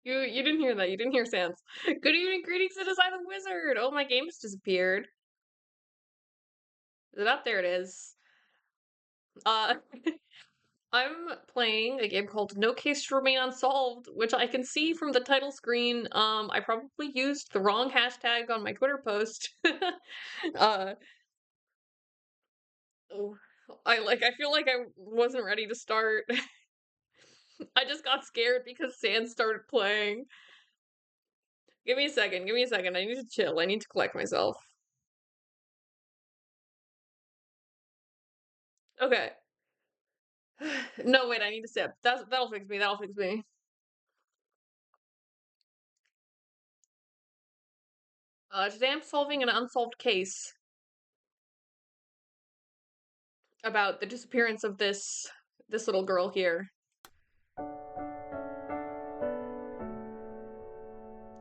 You didn't hear that. You didn't hear Sans. Good evening, greetings, it is I the Wizard. Oh, my game's disappeared. Is it up? There it is. Uh, I'm playing a game called No Case Should Remain Unsolved, which I can see from the title screen. I probably used the wrong hashtag on my Twitter post. uh, oh, I feel like I wasn't ready to start. I just got scared because Sans started playing. Give me a second. Give me a second. I need to chill. I need to collect myself. Okay. No, wait, I need to sip. That'll fix me. That'll fix me. Today I'm solving an unsolved case about the disappearance of this little girl here.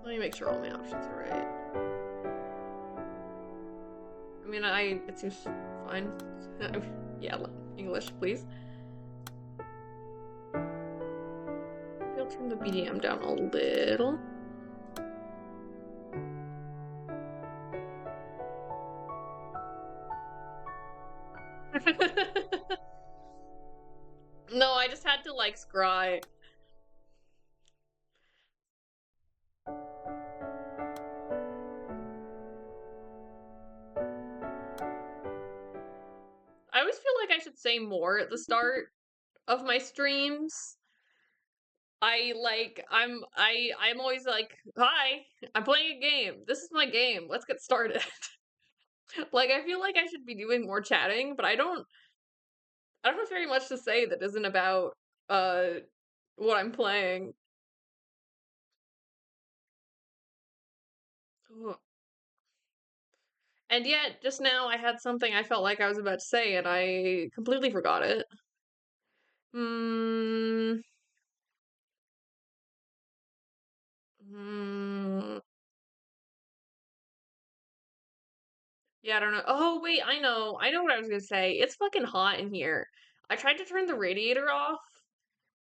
Let me make sure all my options are right. I mean, it seems fine. Yeah, English, please. I'll turn the BDM down a little. No, I just had to like scry. I always feel like I should say more at the start of my streams. I'm always like, hi, I'm playing a game. This is my game. Let's get started. Like, I feel like I should be doing more chatting, but I don't have very much to say that isn't about uh what I'm playing. Ugh. And yet, just now I had something I felt like I was about to say and I completely forgot it. Hmm. Hmm. Yeah, I don't know. Oh, wait, I know. I know what I was gonna say. It's fucking hot in here. I tried to turn the radiator off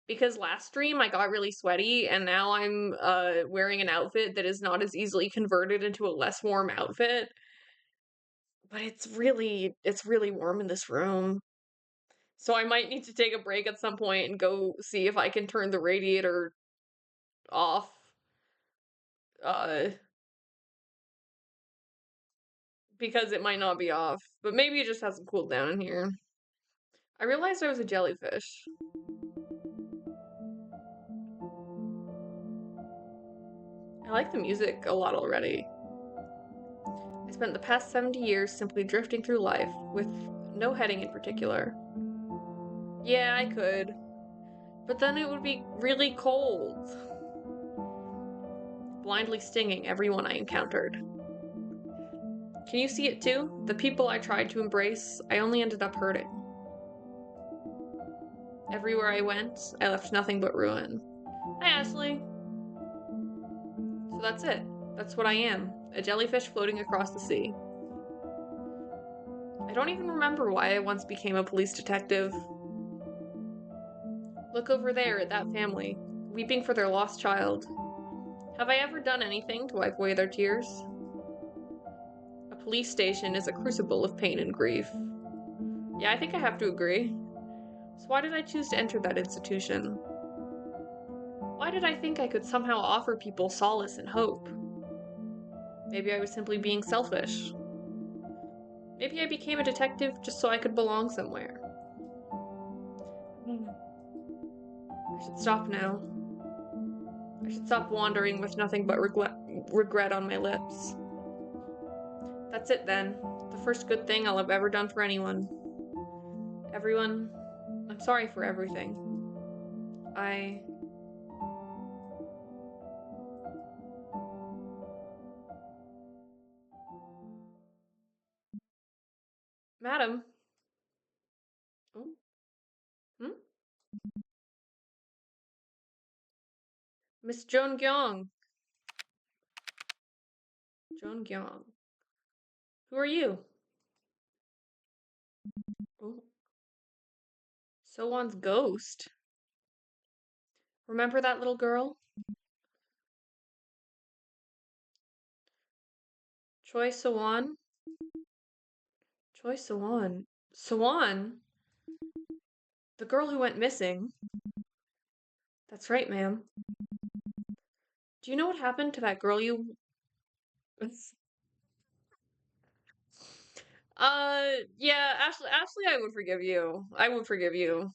because last stream I got really sweaty and now I'm wearing an outfit that is not as easily converted into a less warm outfit. But it's really warm in this room. So I might need to take a break at some point and go see if I can turn the radiator off. Uh because it might not be off. But maybe it just hasn't cooled down in here. I realized I was a jellyfish. I like the music a lot already. I spent the past 70 years simply drifting through life, with no heading in particular. Yeah, I could. But then it would be really cold. Blindly stinging everyone I encountered. Can you see it too? The people I tried to embrace, I only ended up hurting. Everywhere I went, I left nothing but ruin. Hi, Ashley. So that's it. That's what I am. A jellyfish floating across the sea. I don't even remember why I once became a police detective. Look over there at that family, weeping for their lost child. Have I ever done anything to wipe away their tears? A police station is a crucible of pain and grief. Yeah, I think I have to agree. So why did I choose to enter that institution? Why did I think I could somehow offer people solace and hope? Maybe I was simply being selfish. Maybe I became a detective just so I could belong somewhere. I should stop now. I should stop wandering with nothing but regret on my lips. That's it then. The first good thing I'll have ever done for anyone. Everyone, I'm sorry for everything. Madam. Oh. Hmm? Miss Joan Gyong. Joan Gyong. Who are you? Oh. So-one's ghost. Remember that little girl? Choi Sawan? Choi Sawan? Sawan? The girl who went missing? That's right, ma'am. Do you know what happened to that girl you... Yeah, Ashley, I would forgive you. I would forgive you.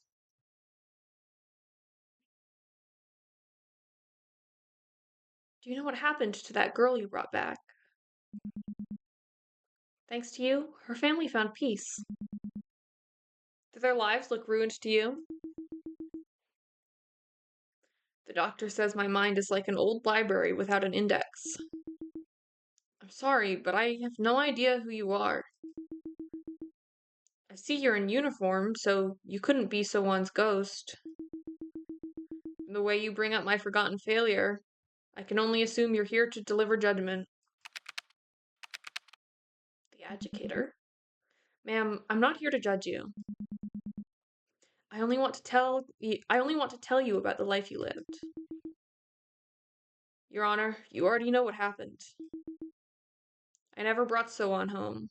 Do you know what happened to that girl you brought back? Thanks to you, her family found peace. Do their lives look ruined to you? The doctor says my mind is like an old library without an index. I'm sorry, but I have no idea who you are. I see you're in uniform, so you couldn't be someone's ghost. The way you bring up my forgotten failure, I can only assume you're here to deliver judgment. The educator? Ma'am, I'm not here to judge you. I only want to tell you about the life you lived. Your Honor, you already know what happened. I never brought So-on home.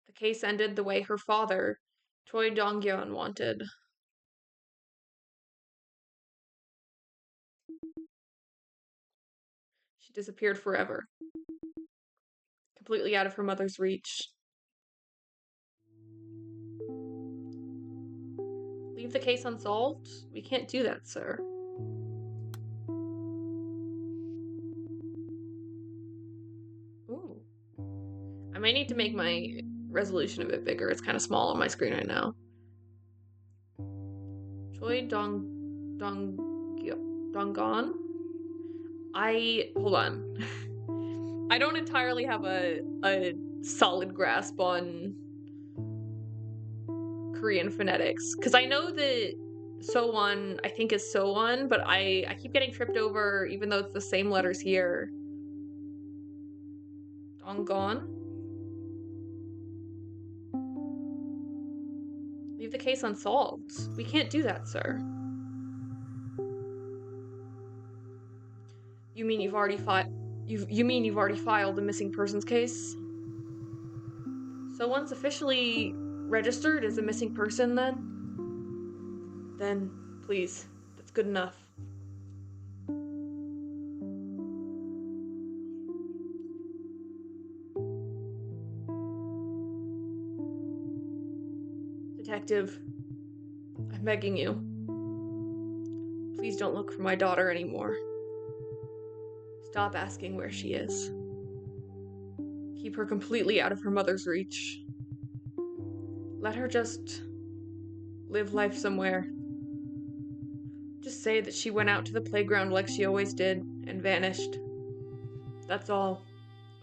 The case ended the way her father, Choi Dong-gyeon, wanted. She disappeared forever, completely out of her mother's reach. Leave the case unsolved? We can't do that, sir. Ooh. I might need to make my resolution a bit bigger. It's kind of small on my screen right now. Choi Dong-gon? Hold on. I don't entirely have a solid grasp on Korean phonetics, because I know that So-won, I think, is So-won, but I keep getting tripped over, even though it's the same letters here. Dong-gon? Leave the case unsolved. We can't do that, sir. You mean you've already filed the missing persons case? So-won's officially registered as a missing person, then? Then, please, that's good enough. Detective, I'm begging you. Please don't look for my daughter anymore. Stop asking where she is. Keep her completely out of her mother's reach. Let her just live life somewhere. Just say that she went out to the playground like she always did and vanished. That's all.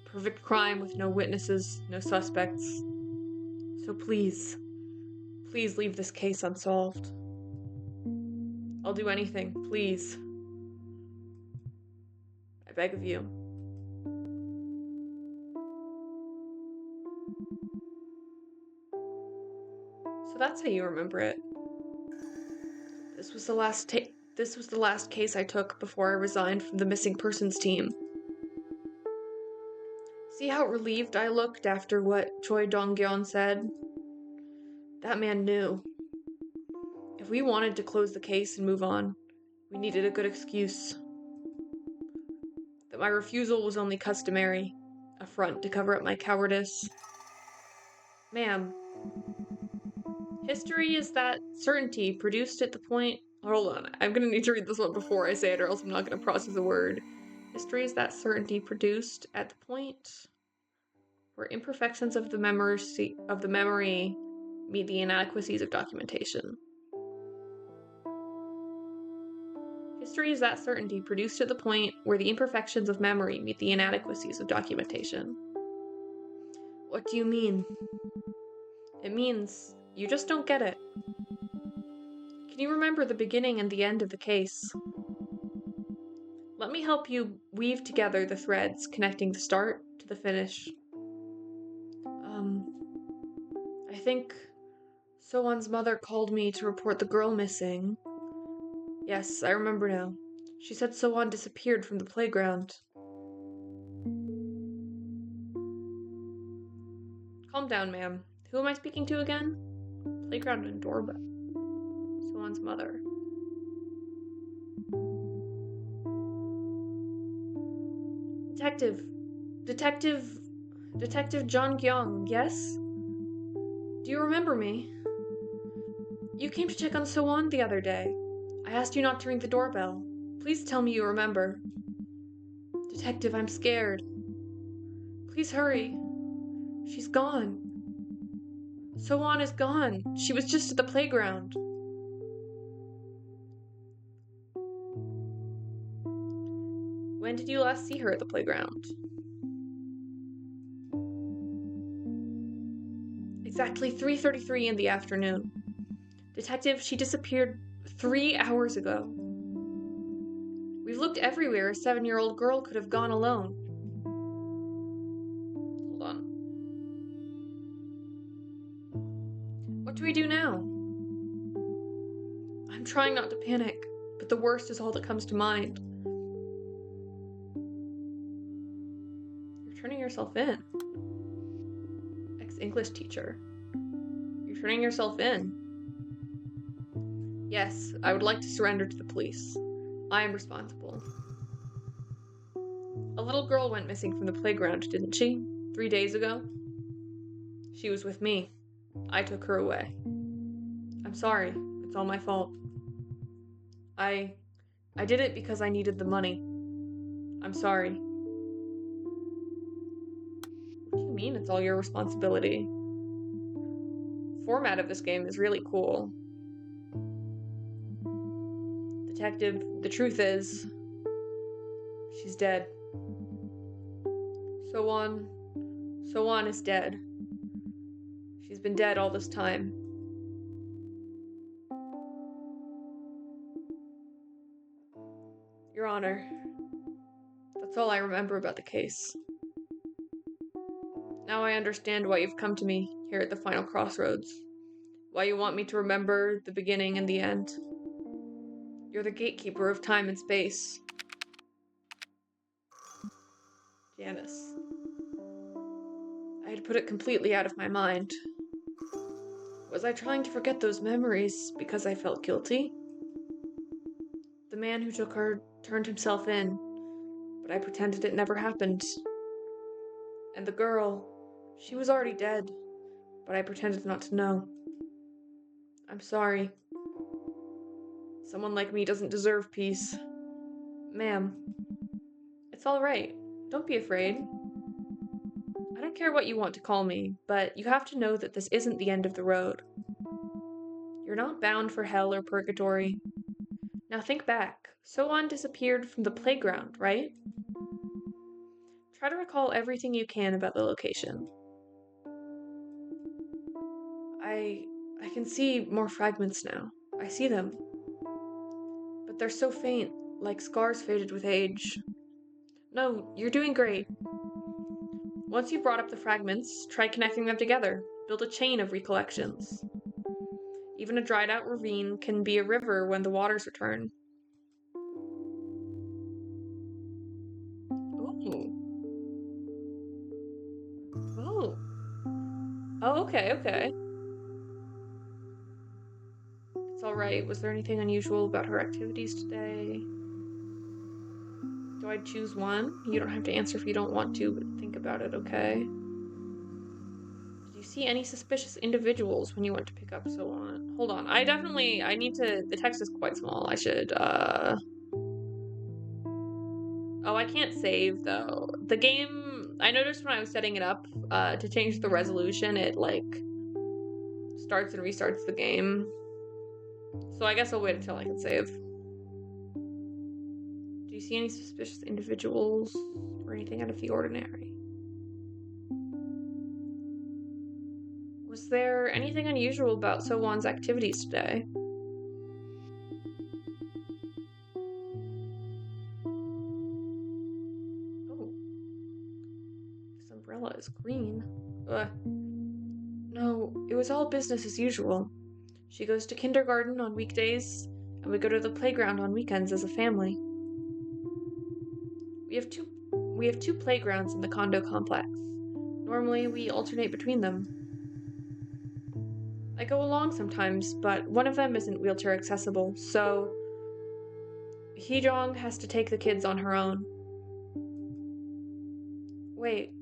A perfect crime with no witnesses, no suspects. So please, please leave this case unsolved. I'll do anything, please. I beg of you. So that's how you remember it. This was the last case I took before I resigned from the missing persons team. See how relieved I looked after what Choi Dong-gyeon said? That man knew. If we wanted to close the case and move on, we needed a good excuse. That my refusal was only customary, a front to cover up my cowardice. Ma'am, history is that certainty produced at the point... Hold on, I'm gonna need to read this one before I say it or else I'm not gonna process a word. History is that certainty produced at the point where imperfections of the memory meet the inadequacies of documentation. History is that certainty produced at the point where the imperfections of memory meet the inadequacies of documentation. What do you mean? It means you just don't get it. Can you remember the beginning and the end of the case? Let me help you weave together the threads connecting the start to the finish. I think So-won's mother called me to report the girl missing. Yes, I remember now. She said So-won disappeared from the playground. Calm down, ma'am. Who am I speaking to again? Playground and doorbell. So-won's mother. Detective John Kyung, yes? Do you remember me? You came to check on So-won the other day. I asked you not to ring the doorbell. Please tell me you remember. Detective, I'm scared. Please hurry. She's gone. So-won is gone. She was just at the playground. When did you last see her at the playground? Exactly 3:33 in the afternoon. Detective, she disappeared 3 hours ago. We've looked everywhere a 7-year-old girl could have gone alone. Hold on. What do we do now? I'm trying not to panic, but the worst is all that comes to mind. You're turning yourself in. Ex-English teacher. You're turning yourself in. Yes, I would like to surrender to the police. I am responsible. A little girl went missing from the playground, didn't she? 3 days ago? She was with me. I took her away. I'm sorry. It's all my fault. I did it because I needed the money. I'm sorry. What do you mean it's all your responsibility? Format of this game is really cool. Detective, the truth is, she's dead. So-won is dead. She's been dead all this time. Your Honor, that's all I remember about the case. Now I understand why you've come to me here at the final crossroads. Why you want me to remember the beginning and the end. You're the gatekeeper of time and space. Janice. I had put it completely out of my mind. Was I trying to forget those memories because I felt guilty? The man who took her turned himself in, but I pretended it never happened. And the girl, she was already dead, but I pretended not to know. I'm sorry. Someone like me doesn't deserve peace. Ma'am, it's all right. Don't be afraid. I don't care what you want to call me, but you have to know that this isn't the end of the road. You're not bound for hell or purgatory. Now think back. So-won disappeared from the playground, right? Try to recall everything you can about the location. I can see more fragments now. I see them. But they're so faint, like scars faded with age. No, you're doing great. Once you've brought up the fragments, try connecting them together. Build a chain of recollections. Even a dried out ravine can be a river when the waters return. Ooh. Oh. Oh, okay. It's alright. Was there anything unusual about her activities today? Do I choose one? You don't have to answer if you don't want to, but think about it, okay? Did you see any suspicious individuals when you went to pick up So-won? Hold on. I need to, the text is quite small. I should, oh, I can't save, though. The game, I noticed when I was setting it up, to change the resolution, it, like, starts and restarts the game. So I guess I'll wait until I can save. Do you see any suspicious individuals or anything out of the ordinary? Was there anything unusual about So-won's activities today? Oh. This umbrella is green. No, it was all business as usual. She goes to kindergarten on weekdays, and we go to the playground on weekends as a family. We have two playgrounds in the condo complex. Normally, we alternate between them. I go along sometimes, but one of them isn't wheelchair accessible, so Hee-jong has to take the kids on her own. Wait.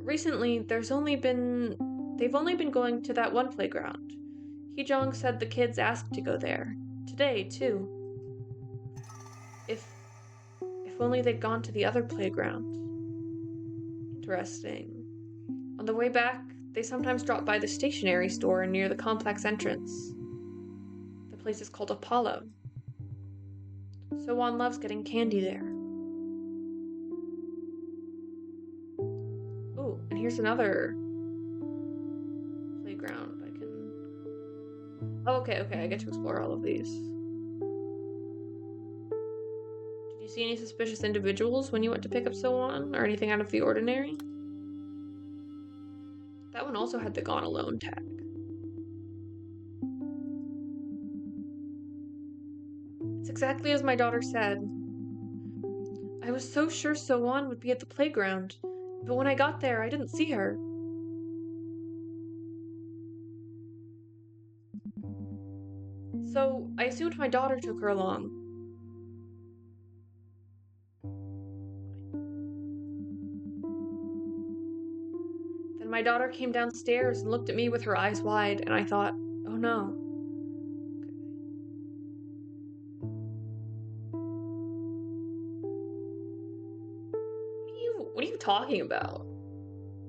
Recently, they've only been going to that one playground. Hee-jong said the kids asked to go there. Today, too. If only they'd gone to the other playground. Interesting. On the way back, they sometimes drop by the stationery store near the complex entrance. The place is called Apollo. So-won loves getting candy there. Ooh, and here's another playground I can... Oh, okay, I get to explore all of these. Did you see any suspicious individuals when you went to pick up So-won, or anything out of the ordinary? That one also had the Gone Alone tag. It's exactly as my daughter said. I was so sure So-won would be at the playground, but when I got there, I didn't see her. So, I assumed my daughter took her along. Then my daughter came downstairs and looked at me with her eyes wide, and I thought, oh no. What are you talking about?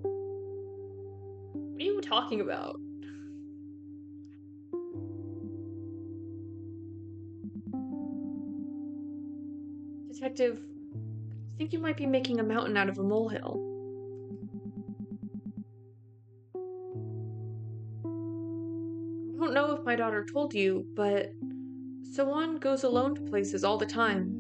What are you talking about? Detective, I think you might be making a mountain out of a molehill. I don't know if my daughter told you, but So-won goes alone to places all the time.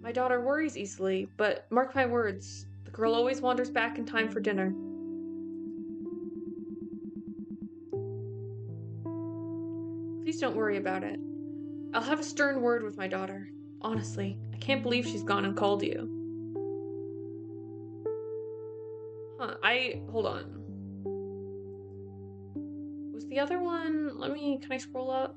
My daughter worries easily, but mark my words, the girl always wanders back in time for dinner. Please don't worry about it. I'll have a stern word with my daughter. Honestly, I can't believe she's gone and called you. Hold on. Was the other one... Can I scroll up?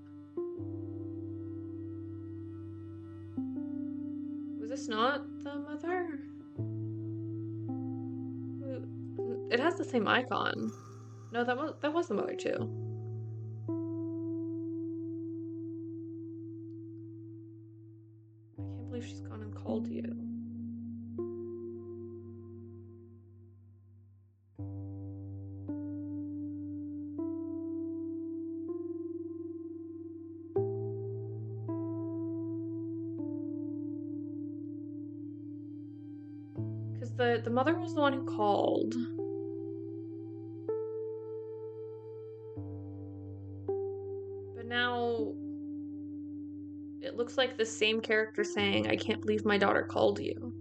Was this not the mother? It has the same icon. No, that was the mother too. I can't believe she's gone and called you. Because the mother was the one who called. But now it looks like the same character saying, I can't believe my daughter called you.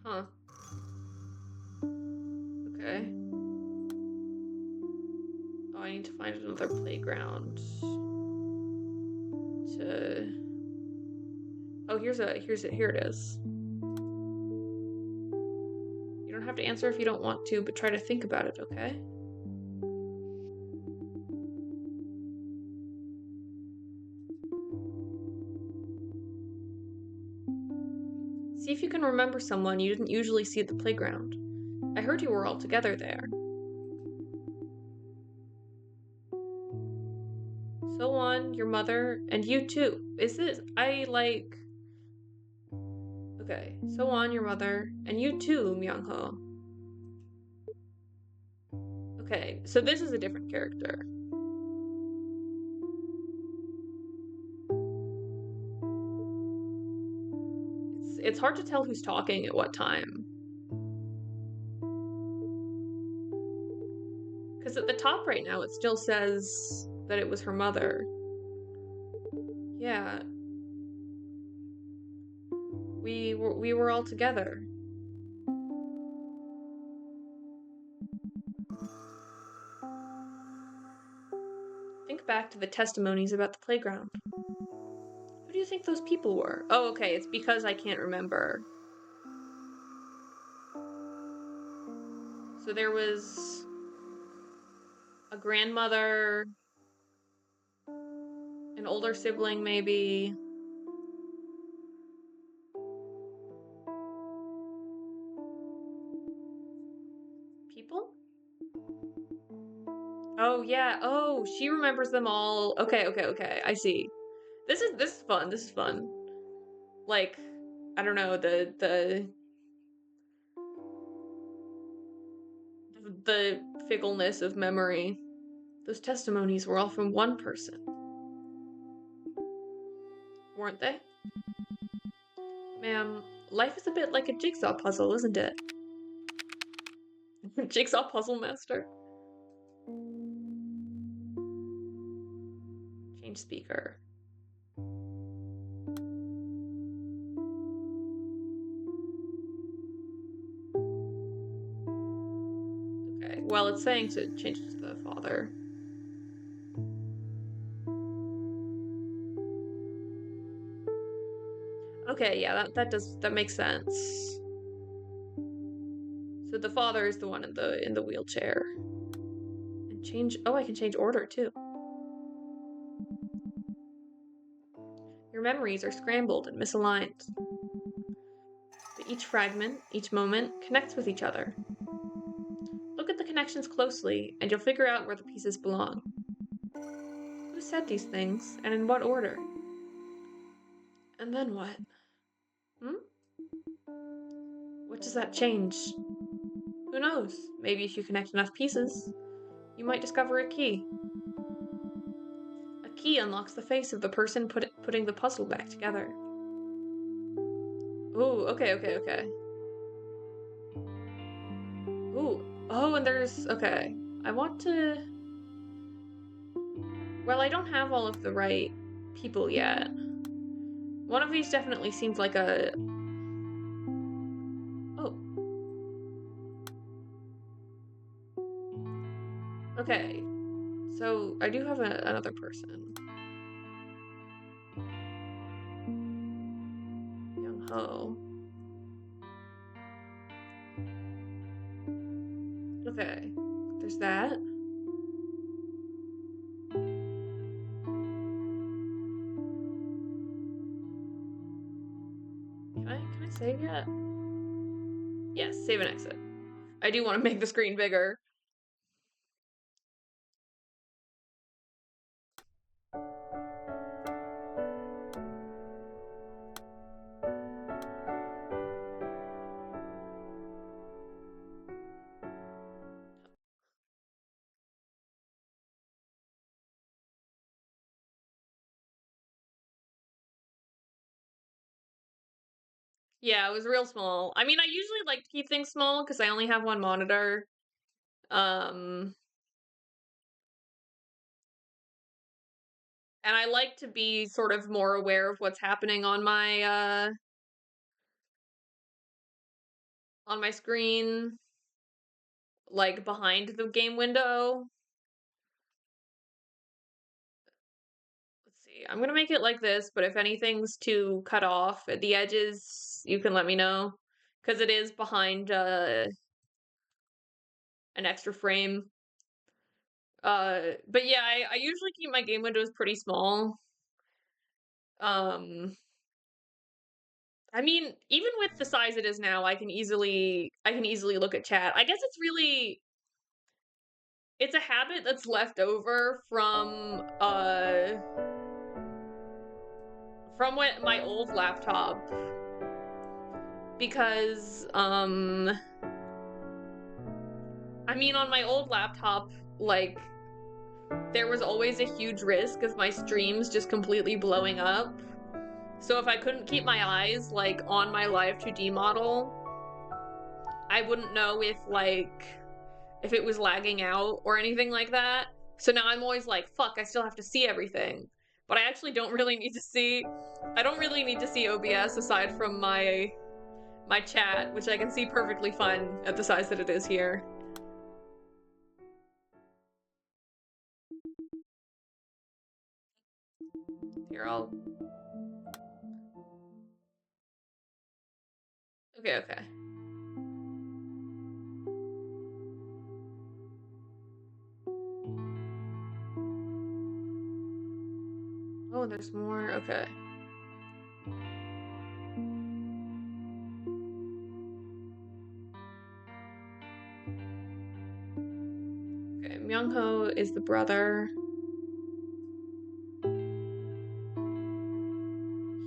Huh. Okay. Oh, I need to find another playground to... Oh, here it is. You don't have to answer if you don't want to, but try to think about it, okay? See if you can remember someone you didn't usually see at the playground. I heard you were all together there. So-won, your mother, and you too. Okay, So-won, your mother, and you too, Myung-ho. Okay, so this is a different character. It's hard to tell who's talking at what time. Because at the top right now, it still says that it was her mother. Yeah. We were all together. Think back to the testimonies about the playground. Who do you think those people were? Oh, okay, it's because I can't remember. So there was a grandmother, an older sibling, maybe. People? Oh, yeah. Oh, she remembers them all. Okay. I see. This is fun. This is fun. Like, I don't know, the fickleness of memory. Those testimonies were all from one person, weren't they? Ma'am, life is a bit like a jigsaw puzzle, isn't it? Jigsaw puzzle master. Change speaker. Okay, well, it's saying to change it to the father. Okay, yeah, that makes sense. So the father is the one in the wheelchair. And change, oh, I can change order too. Your memories are scrambled and misaligned. But each fragment, each moment, connects with each other. Look at the connections closely, and you'll figure out where the pieces belong. Who said these things, and in what order? And then what? What does that change? Who knows? Maybe if you connect enough pieces, you might discover a key. A key unlocks the face of the person putting the puzzle back together. Ooh, okay. Ooh, oh, and there's, okay. I want to... Well, I don't have all of the right people yet. One of these definitely seems like a... Oh. Okay. So, I do have another person. Young Ho. Okay. There's that. Can I save yet? Yes, save and exit. I do want to make the screen bigger. Yeah, it was real small. I mean, I usually like to keep things small because I only have one monitor. And I like to be sort of more aware of what's happening on my screen, like behind the game window. Let's see. I'm gonna make it like this, but if anything's too cut off at the edges, you can let me know. Because it is behind an extra frame. But yeah, I usually keep my game windows pretty small. I mean, even with the size it is now, I can easily look at chat. I guess it's a habit that's left over from my old laptop, because I mean, on my old laptop, like, there was always a huge risk of my streams just completely blowing up. So if I couldn't keep my eyes, like, on my Live 2D model, I wouldn't know if, like, if it was lagging out or anything like that. So now I'm always like, fuck, I still have to see everything. But I actually don't really need to see, I don't really need to see OBS aside from my chat, which I can see perfectly fine at the size that it is here. Here, I'll... Okay, okay. Oh, there's more, okay. Okay, Myung-ho is the brother.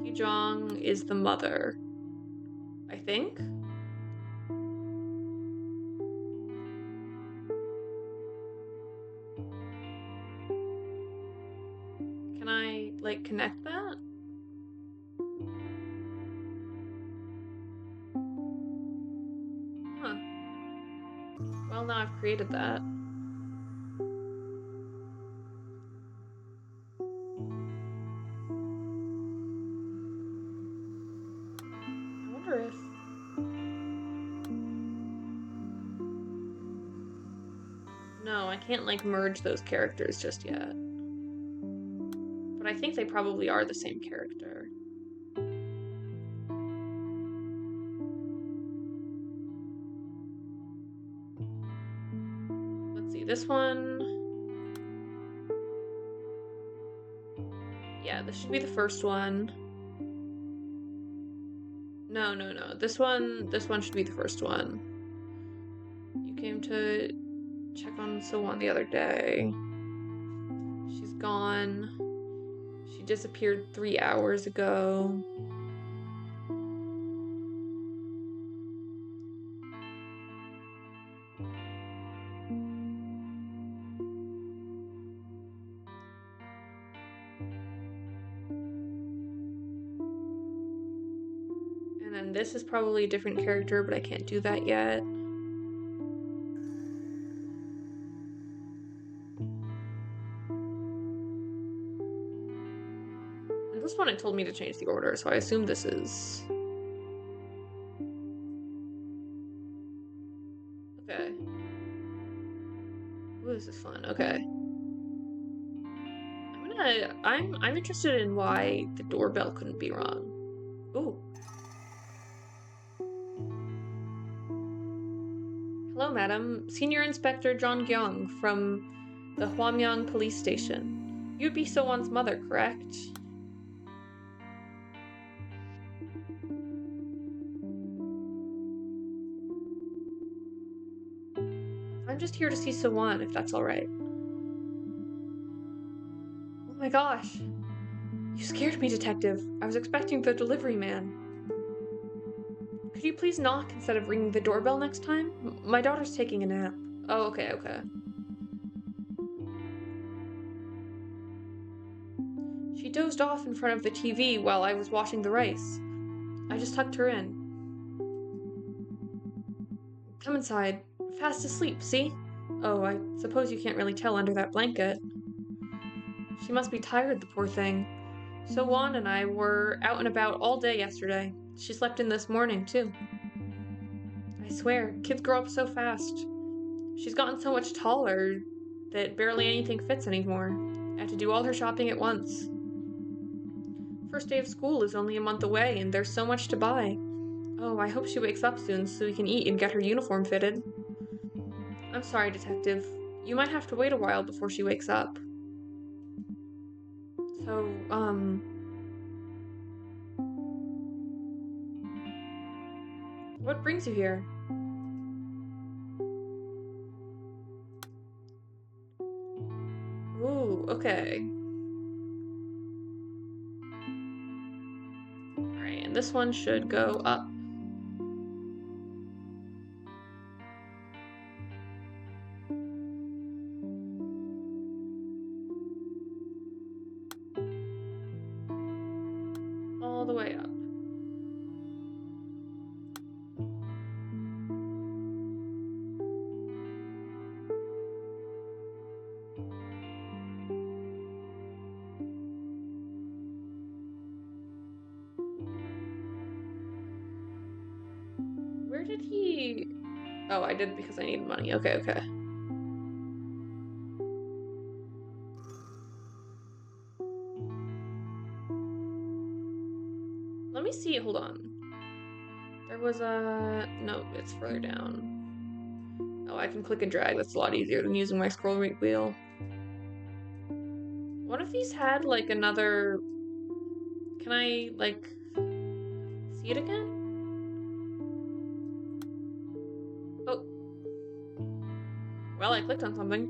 Hee-jong is the mother, I think. Can I, like, connect that? Huh. Well, now I've created that. I wonder if... No, I can't, like, merge those characters just yet. But I think they probably are the same character. Let's see, this one... Yeah, this should be the first one. No, no, no. This one should be the first one. You came to check on Sowon the other day. She's gone. She disappeared 3 hours ago. And then this is probably a different character, but I can't do that yet. And this one it told me to change the order, so I assume this is... Okay. Ooh, this is fun. Okay. I'm interested in why the doorbell couldn't be wrong. Ooh. Hello, madam. Senior Inspector John Gyeong from the Hwamyang Police Station. You'd be Sowon's mother, correct? I'm just here to see Sowon, if that's alright. Oh my gosh. You scared me, detective. I was expecting the delivery man. Could you please knock instead of ringing the doorbell next time? My daughter's taking a nap. Oh, okay, okay. She dozed off in front of the TV while I was washing the rice. I just tucked her in. Come inside. Fast asleep, see? Oh, I suppose you can't really tell under that blanket. She must be tired, the poor thing. So Juan and I were out and about all day yesterday. She slept in this morning, too. I swear, kids grow up so fast. She's gotten so much taller that barely anything fits anymore. I had to do all her shopping at once. First day of school is only a month away, and there's so much to buy. Oh, I hope she wakes up soon so we can eat and get her uniform fitted. I'm sorry, detective. You might have to wait a while before she wakes up. So, what brings you here? Ooh, okay. Alright, and this one should go up. All the way up. Where did he... Oh, I did because I needed money. Okay, okay. Let me see. Hold on. There was a... No, it's further down. Oh, I can click and drag. That's a lot easier than using my scroll wheel. What if these had, like, another... Can I, like... see it again? Oh. Well, I clicked on something.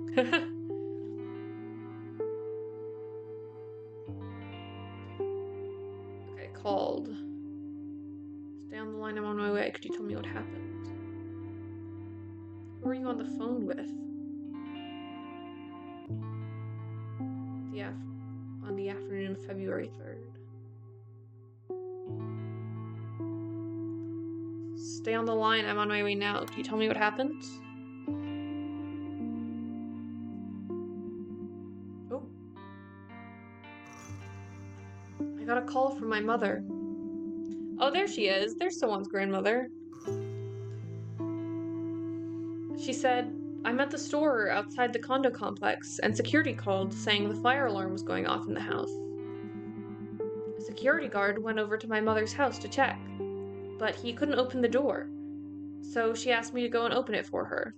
Okay, called. Stay on the line, I'm on my way. Could you tell me what happened? Who were you on the phone with? On the afternoon of February 3rd. Stay on the line, I'm on my way now. Can you tell me what happened? Oh. I got a call from my mother. Oh, there she is. There's someone's grandmother. She said, I'm at the store outside the condo complex, and security called saying the fire alarm was going off in the house. A security guard went over to my mother's house to check, but he couldn't open the door, so she asked me to go and open it for her.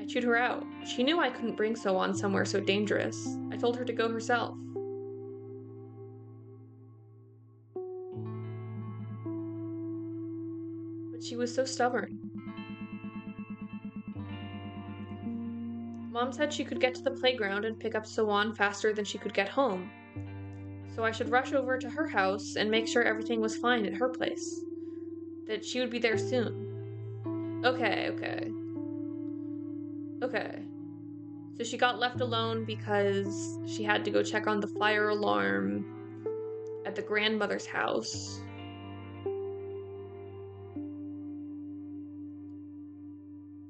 I chewed her out. She knew I couldn't bring So-On somewhere so dangerous. I told her to go herself. But she was so stubborn. Mom said she could get to the playground and pick up So-On faster than she could get home. So I should rush over to her house and make sure everything was fine at her place. That she would be there soon. Okay. So she got left alone because she had to go check on the fire alarm at the grandmother's house.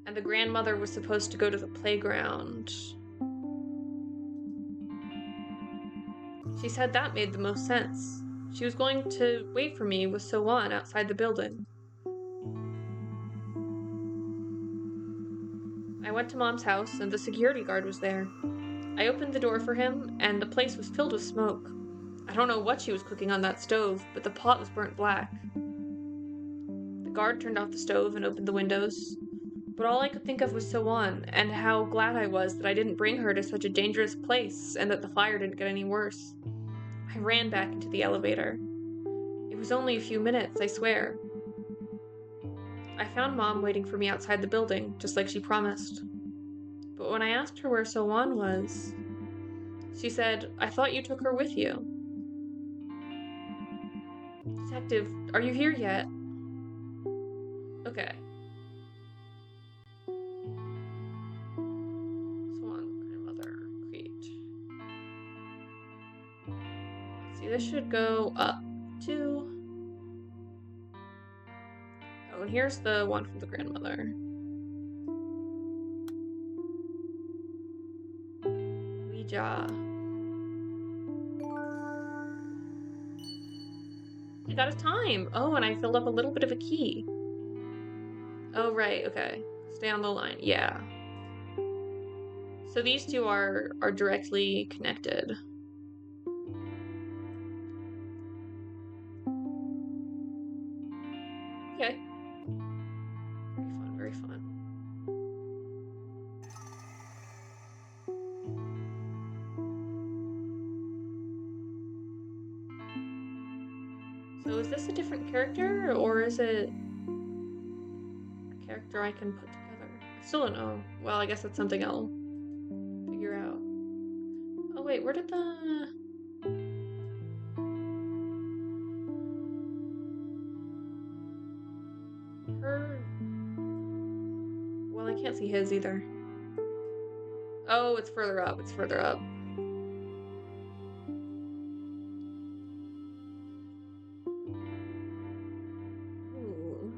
And the grandmother was supposed to go to the playground. She said that made the most sense. She was going to wait for me with So-On outside the building. I went to Mom's house, and the security guard was there. I opened the door for him, and the place was filled with smoke. I don't know what she was cooking on that stove, but the pot was burnt black. The guard turned off the stove and opened the windows. But all I could think of was So-On, and how glad I was that I didn't bring her to such a dangerous place, and that the fire didn't get any worse. I ran back into the elevator. It was only a few minutes, I swear. I found Mom waiting for me outside the building, just like she promised. But when I asked her where So-On was, she said, I thought you took her with you. Detective, are you here yet? Okay. So-On, grandmother, create. Let's see, this should go up to... Oh, and here's the one from the grandmother. Ouija. I got a time. Oh, and I filled up a little bit of a key. Oh, right, okay. Stay on the line. Yeah. So these two are directly connected. Okay. Very fun. So is this a different character, or is it a character I can put together? I still don't know. Well, I guess that's something I'll figure out. Oh wait, where did the... Her... Well, I can't see his either. Oh, it's further up. It's further up.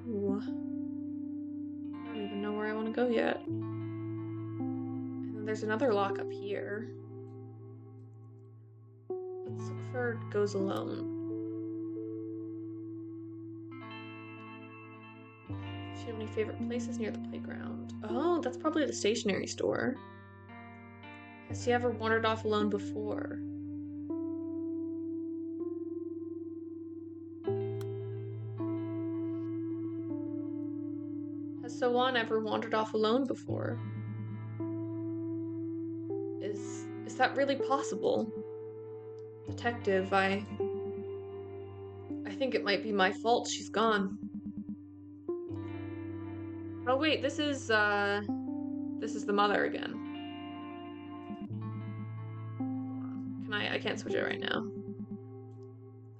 Ooh. I don't even know where I want to go yet. And then there's another lock up here. Let's look for Goes Alone. Does she have any favorite places near the playground? Oh, that's probably the stationery store. Has she ever wandered off alone before? Has So-won ever wandered off alone before? Is that really possible? Detective, I think it might be my fault she's gone. Oh wait, this is the mother again. I can't switch it right now.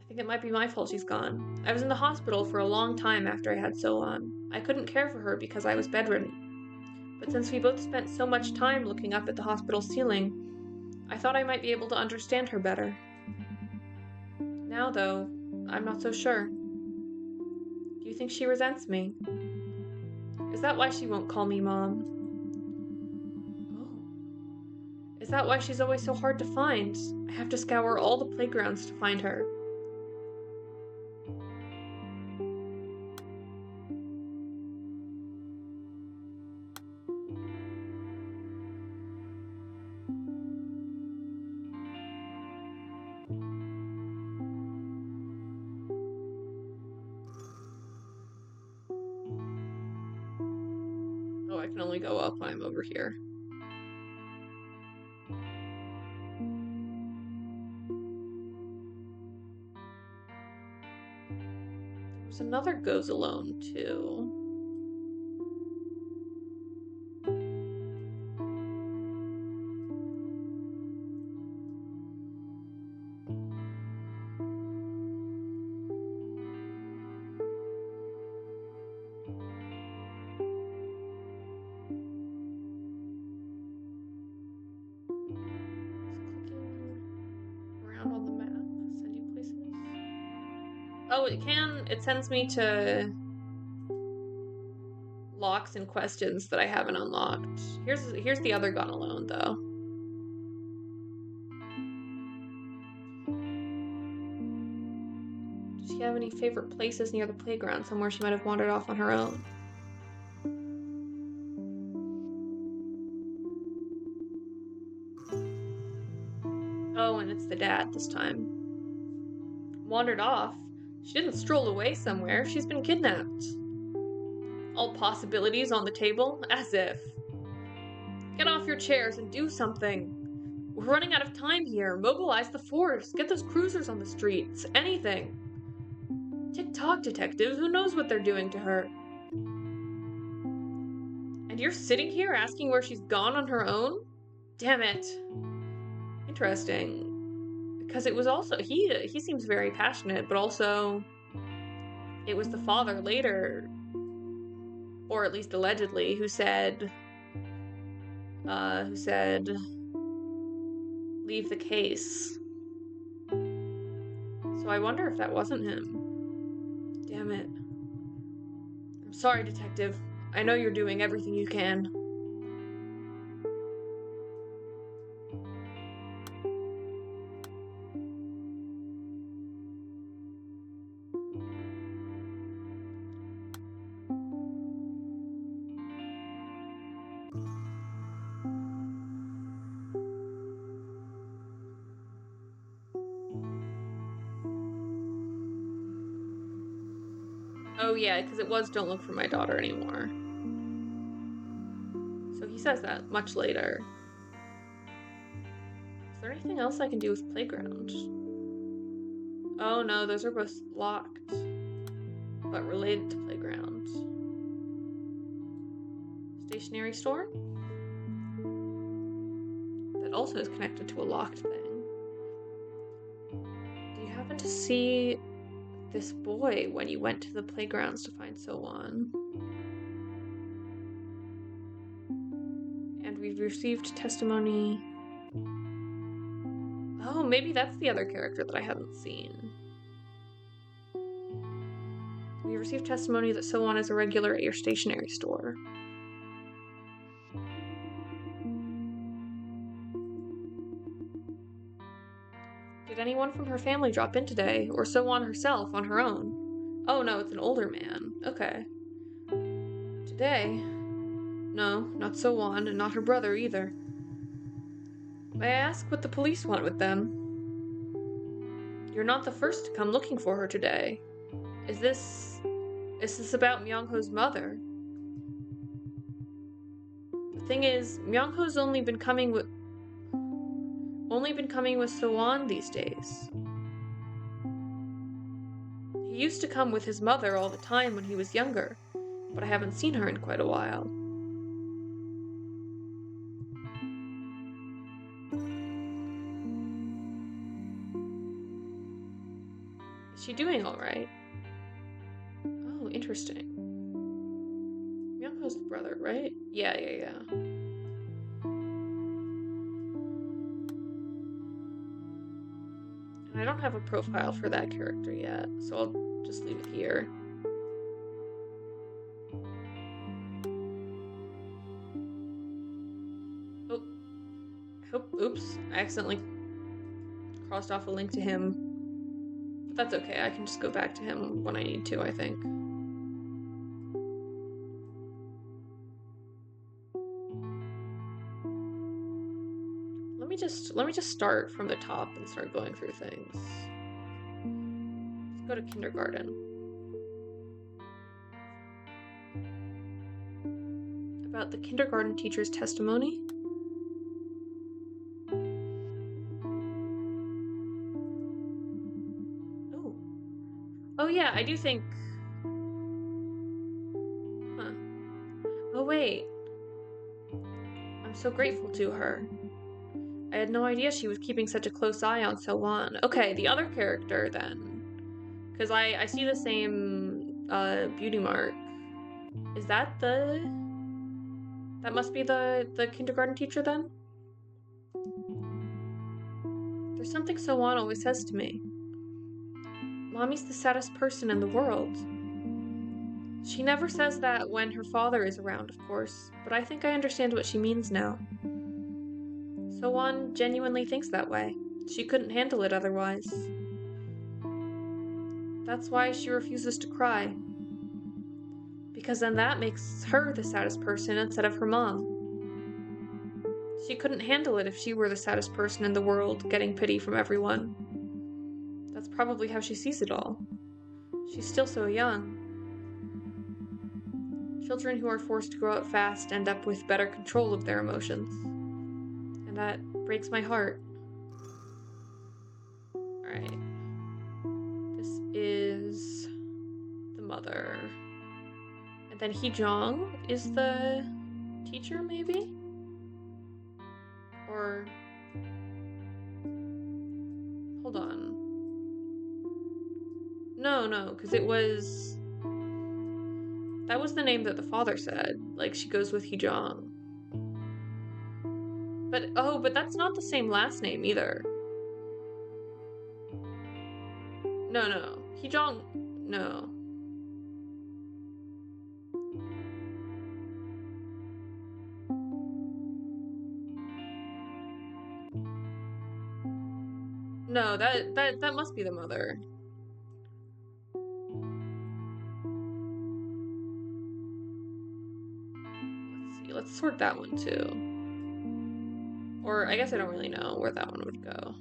I think it might be my fault she's gone. I was in the hospital for a long time after I had So-won. I couldn't care for her because I was bedridden. But since we both spent so much time looking up at the hospital ceiling, I thought I might be able to understand her better. Now, though, I'm not so sure. Do you think she resents me? Is that why she won't call me Mom? Oh. Is that why she's always so hard to find? I have to scour all the playgrounds to find her. Oh, I can only go up when I'm over here. There's another goes alone, too. Around on the map, send you places. Oh, it sends me to locks and questions that I haven't unlocked. Here's the other gone alone though. Does she have any favorite places near the playground, somewhere she might have wandered off on her own? Oh, and it's the dad this time. Wandered off? She didn't stroll away somewhere, she's been kidnapped. All possibilities on the table? As if. Get off your chairs and do something. We're running out of time here. Mobilize the force. Get those cruisers on the streets. Anything. Tick-tock, detective. Who knows what they're doing to her? And you're sitting here asking where she's gone on her own? Damn it. Interesting. Because it was also... He seems very passionate, but also... It was the father later... Or at least allegedly, who said... Leave the case. So I wonder if that wasn't him. Damn it. I'm sorry, detective. I know you're doing everything you can. Oh yeah, because it was don't look for my daughter anymore. So he says that much later. Is there anything else I can do with playground? Oh no, those are both locked. But related to playground. Stationery store? That also is connected to a locked thing. Do you happen to see this boy when you went to the playgrounds to find So-won? And we've received testimony. Oh, maybe that's the other character that I haven't seen. We received testimony that So-won is a regular at your stationery store. Did anyone from her family drop in today, or So-won herself on her own? Oh no, it's an older man. Okay. They? No, not So-won, and not her brother either. May I ask what the police want with them? You're not the first to come looking for her today. Is this about Myung-ho's mother? The thing is, Myung-ho's only been coming with So-won these days. He used to come with his mother all the time when he was younger, but I haven't seen her in quite a while. Is she doing alright? Oh, interesting. Myung-ho's the brother, right? Yeah. And I don't have a profile for that character yet, so I'll just leave it here. Oops, I accidentally crossed off a link to him. But that's okay, I can just go back to him when I need to, I think. Let me just start from the top and start going through things. Let's go to kindergarten. About the kindergarten teacher's testimony? Oh yeah, I do think... Huh. Oh wait. I'm so grateful to her. I had no idea she was keeping such a close eye on So-won. Okay, the other character then. Because I see the same beauty mark. Is that the... That must be the kindergarten teacher then? There's something So-won always says to me. Mommy's the saddest person in the world. She never says that when her father is around, of course, but I think I understand what she means now. So-won genuinely thinks that way. She couldn't handle it otherwise. That's why she refuses to cry. Because then that makes her the saddest person instead of her mom. She couldn't handle it if she were the saddest person in the world, getting pity from everyone. That's probably how she sees it all. She's still so young. Children who are forced to grow up fast end up with better control of their emotions. And that breaks my heart. Alright. This is the mother. And then Hee-jong is the teacher, maybe? Or... Hold on. No, because it was... That was the name that the father said. Like, she goes with Hee-jong. But that's not the same last name either. No. Hee-jong... No. No, that must be the mother. Let's see, let's sort that one too. Or, I guess I don't really know where that one would go.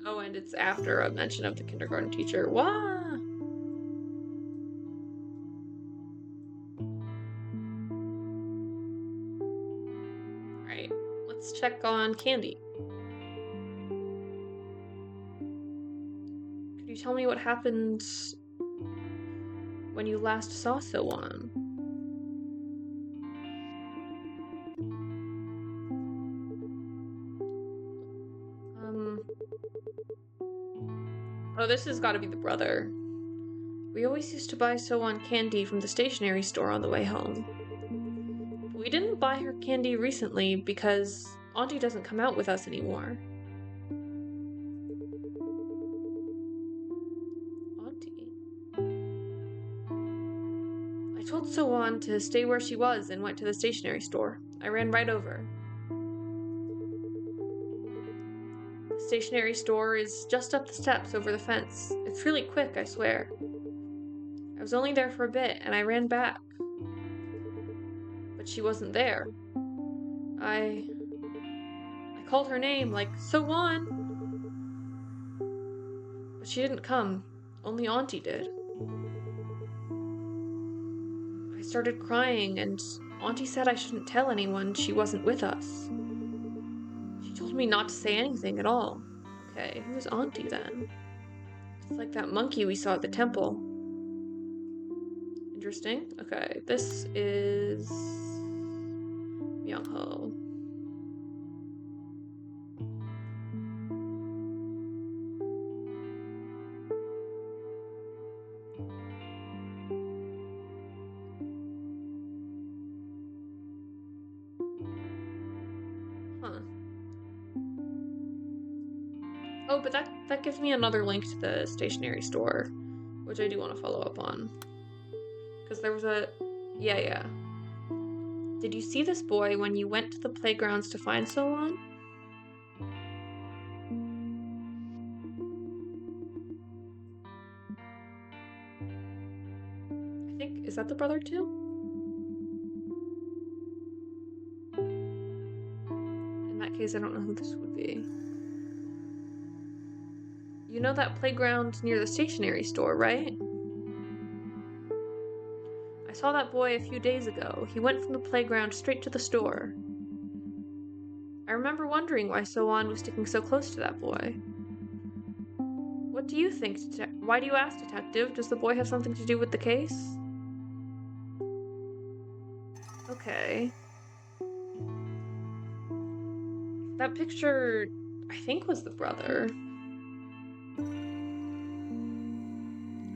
Oh, and it's after a mention of the kindergarten teacher. Wah! Alright, let's check on Candy. Could you tell me what happened when you last saw So-won? Oh, this has got to be the brother. We always used to buy So-won candy from the stationery store on the way home. But we didn't buy her candy recently because Auntie doesn't come out with us anymore. Auntie? I told So-won to stay where she was and went to the stationery store. I ran right over. The stationery store is just up the steps over the fence. It's really quick, I swear. I was only there for a bit, and I ran back. But she wasn't there. I called her name, like, So-won! But she didn't come. Only Auntie did. I started crying, and Auntie said I shouldn't tell anyone she wasn't with us. She told me not to say anything at all. Okay, who was Auntie then? It's like that monkey we saw at the temple. Interesting. Okay, this is Myung-ho. Huh. Oh, but that gives me another link to the stationery store, which I do want to follow up on. Because there was a... Yeah. Did you see this boy when you went to the playgrounds to find So-won? I think... Is that the brother too? In that case, I don't know who this would be. You know that playground near the stationery store, right? I saw that boy a few days ago. He went from the playground straight to the store. I remember wondering why So-won was sticking so close to that boy. What do you think, why do you ask, Detective? Does the boy have something to do with the case? Okay. That picture, I think, was the brother.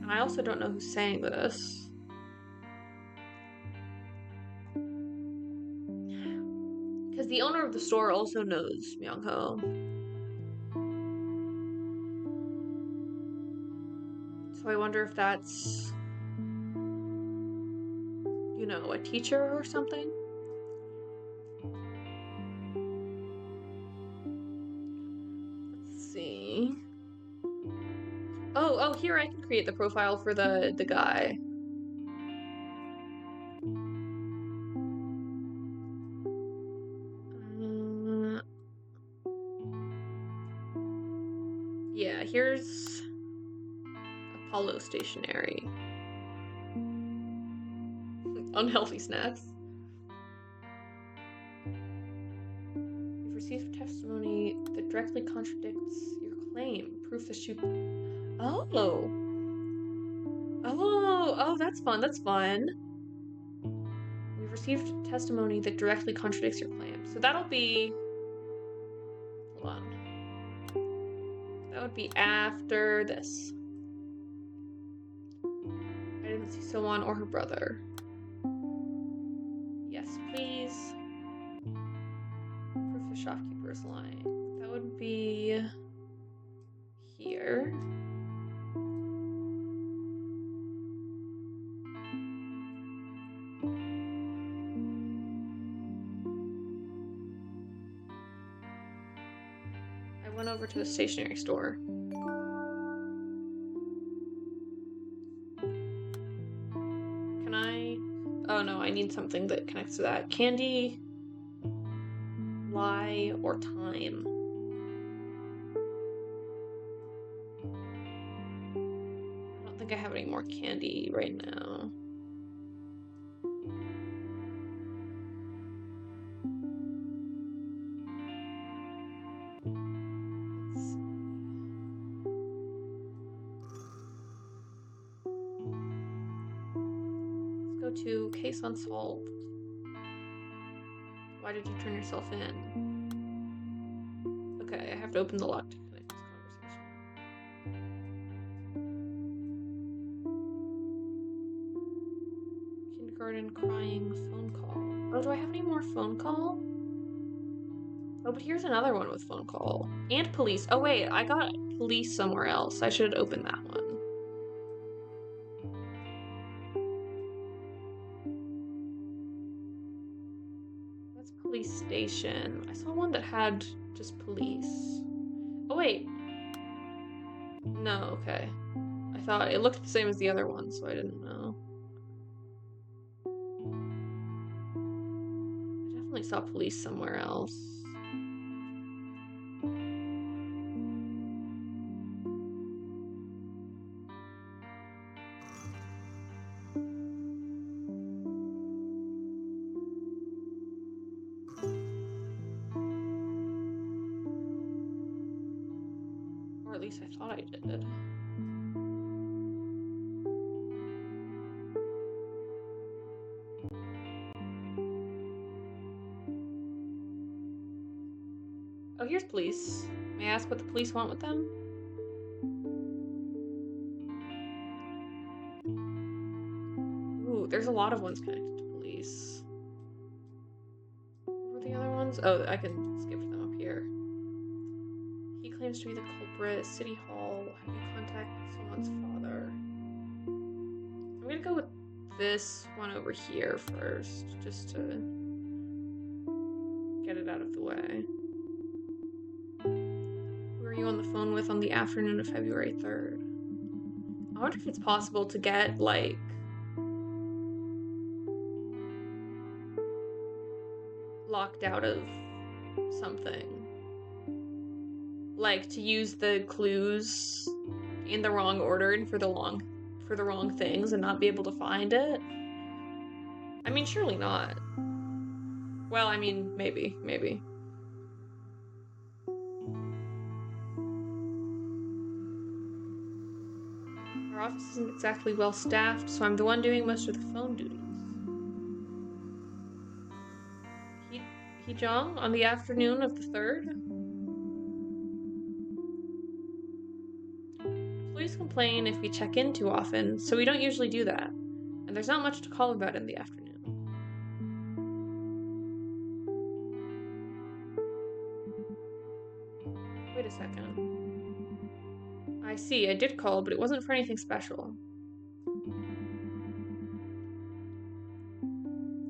And I also don't know who's saying this. Because the owner of the store also knows Myung-ho. So I wonder if that's, you know, a teacher or something? Let's see. Oh, here I can create the profile for the guy. Yeah, here's Apollo Stationery. Unhealthy snacks. You've received testimony that directly contradicts your claim. Proof that you... Oh, that's fun. We've received testimony that directly contradicts your claim. So that'll be... Hold on. That would be after this. I didn't see So-won or her brother. Yes, please. Proof the shopkeeper is lying. That would be... here. I went over to the stationery store. Can I... Oh no, I need something that connects to that. Candy, lie, or time. I don't think I have any more candy right now. Let's go to Case Unsolved. Why did you turn yourself in? Okay, I have to open the lock to connect this conversation. Kindergarten crying phone call. Oh, do I have any more phone call? Oh, but here's another one with phone call. And police. Oh wait, I got police somewhere else. I should open that one. That's police station. I saw one that had just police. Oh, wait. No, okay. I thought it looked the same as the other one, so I didn't know. I definitely saw police somewhere else. Or at least I thought I did. Oh, here's police. May I ask what the police want with them? Ooh, there's a lot of ones connected to police. What were the other ones? Oh, I can skip them up here. He claims to be the culprit. City Hall. Have you contacted someone's father? I'm gonna go with this one over here first, just to get it out of the way. Who are you on the phone with on the afternoon of February 3rd? I wonder if it's possible to get, like, locked out of something. Like, to use the clues in the wrong order and for the wrong things and not be able to find it. I mean, surely not. Well, I mean, maybe. Our office isn't exactly well staffed, so I'm the one doing most of the phone duties. Hee-jong on the afternoon of the 3rd? Employees complain if we check in too often, so we don't usually do that. And there's not much to call about in the afternoon. Wait a second. I see, I did call, but it wasn't for anything special.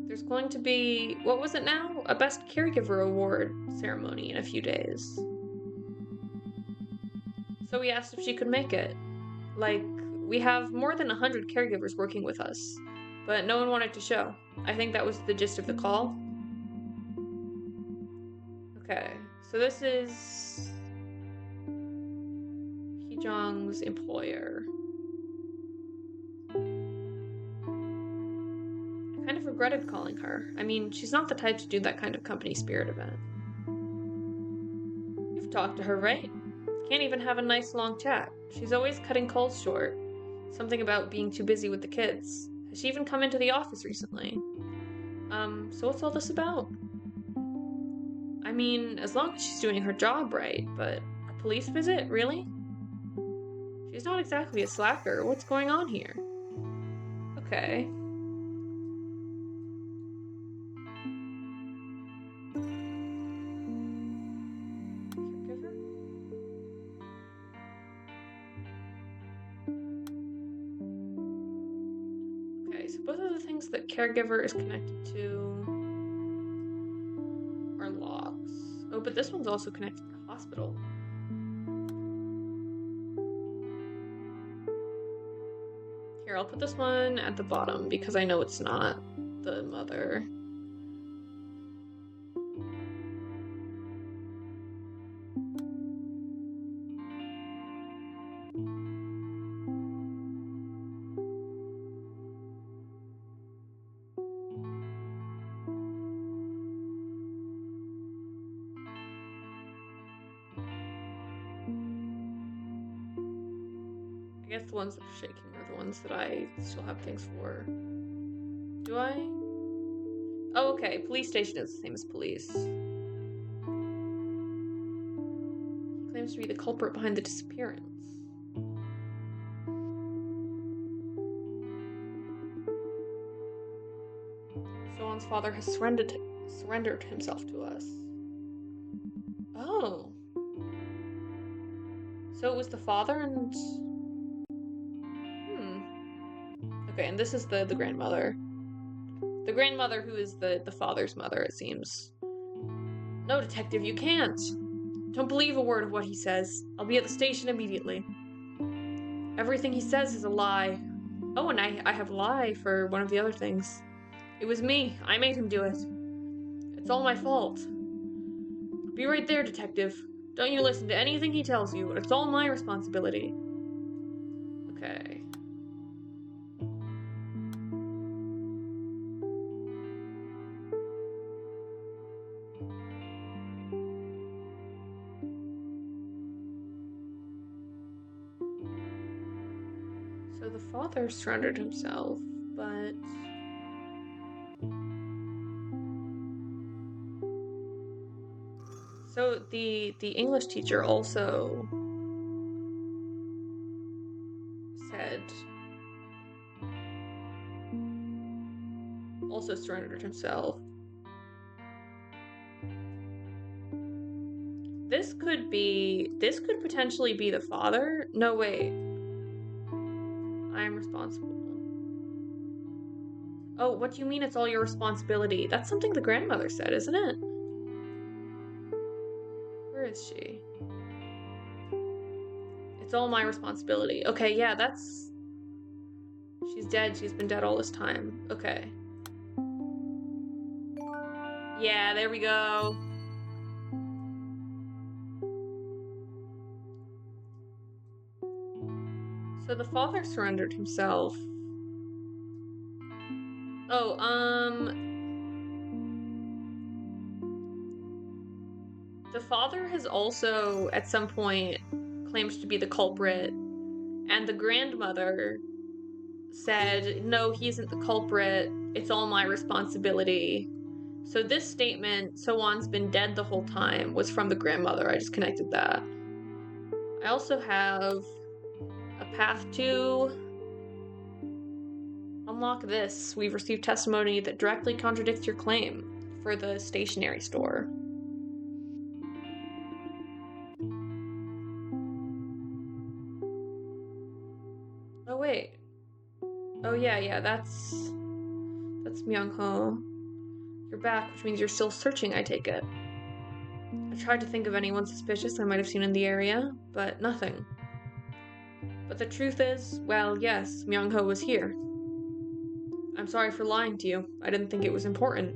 There's going to be, what was it now? A Best Caregiver Award ceremony in a few days. So we asked if she could make it. Like, we have more than 100 caregivers working with us, but no one wanted to show. I think that was the gist of the call. Okay, so this is Hee-jong's employer. I kind of regretted calling her. I mean, she's not the type to do that kind of company spirit event. You've talked to her, right? Can't even have a nice long chat. She's always cutting calls short. Something about being too busy with the kids. Has she even come into the office recently? So what's all this about? I mean, as long as she's doing her job right, but a police visit? Really? She's not exactly a slacker. What's going on here? Okay. Caregiver? Okay, so both of the things that caregiver is connected to are locks. Oh, but this one's also connected to the hospital. Here, I'll put this one at the bottom because I know it's not the mother. I guess the ones that are shaking are the ones that I still have things for. Do I? Oh, okay. Police station is the same as police. He claims to be the culprit behind the disappearance. Soan's father has surrendered himself to us. Oh. So it was the father and... Okay, and this is the grandmother. The grandmother who is the father's mother, it seems. No, detective, you can't. Don't believe a word of what he says. I'll be at the station immediately. Everything he says is a lie. Oh, and I have lie for one of the other things. It was me. I made him do it. It's all my fault. Be right there, detective. Don't you listen to anything he tells you. It's all my responsibility. Okay. So the father surrendered himself, but... So the English teacher also surrendered himself. This could potentially be the father. No, wait. I am responsible. Oh, what do you mean it's all your responsibility? That's something the grandmother said, isn't it? Where is she? It's all my responsibility. Okay, yeah, that's... She's dead. She's been dead all this time. Okay. Yeah, there we go. So the father surrendered himself. Oh, the father has also, at some point, claimed to be the culprit, and the grandmother said, no, he isn't the culprit, it's all my responsibility. So this statement, So-on's been dead the whole time, was from the grandmother. I just connected that. I also have a path to unlock this. We've received testimony that directly contradicts your claim for the stationery store. Oh, wait. Oh, yeah, that's Myung-ho. You're back, which means you're still searching, I take it. I tried to think of anyone suspicious I might have seen in the area, but nothing. But the truth is, well, yes, Myung-ho was here. I'm sorry for lying to you. I didn't think it was important.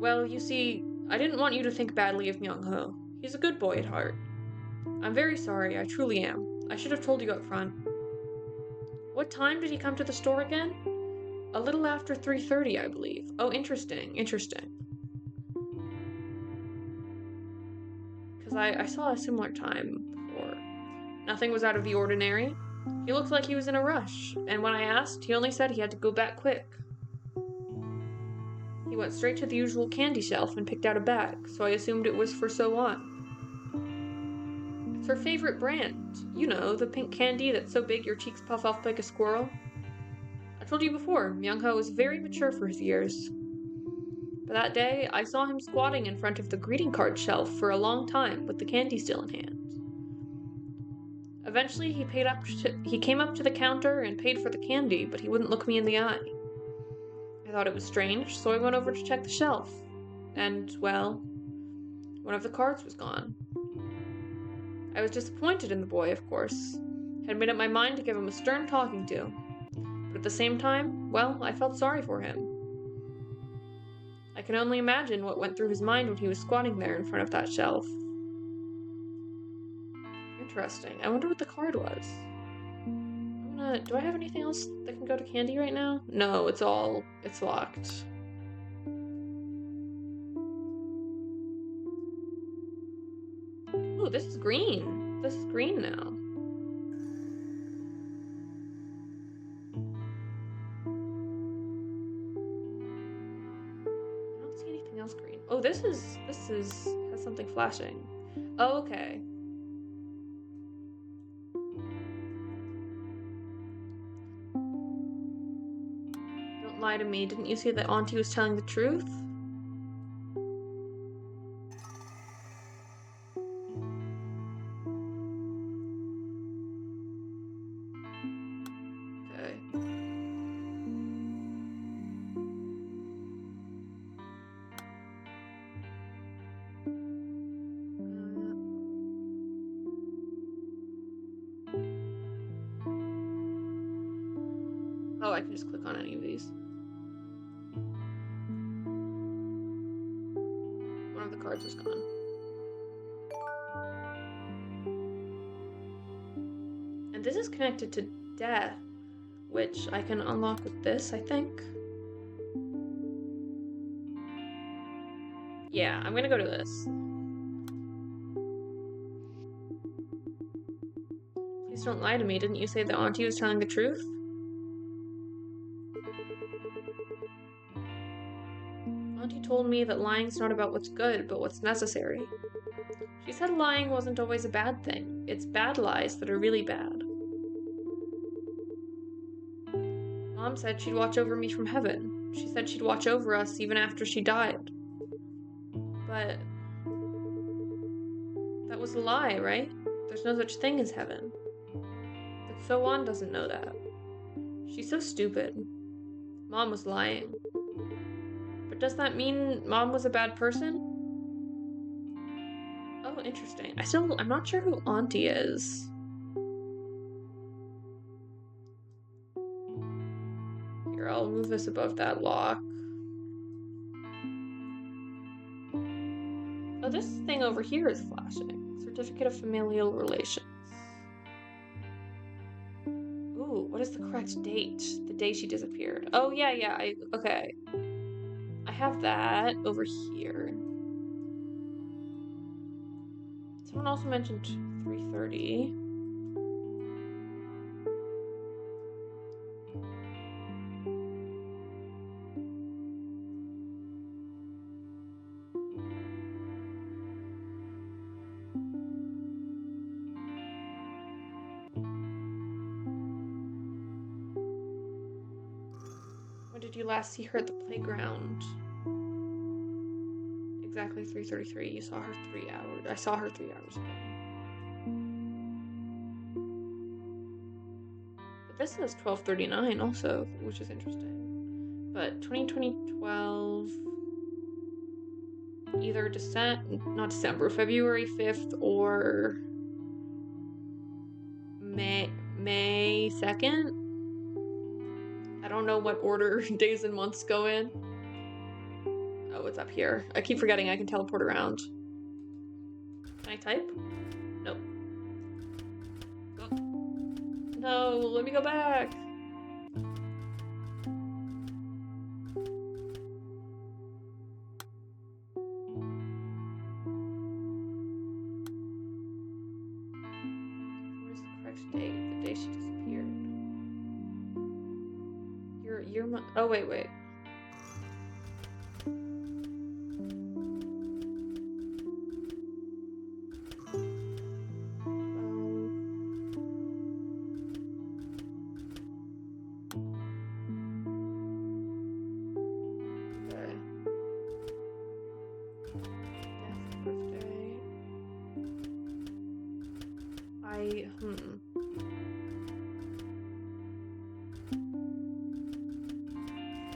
Well, you see, I didn't want you to think badly of Myung-ho. He's a good boy at heart. I'm very sorry, I truly am. I should have told you up front. What time did he come to the store again? A little after 3:30, I believe. Oh, interesting. Because I saw a similar time before. Nothing was out of the ordinary. He looked like he was in a rush, and when I asked, he only said he had to go back quick. He went straight to the usual candy shelf and picked out a bag, so I assumed it was for So-on. It's her favorite brand. You know, the pink candy that's so big your cheeks puff off like a squirrel. I told you before, Myung-ho was very mature for his years. But that day, I saw him squatting in front of the greeting card shelf for a long time with the candy still in hand. Eventually, he came up to the counter and paid for the candy, but he wouldn't look me in the eye. I thought it was strange, so I went over to check the shelf. And, well, one of the cards was gone. I was disappointed in the boy, of course. Had made up my mind to give him a stern talking to. But at the same time, well, I felt sorry for him. I can only imagine what went through his mind when he was squatting there in front of that shelf. Interesting. I wonder what the card was. Do I have anything else that can go to candy right now? No, it's locked. Ooh, this is green. This is green now. I don't see anything else green. Oh, this has something flashing. Oh, okay. Don't lie to me. Didn't you see that Auntie was telling the truth? Okay. I can just click on any of these. One of the cards is gone. And this is connected to death, which I can unlock with this, I think. Yeah, I'm gonna go to this. Please don't lie to me. Didn't you say that Auntie was telling the truth? Auntie told me that lying's not about what's good, but what's necessary. She said lying wasn't always a bad thing. It's bad lies that are really bad. Mom said she'd watch over me from heaven. She said she'd watch over us even after she died. But that was a lie, right? There's no such thing as heaven. But So-Won doesn't know that. She's so stupid. Mom was lying. But does that mean Mom was a bad person? Oh, interesting. I'm not sure who Auntie is. Here, I'll move this above that lock. Oh, this thing over here is flashing. Certificate of Familial Relations. Ooh, what is the correct date? The day she disappeared. Oh, yeah, okay. I have that over here. Someone also mentioned 3:30. When did you last see her at the playground? Exactly 3:33. You saw her 3 hours. I saw her 3 hours ago. But this says 12:39 also, which is interesting. But 2012, either not December, February 5th or May 2nd. I don't know what order days and months go in. Oh, it's up here. I keep forgetting I can teleport around. Can I type? Nope. No, let me go back. Where's the correct date? The day she disappeared. Oh, wait.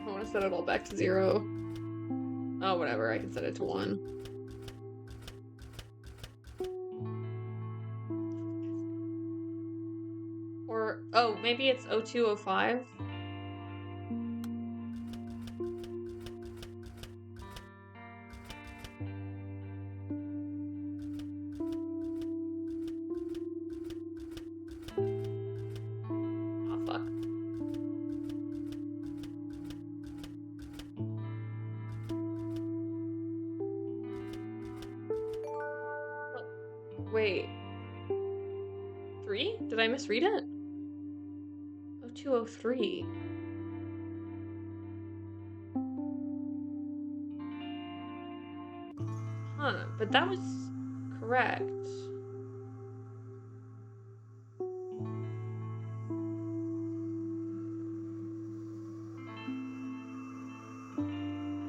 I want to set it all back to 0. Oh, whatever, I can set it to 1. Or, oh, maybe it's 0205? Wait. 3? Did I misread it? 0203. Huh, but that was correct. I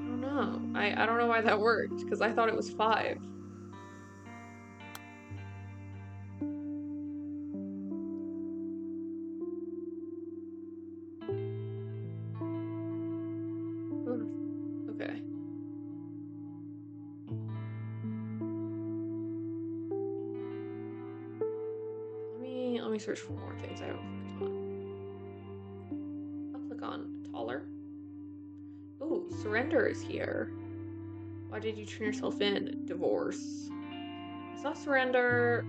don't know. I don't know why that worked, because I thought it was 5. Okay. Let me search for more things I haven't clicked on. I'll click Oh, surrender is here. Why did you turn yourself in? Divorce. I saw surrender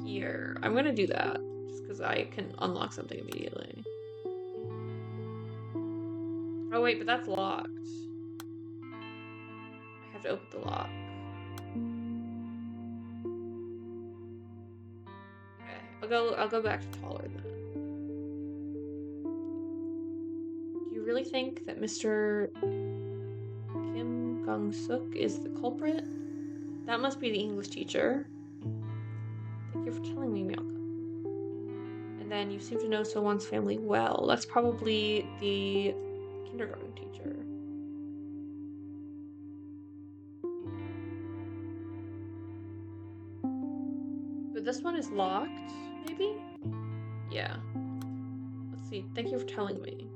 here. I'm gonna do that just because I can unlock something immediately. Oh wait, but that's locked. I have to open the lock. Okay, I'll go back to taller then. Do you really think that Mr. Kim Gong-suk is the culprit? That must be the English teacher. Thank you for telling me, Myeoka. And then you seem to know So-won's family well. That's probably the kindergarten teacher. But this one is locked, maybe? Yeah. Let's see. Thank you for telling me.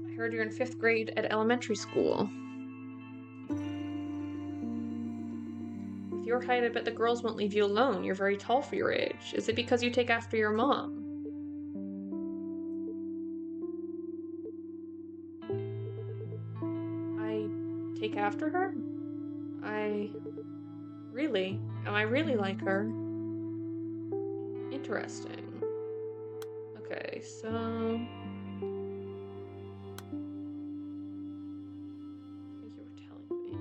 I heard you're in 5th grade at elementary school. With your height, I bet the girls won't leave you alone. You're very tall for your age. Is it because you take after your mom? I take after her? Really? Am I really like her? Interesting. Okay, so... Thank you for telling me.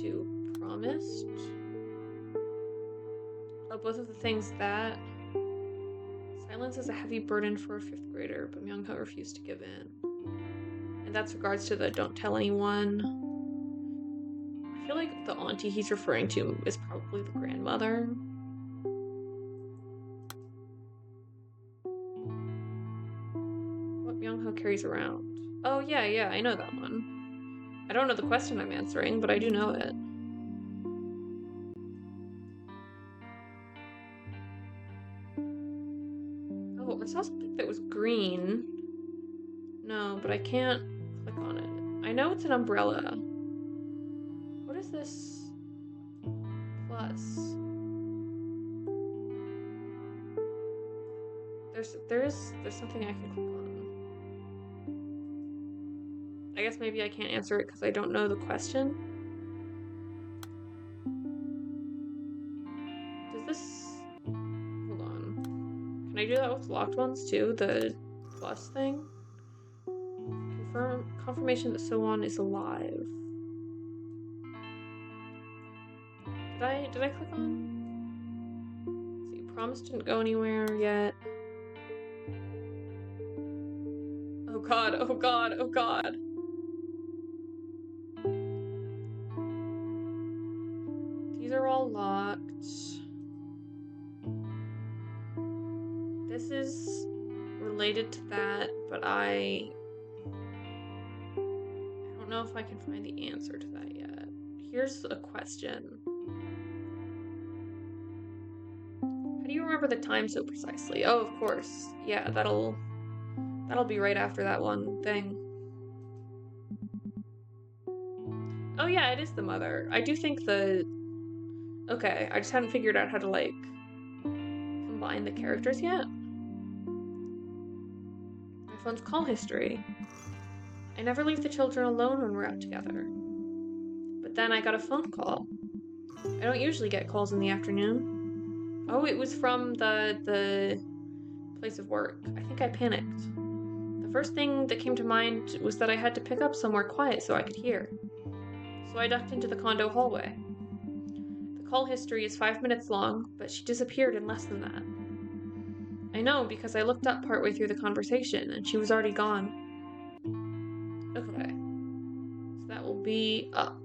To promised. Oh, both of the things that silence is a heavy burden for a 5th grader, but Myung-ho refused to give in. And that's regards to the don't tell anyone. I feel like the auntie he's referring to is probably the grandmother. What Myung-ho carries around. Oh yeah, I know that one. I don't know the question I'm answering, but I do know it. Oh, I saw something that was green. No, but I can't click on it. I know it's an umbrella. What is this? Plus. There's something I can click on. I guess maybe I can't answer it because I don't know the question. Does this... Hold on. Can I do that with locked ones too? The plus thing? Confirmation that So-won is alive. Did I click on? Let's see, promise didn't go anywhere yet. Oh god. These are all locked. This is related to that, but I don't know if I can find the answer to that yet. Here's a question. How do you remember the time so precisely? Oh, of course. Yeah, that'll be right after that one thing. Oh yeah, it is the mother. I do think okay, I just hadn't figured out how to, like, combine the characters yet. My phone's call history. I never leave the children alone when we're out together. But then I got a phone call. I don't usually get calls in the afternoon. Oh, it was from the place of work. I think I panicked. The first thing that came to mind was that I had to pick up somewhere quiet so I could hear. So I ducked into the condo hallway. The call history is 5 minutes long, but she disappeared in less than that. I know because I looked up partway through the conversation and she was already gone. Okay. So that will be up.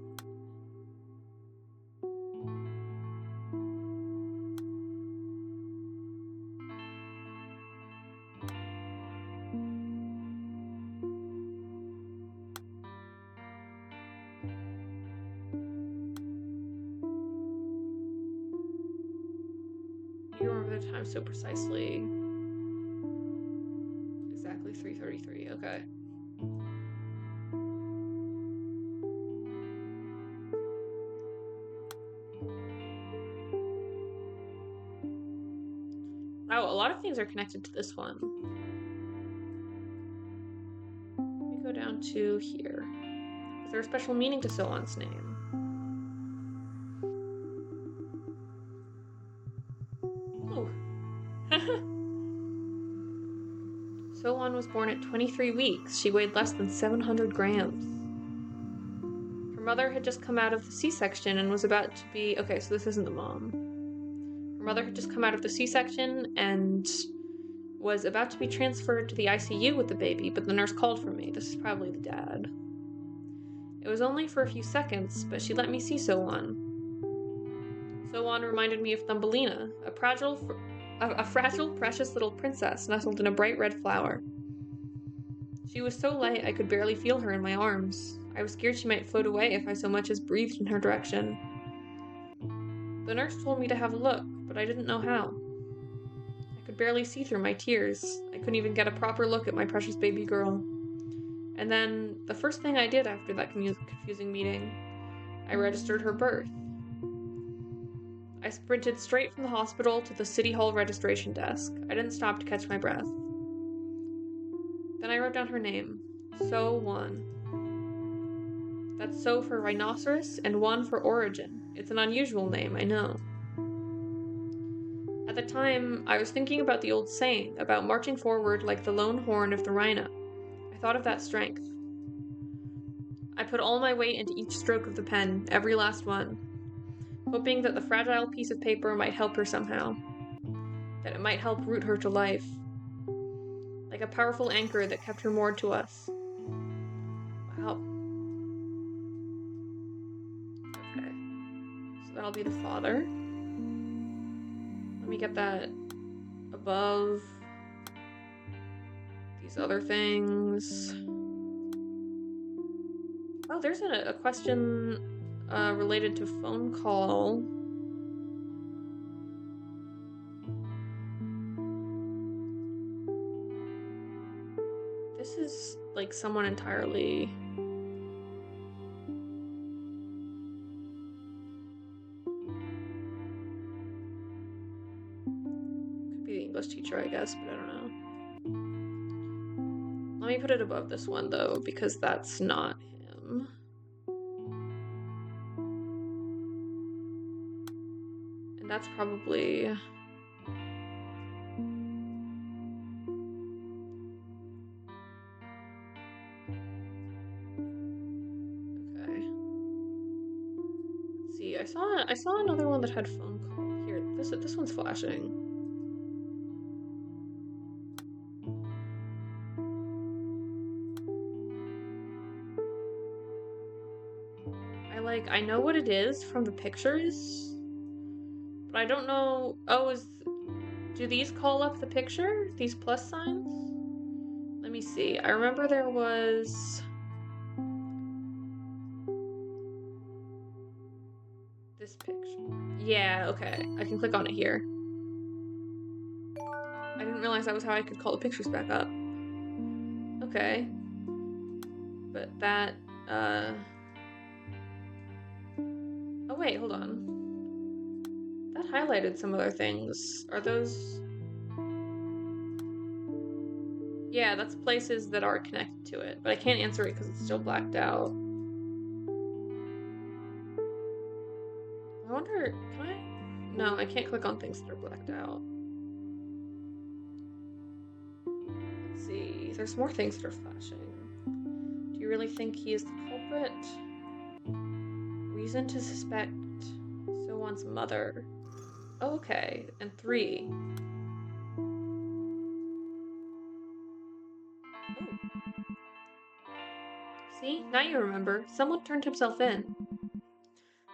time so precisely. Exactly 3:33. Okay. Wow, a lot of things are connected to this one. Let me go down to here. Is there a special meaning to So-On's name? Oh. So-On was born at 23 weeks. She weighed less than 700 grams. Her mother had just come out of the C-section and was about to be... Okay, so this isn't the mom. Her mother had just come out of the C-section and was about to be transferred to the ICU with the baby, but the nurse called for me. This is probably the dad. It was only for a few seconds, but she let me see So-On. So-On reminded me of Thumbelina, a fragile, precious little princess nestled in a bright red flower. She was so light I could barely feel her in my arms. I was scared she might float away if I so much as breathed in her direction. The nurse told me to have a look, but I didn't know how. I could barely see through my tears. I couldn't even get a proper look at my precious baby girl. And then, the first thing I did after that confusing meeting, I registered her birth. I sprinted straight from the hospital to the City Hall registration desk. I didn't stop to catch my breath. Then I wrote down her name. So-One. That's So for rhinoceros and One for origin. It's an unusual name, I know. At the time, I was thinking about the old saying about marching forward like the lone horn of the rhino. I thought of that strength. I put all my weight into each stroke of the pen, every last one, hoping that the fragile piece of paper might help her somehow, that it might help root her to life, like a powerful anchor that kept her moored to us. Wow. Okay. So that'll be the father. Let me get that above these other things. Oh, there's a question related to phone call. This is like someone entirely... Could be the English teacher, I guess, but I don't know. Let me put it above this one, though, because that's not him. And that's probably... Okay. Let's see, I saw another one that had phone call. Here, this one's flashing. I know what it is from the pictures, but I don't know... Oh, do these call up the picture? These plus signs? Let me see. I remember there was... this picture. Yeah, okay. I can click on it here. I didn't realize that was how I could call the pictures back up. Okay. But that, Oh wait, hold on. That highlighted some other things. Are those... Yeah, that's places that are connected to it, but I can't answer it because it's still blacked out. I wonder, can I? No, I can't click on things that are blacked out. Let's see, there's more things that are flashing. Do you really think he is the culprit? Reason to suspect So-On's mother. Okay, and 3. Oh. See, now you remember. Someone turned himself in.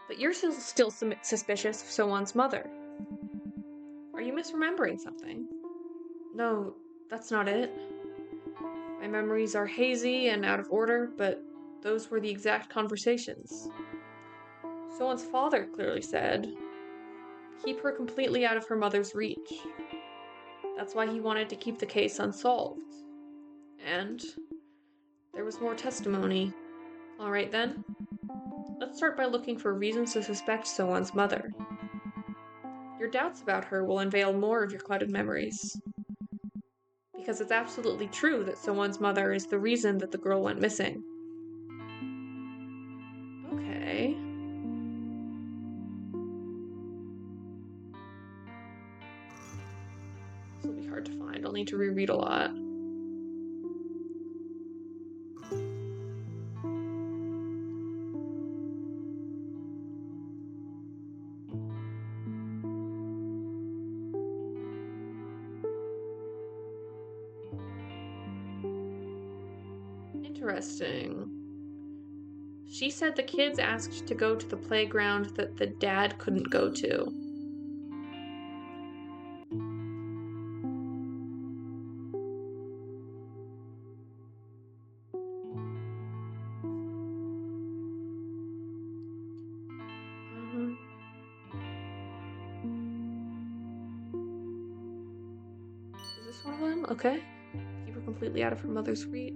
But you're still suspicious of So-On's mother. Are you misremembering something? No, that's not it. My memories are hazy and out of order, but those were the exact conversations. So-On's father clearly said, Keep her completely out of her mother's reach. That's why he wanted to keep the case unsolved. And there was more testimony. Alright then, let's start by looking for reasons to suspect So-Won's mother. Your doubts about her will unveil more of your clouded memories. Because it's absolutely true that So-Won's mother is the reason that the girl went missing. Okay. This will be hard to find. I'll need to reread a lot. Interesting. She said the kids asked to go to the playground that the dad couldn't go to. Is this one of them? Okay. Keep her completely out of her mother's reach.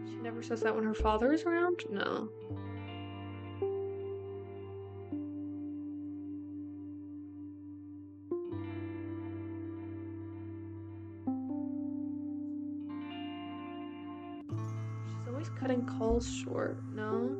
She never says that when her father is around? No. She's always cutting calls short. No?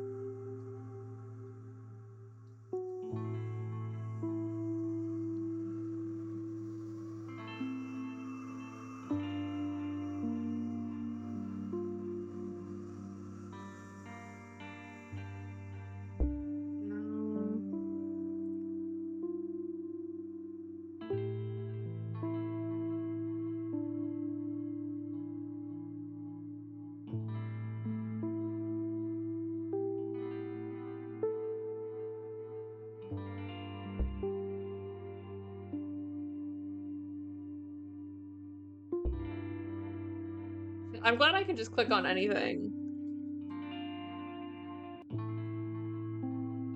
I'm glad I can just click on anything.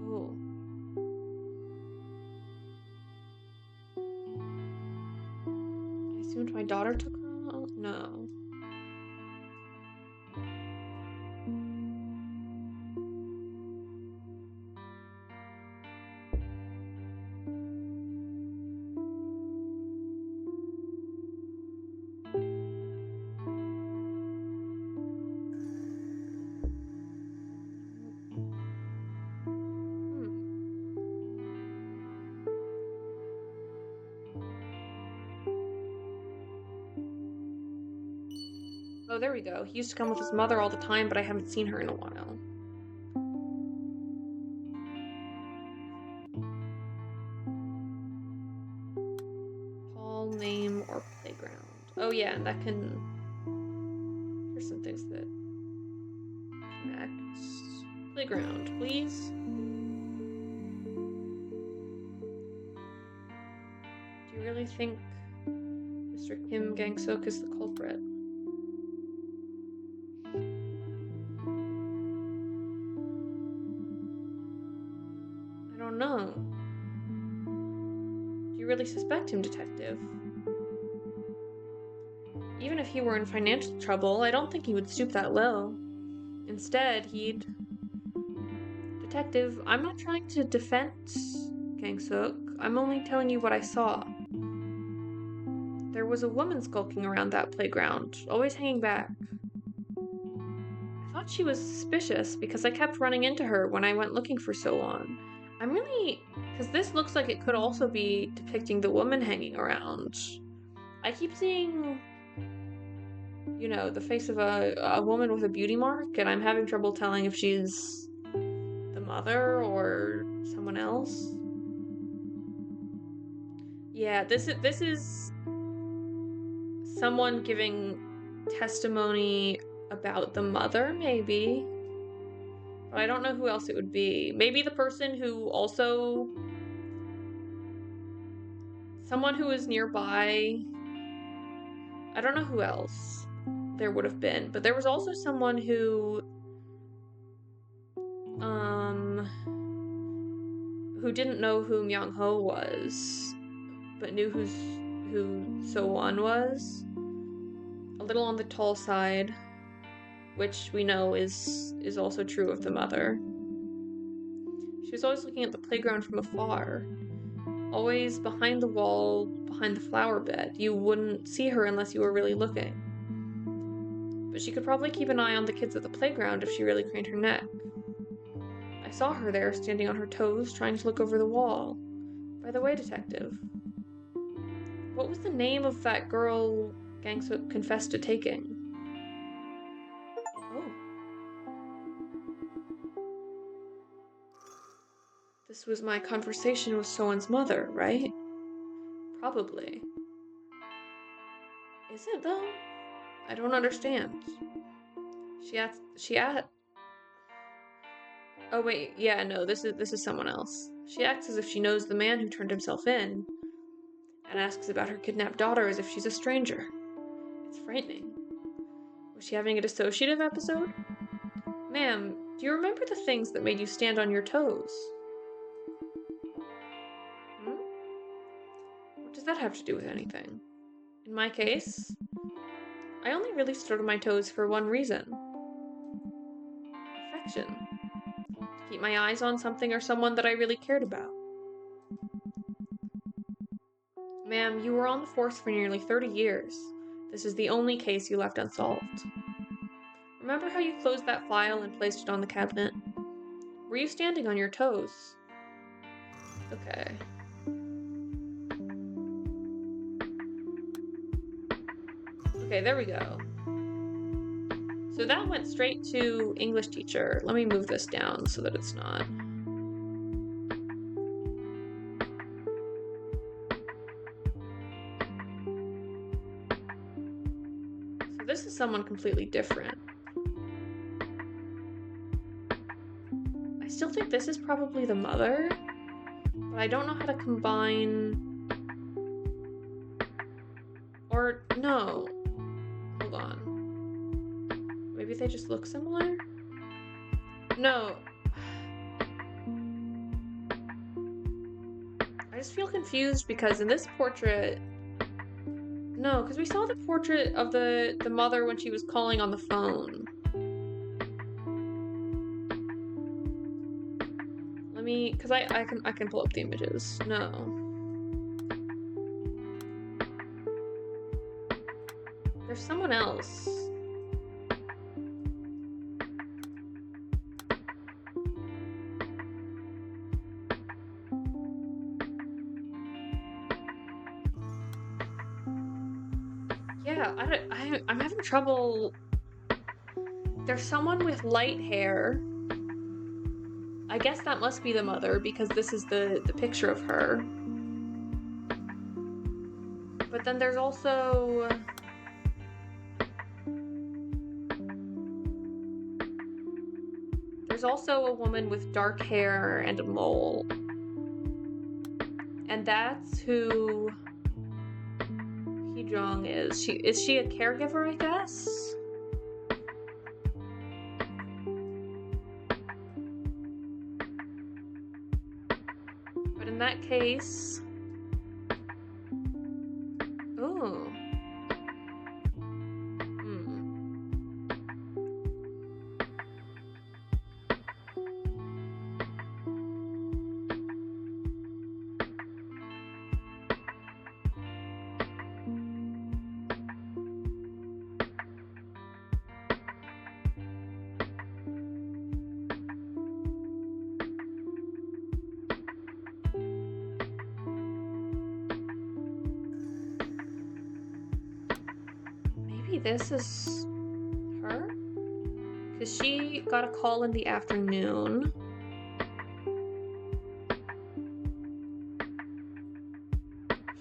Oh. I assumed my daughter took her out? No. Oh, there we go. He used to come with his mother all the time, but I haven't seen her in a while. Hall, name, or playground. Oh yeah, and that can... Here's some things that connect. Playground, please. Do you really think Mr. Kim Gang-suk is the culprit? I don't know. Do you really suspect him, detective? Even if he were in financial trouble, I don't think he would stoop that low. Instead, he'd... Detective, I'm not trying to defend Gang-suk. I'm only telling you what I saw. There was a woman skulking around that playground, always hanging back. I thought she was suspicious because I kept running into her when I went looking for So-Won. I'm really... because this looks like it could also be depicting the woman hanging around. I keep seeing... you know, the face of a woman with a beauty mark, and I'm having trouble telling if she's the mother or someone else. Yeah, this is someone giving testimony about the mother, maybe. But I don't know who else it would be. Maybe the person who also someone who was nearby. I don't know who else there would have been, but there was also someone who didn't know who Myung-ho was, but knew who So-won was. A little on the tall side, which we know is also true of the mother. She was always looking at the playground from afar, always behind the wall, behind the flower bed. You wouldn't see her unless you were really looking. But she could probably keep an eye on the kids at the playground if she really craned her neck. I saw her there, standing on her toes, trying to look over the wall. By the way, detective, what was the name of that girl Gang-suk confessed to taking? Oh. This was my conversation with So-won's mother, right? Probably. Is it, though? I don't understand. She asked. Oh wait, yeah, no, this is someone else. She acts as if she knows the man who turned himself in, and asks about her kidnapped daughter as if she's a stranger. It's frightening. Was she having a dissociative episode? Ma'am, do you remember the things that made you stand on your toes? What does that have to do with anything? In my case, I only really stood on my toes for one reason. Affection. To keep my eyes on something or someone that I really cared about. Ma'am, you were on the force for nearly 30 years. This is the only case you left unsolved. Remember how you closed that file and placed it on the cabinet? Were you standing on your toes? Okay. Okay, there we go. So that went straight to English teacher. Let me move this down so that it's not. So this is someone completely different. I still think this is probably the mother, but I don't know how to combine... Or, no. Hold on. Maybe they just look similar? No. I just feel confused because in this portrait... No, because we saw the portrait of the mother when she was calling on the phone. Let me... Because I can pull up the images. No. There's someone else. Yeah, I'm having trouble. There's someone with light hair. I guess that must be the mother because this is the picture of her. But then there's also... There's also a woman with dark hair and a mole. And that's who Hee-jung is. Is she a caregiver, I guess? But in that case... Oh. Maybe this is her? Because she got a call in the afternoon.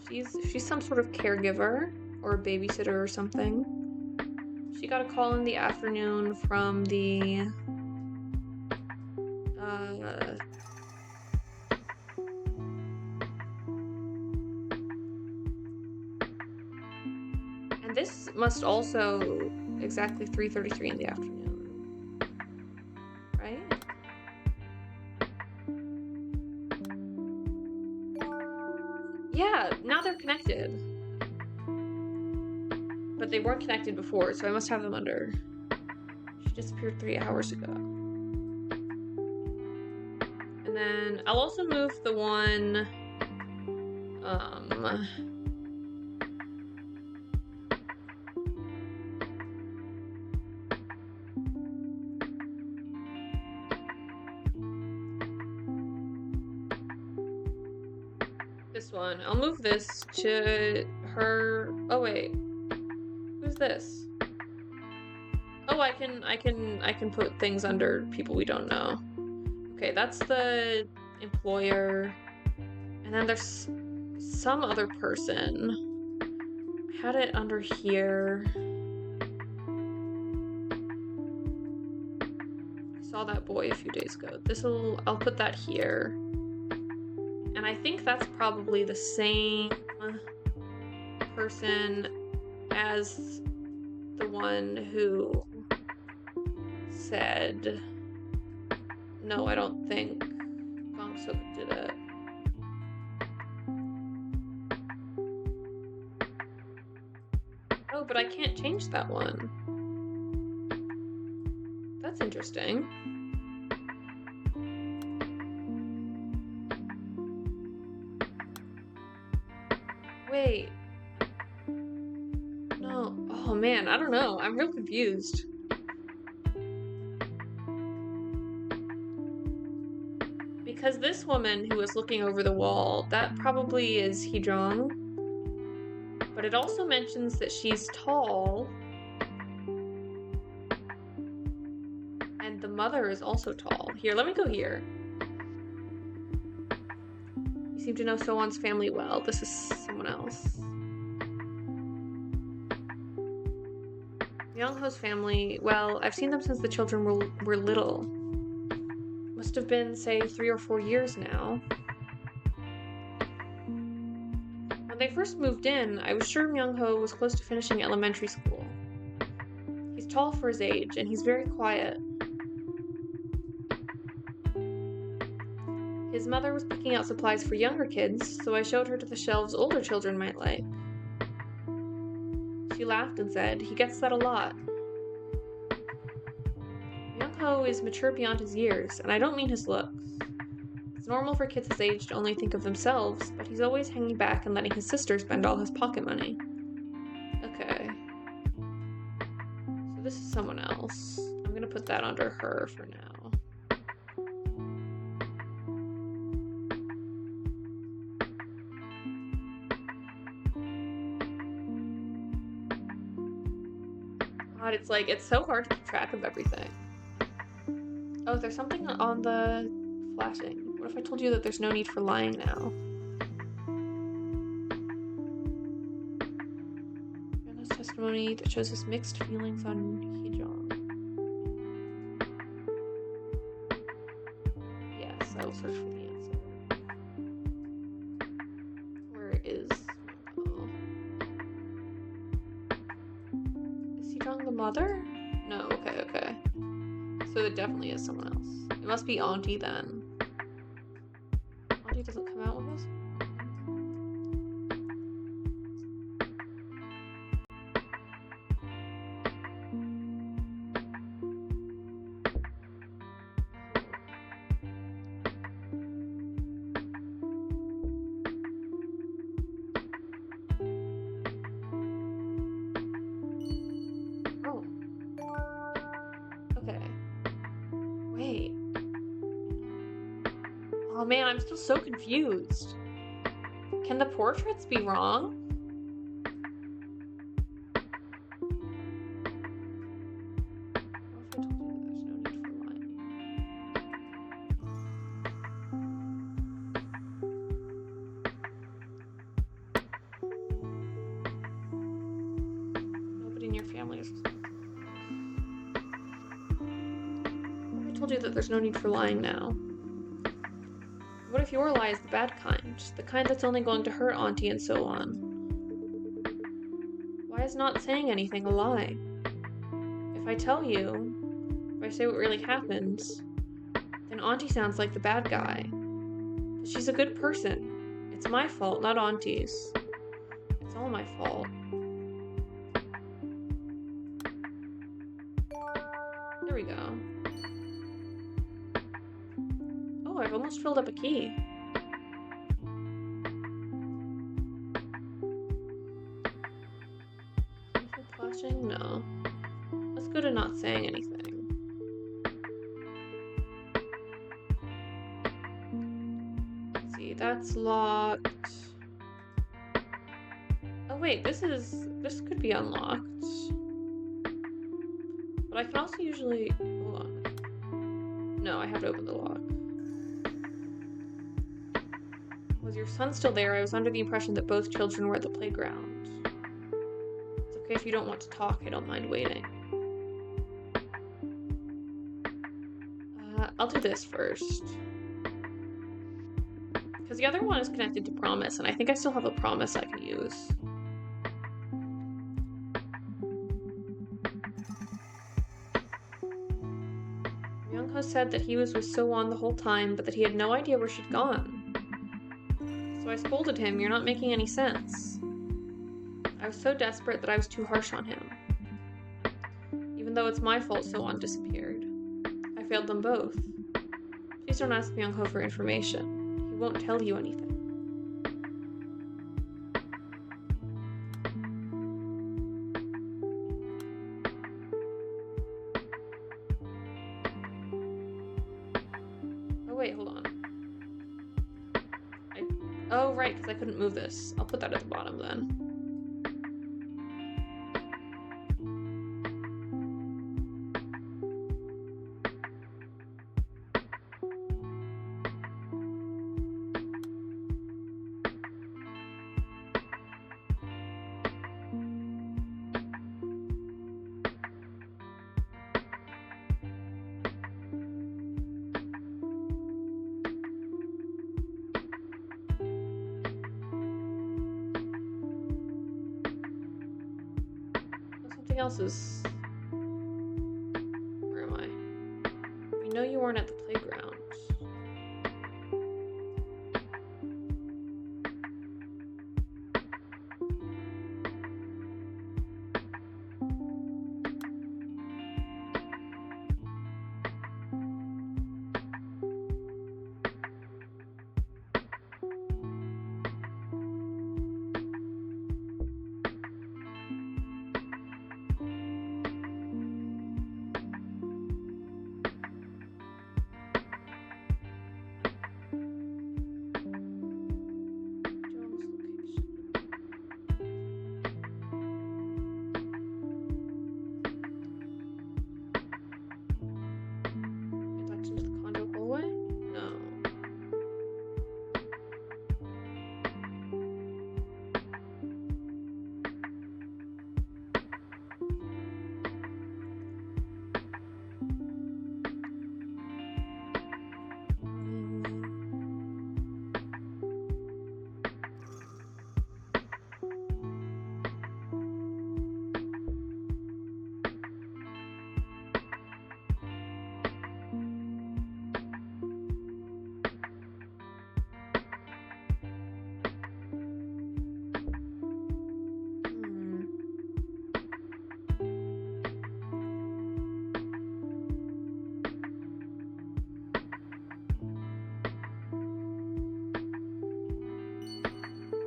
She's some sort of caregiver or a babysitter or something. She got a call in the afternoon from the must also exactly 3:33 in the afternoon. Right? Yeah, now they're connected. But they weren't connected before, so I must have them under. She disappeared 3 hours ago. And then I'll also move the one, this one. I'll move this to her. Oh wait, who's this? Oh, I can put things under people we don't know. Okay, that's the employer, and then there's some other person. I had it under here. I saw that boy a few days ago. I'll put that here. And I think that's probably the same person as the one who said, no, I don't think Gong Suk did it. Oh, but I can't change that one. That's interesting. Wait. No. Oh man, I don't know. I'm real confused. Because this woman who was looking over the wall, that probably is Hee-jong. But it also mentions that she's tall. And the mother is also tall. Here, let me go here. You seem to know So-won's family well. This is someone else. Young-ho's family, well, I've seen them since the children were little. Must have been, say, 3 or 4 years now. When they first moved in, I was sure Myung-ho was close to finishing elementary school. He's tall for his age, and he's very quiet. His mother was picking out supplies for younger kids, so I showed her to the shelves older children might like. She laughed and said, he gets that a lot. Myung-ho is mature beyond his years, and I don't mean his looks. It's normal for kids his age to only think of themselves, but he's always hanging back and letting his sister spend all his pocket money. Okay. So this is someone else. I'm gonna put that under her for now. God, it's so hard to keep track of everything. Oh, there's something on the flashing. What if I told you that there's no need for lying now? Anna's testimony that shows his mixed feelings on Hee-jong. Yes, I will search for the answer. Where is... Oh. Is Hee-jong the mother? No, okay. So it definitely is someone else. It must be Auntie then. Auntie doesn't come out with us? Oh. Okay. Wait. Oh man, I'm still so confused. Can the portraits be wrong? What if I told you that there's no need for lying? Nobody in your family is... What if I told you that there's no need for lying now? What if your lie is the bad kind? The kind that's only going to hurt Auntie and so on? Why is not saying anything a lie? If I tell you, if I say what really happens, then Auntie sounds like the bad guy. But she's a good person. It's my fault, not Auntie's. It's all my fault. There we go. Oh, I've almost filled up a key. Anything flashing? No. Let's go to not saying anything. Let's see, that's locked. Oh wait, this could be unlocked. But I can also usually, hold on. No, I have to open the lock. Was your son still there? I was under the impression that both children were at the playground. It's okay if you don't want to talk, I don't mind waiting. I'll do this first. Because the other one is connected to Promise, and I think I still have a Promise I can use. Myung-ho said that he was with So-won the whole time, but that he had no idea where she'd gone. So I scolded him, "You're not making any sense." I was so desperate that I was too harsh on him. Even though it's my fault So-won disappeared. I failed them both. Please don't ask Myung-ho for information. He won't tell you anything. Oh wait, hold on. Oh right, because I couldn't move this. I'll put that at the bottom then. Else is... Where am I? I know you weren't at the playground.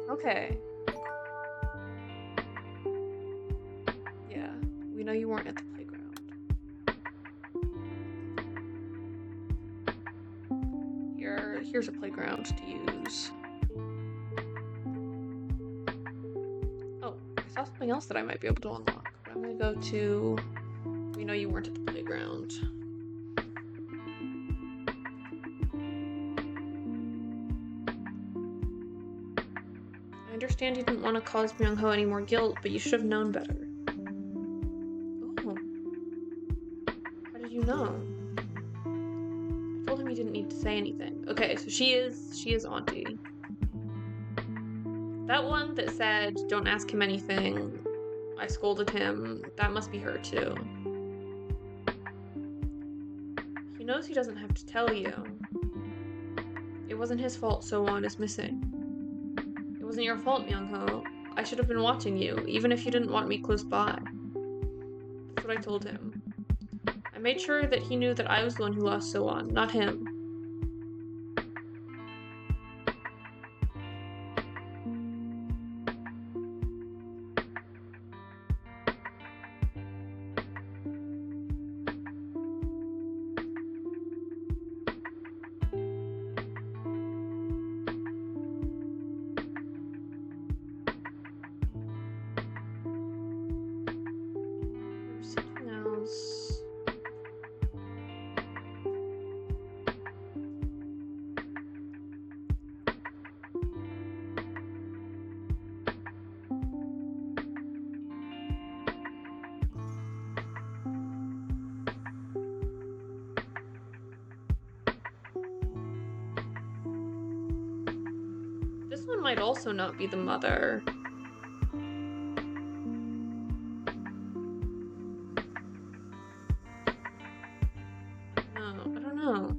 Okay. Yeah, we know you weren't at the playground. Here's a playground to use. Oh, I saw something else that I might be able to unlock. But I'm gonna go to... We know you weren't at the playground. I understand you didn't want to cause Myung-ho any more guilt, but you should have known better. Oh. How did you know? I told him you didn't need to say anything. Okay, so she is Auntie. That one that said, don't ask him anything, I scolded him. That must be her too. He knows he doesn't have to tell you. It wasn't his fault So-won is missing. It wasn't your fault, Myung-ho. I should have been watching you, even if you didn't want me close by. That's what I told him. I made sure that he knew that I was the one who lost So-won, not him. Something else. This one might also not be the mother. No, I don't know.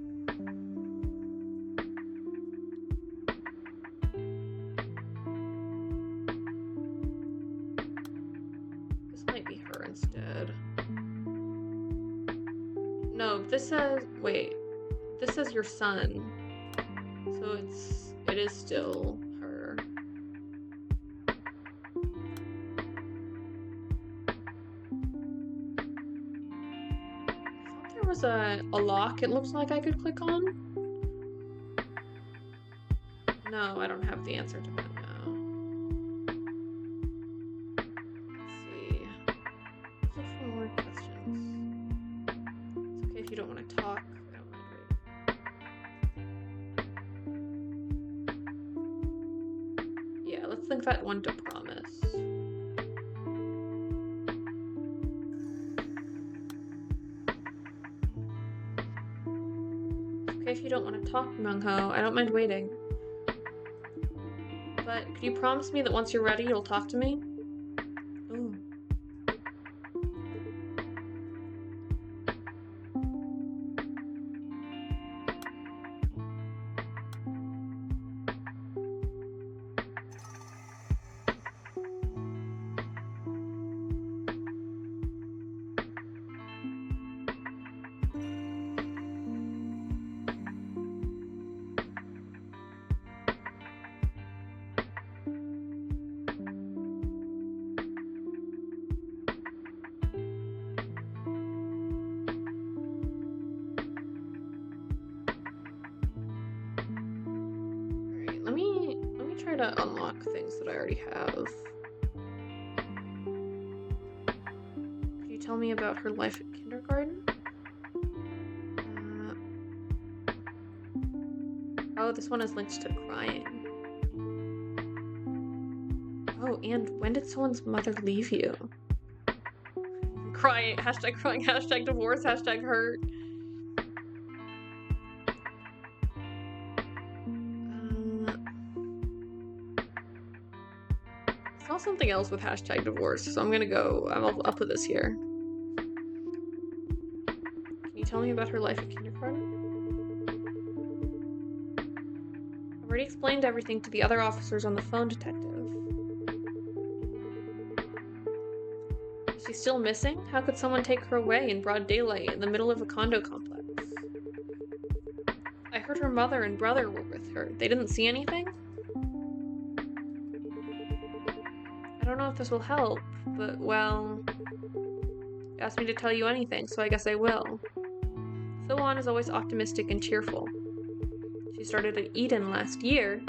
This might be her instead. No, this says, wait, this says your son. So it is still her. I thought there was a lock it looks like I could click on. No, I don't have the answer to that now. Let's see. Let's look for more questions. It's okay if you don't want to talk. I don't mind waiting. Yeah, let's link that one to promise. It's okay if you don't want to talk, Myung-ho. I don't mind waiting. But could you promise me that once you're ready, you'll talk to me? Ooh. Let me try to unlock things that I already have. Could you tell me about her life at kindergarten? Oh, this one is linked to crying. Oh, and when did someone's mother leave you? Crying, hashtag divorce, hashtag hurt. I saw something else with hashtag divorce, so I'm gonna go, I'll put this here. Can you tell me about her life at kindergarten? I've already explained everything to the other officers on the phone, Detective. Is she still missing? How could someone take her away in broad daylight in the middle of a condo complex? I heard her mother and brother were with her. They didn't see anything? I don't know if this will help, but, well, you asked me to tell you anything, so I guess I will. So-won is always optimistic and cheerful. She started at Eden last year,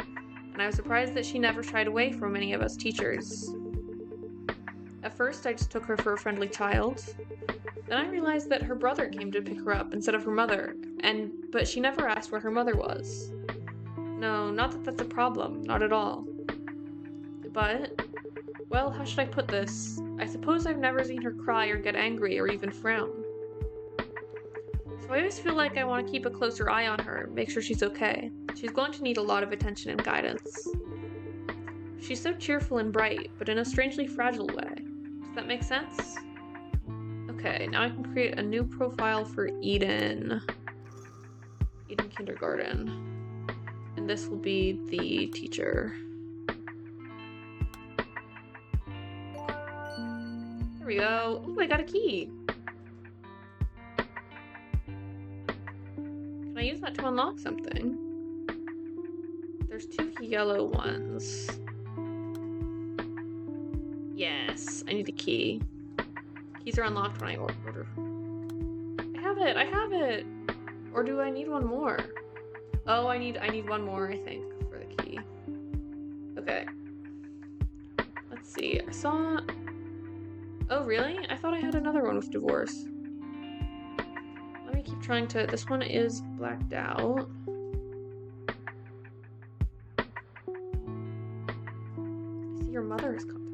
and I was surprised that she never shied away from any of us teachers. At first, I just took her for a friendly child. Then I realized that her brother came to pick her up instead of her mother, but she never asked where her mother was. No, not that that's a problem, not at all. But, well, how should I put this? I suppose I've never seen her cry or get angry or even frown. So I always feel like I want to keep a closer eye on her, make sure she's okay. She's going to need a lot of attention and guidance. She's so cheerful and bright, but in a strangely fragile way. that make sense? Okay, now I can create a new profile for Eden. Eden Kindergarten. And this will be the teacher. There we go. Oh, I got a key. Can I use that to unlock something? There's 2 yellow ones. Yes, I need a key. Keys are unlocked when I order. I have it! Or do I need one more? Oh, I need one more, I think, for the key. Okay. Let's see, I saw... Oh, really? I thought I had another one with divorce. Let me keep trying to... This one is blacked out. I see your mother has contacted you.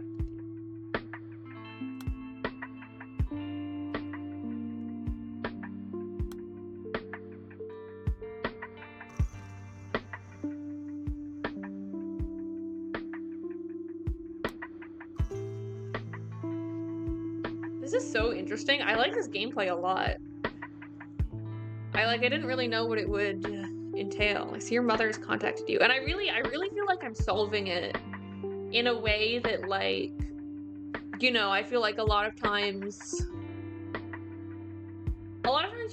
This is so interesting. I like this gameplay a lot. I didn't really know what it would entail. I see your mother's contacted you. And I really feel like I'm solving it in a way that, like, you know, I feel like a lot of times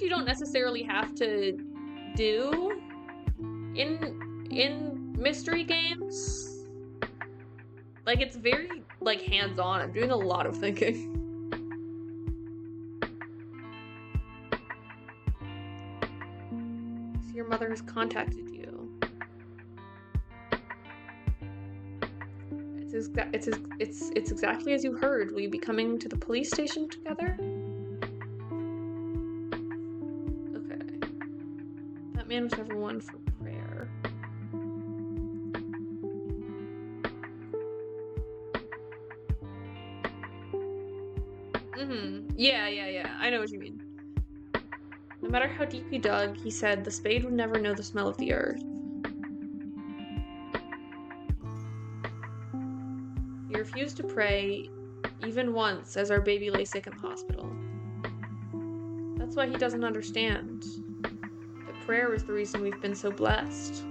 you don't necessarily have to do in mystery games. Like, it's very, like, hands-on. I'm doing a lot of thinking. Your mother has contacted you. It's exactly as you heard. Will you be coming to the police station together? Okay. That man was never one for prayer. Yeah. I know what you mean. No matter how deep he dug, he said the spade would never know the smell of the earth. He refused to pray even once as our baby lay sick in the hospital. That's why he doesn't understand that prayer is the reason we've been so blessed.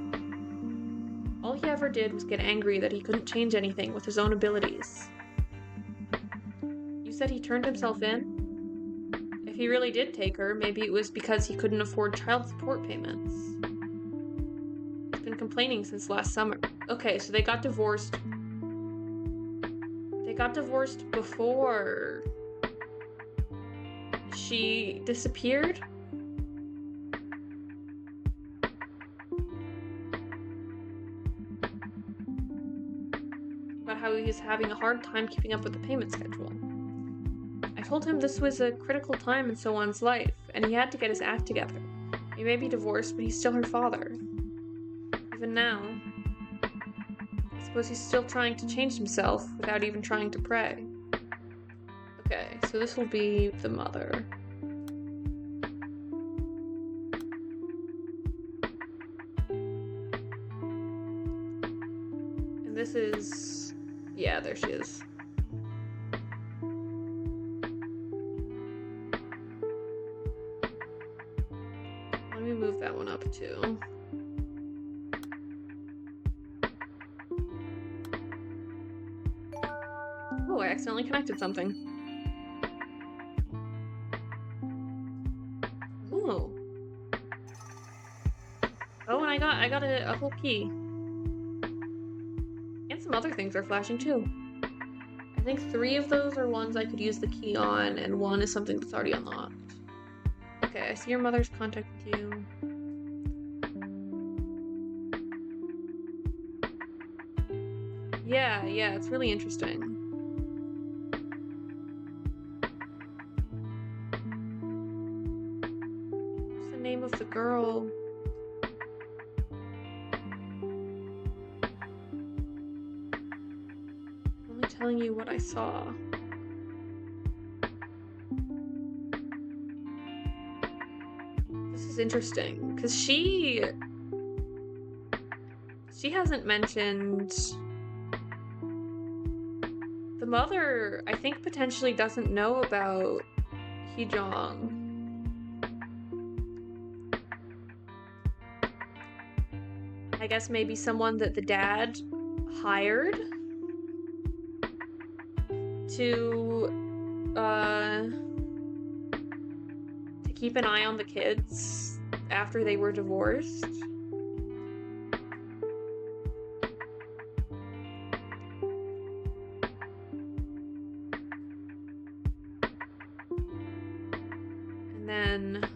All he ever did was get angry that he couldn't change anything with his own abilities. You said he turned himself in? If he really did take her, maybe it was because he couldn't afford child support payments. He's been complaining since last summer. Okay, so they got divorced. They got divorced before she disappeared? About how he's having a hard time keeping up with the payment schedule. I told him this was a critical time in So-On's life, and he had to get his act together. He may be divorced, but he's still her father. Even now, I suppose he's still trying to change himself without even trying to pray. Okay, so this will be the mother. And this is... yeah, there she is. Let me move that one up too. Oh, I accidentally connected something. Ooh. Oh, and I got a whole key. And some other things are flashing too. I think 3 of those are ones I could use the key on, and 1 is something that's already unlocked. Okay, I see your mother's contacted you. Yeah, it's really interesting. What's the name of the girl? I'm only telling you what I saw. This is interesting, because she hasn't mentioned the mother, I think, potentially doesn't know about Hee-jong. I guess maybe someone that the dad hired to keep an eye on the kids after they were divorced. And then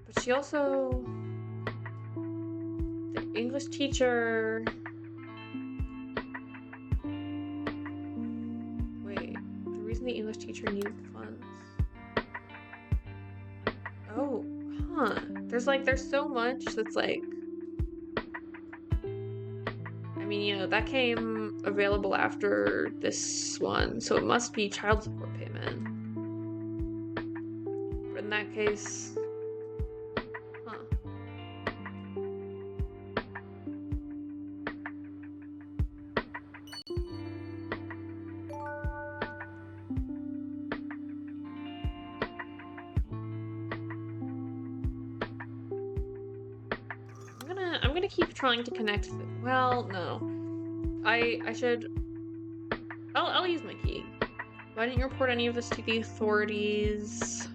but she also, the English teacher, wait, the reason the English teacher needed funds. Oh, there's so much that's like, I mean, you know, that came available after this one, so it must be child support payment. But in that case, I'm gonna keep trying to connect. Well, no. I should. I'll use my key. Why didn't you report any of this to the authorities?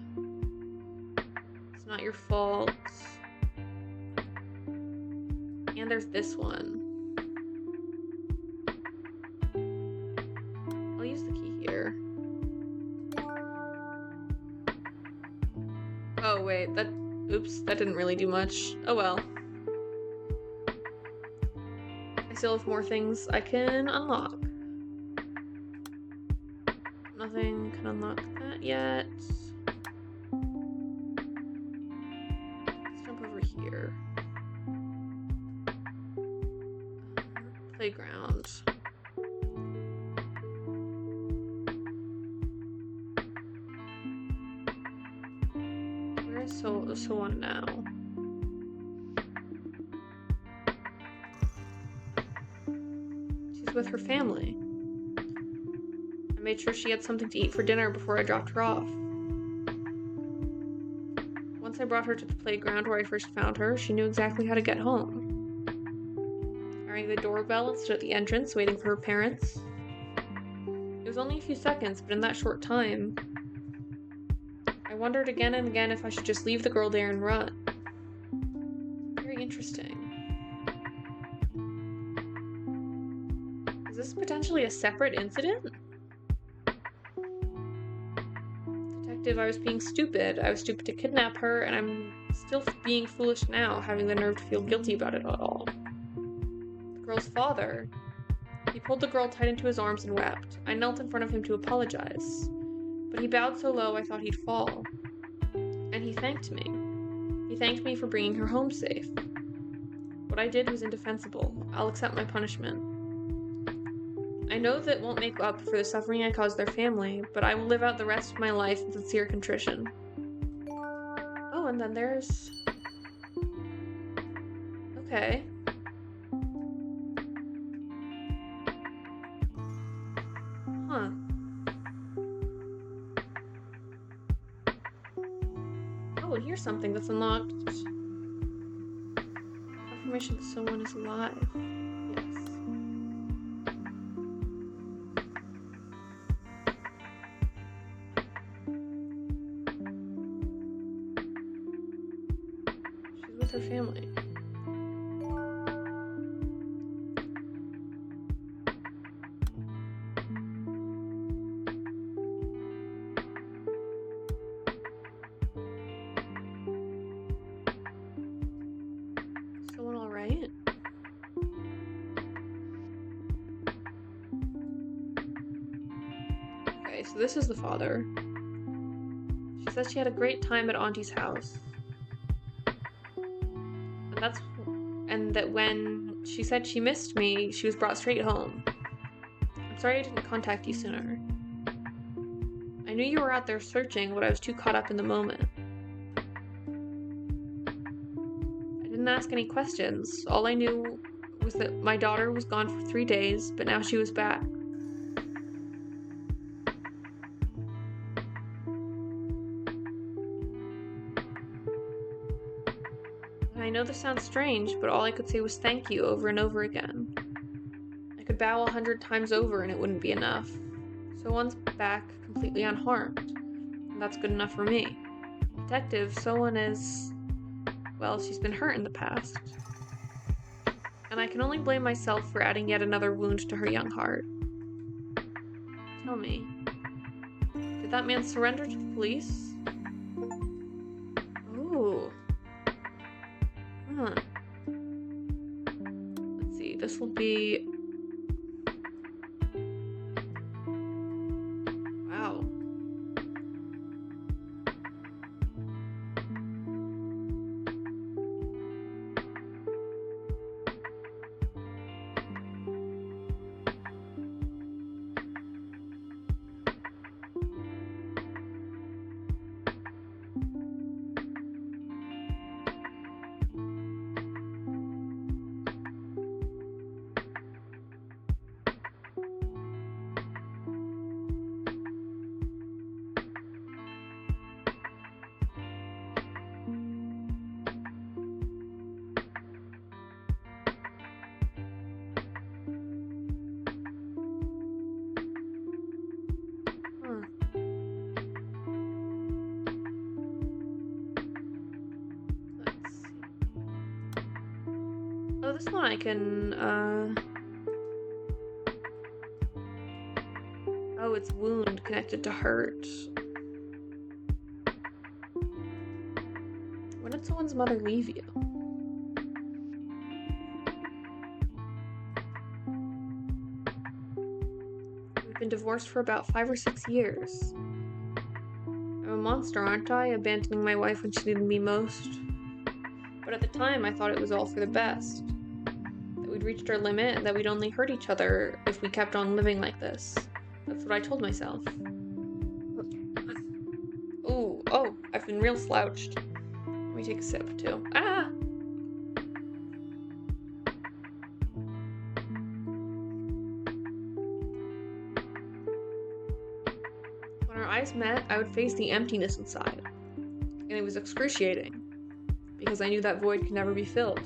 It's not your fault. And there's this one. I'll use the key here. Oh wait, oops, that didn't really do much. Oh well. I still have more things I can unlock. Nothing can unlock that yet. Let's jump over here. Playground. Where is So-won now? She's with her family. I made sure she had something to eat for dinner before I dropped her off. Once I brought her to the playground where I first found her, she knew exactly how to get home. I rang the doorbell and stood at the entrance waiting for her parents. It was only a few seconds, but in that short time, I wondered again and again if I should just leave the girl there and run. Very interesting. Is this potentially a separate incident? Detective, I was being stupid. I was stupid to kidnap her, and I'm still being foolish now, having the nerve to feel guilty about it at all. The girl's father. He pulled the girl tight into his arms and wept. I knelt in front of him to apologize, but he bowed so low I thought he'd fall. And he thanked me. He thanked me for bringing her home safe. What I did was indefensible. I'll accept my punishment. I know that won't make up for the suffering I caused their family, but I will live out the rest of my life in sincere contrition. Oh, and then there's... Okay. Oh, and here's something that's unlocked. Confirmation that someone is alive. Yes. She's with her family. Someone all right? Okay, so this is the father. She said she had a great time at Auntie's house. And that when she said she missed me, she was brought straight home. I'm sorry I didn't contact you sooner. I knew you were out there searching, but I was too caught up in the moment. didn't ask any questions. All I knew was that my daughter was gone for 3 days, but now she was back. I know this sounds strange, but all I could say was thank you over and over again. I could bow 100 times over and it wouldn't be enough. So one's back completely unharmed, and that's good enough for me. Detective, someone is... well, she's been hurt in the past. And I can only blame myself for adding yet another wound to her young heart. Tell me, did that man surrender to the police? Ooh. Huh. Let's see, this will be... wow. Huh. Let's see. Oh, this one I can, oh, it's wound connected to hurt. When did someone's mother leave you? We've been divorced for about 5 or 6 years. I'm a monster, aren't I? Abandoning my wife when she needed me most. But at the time, I thought it was all for the best. That we'd reached our limit and that we'd only hurt each other if we kept on living like this. That's what I told myself. Ooh, oh, I've been real slouched. Let me take a sip, too. Ah! When our eyes met, I would face the emptiness inside. And it was excruciating, because I knew that void could never be filled.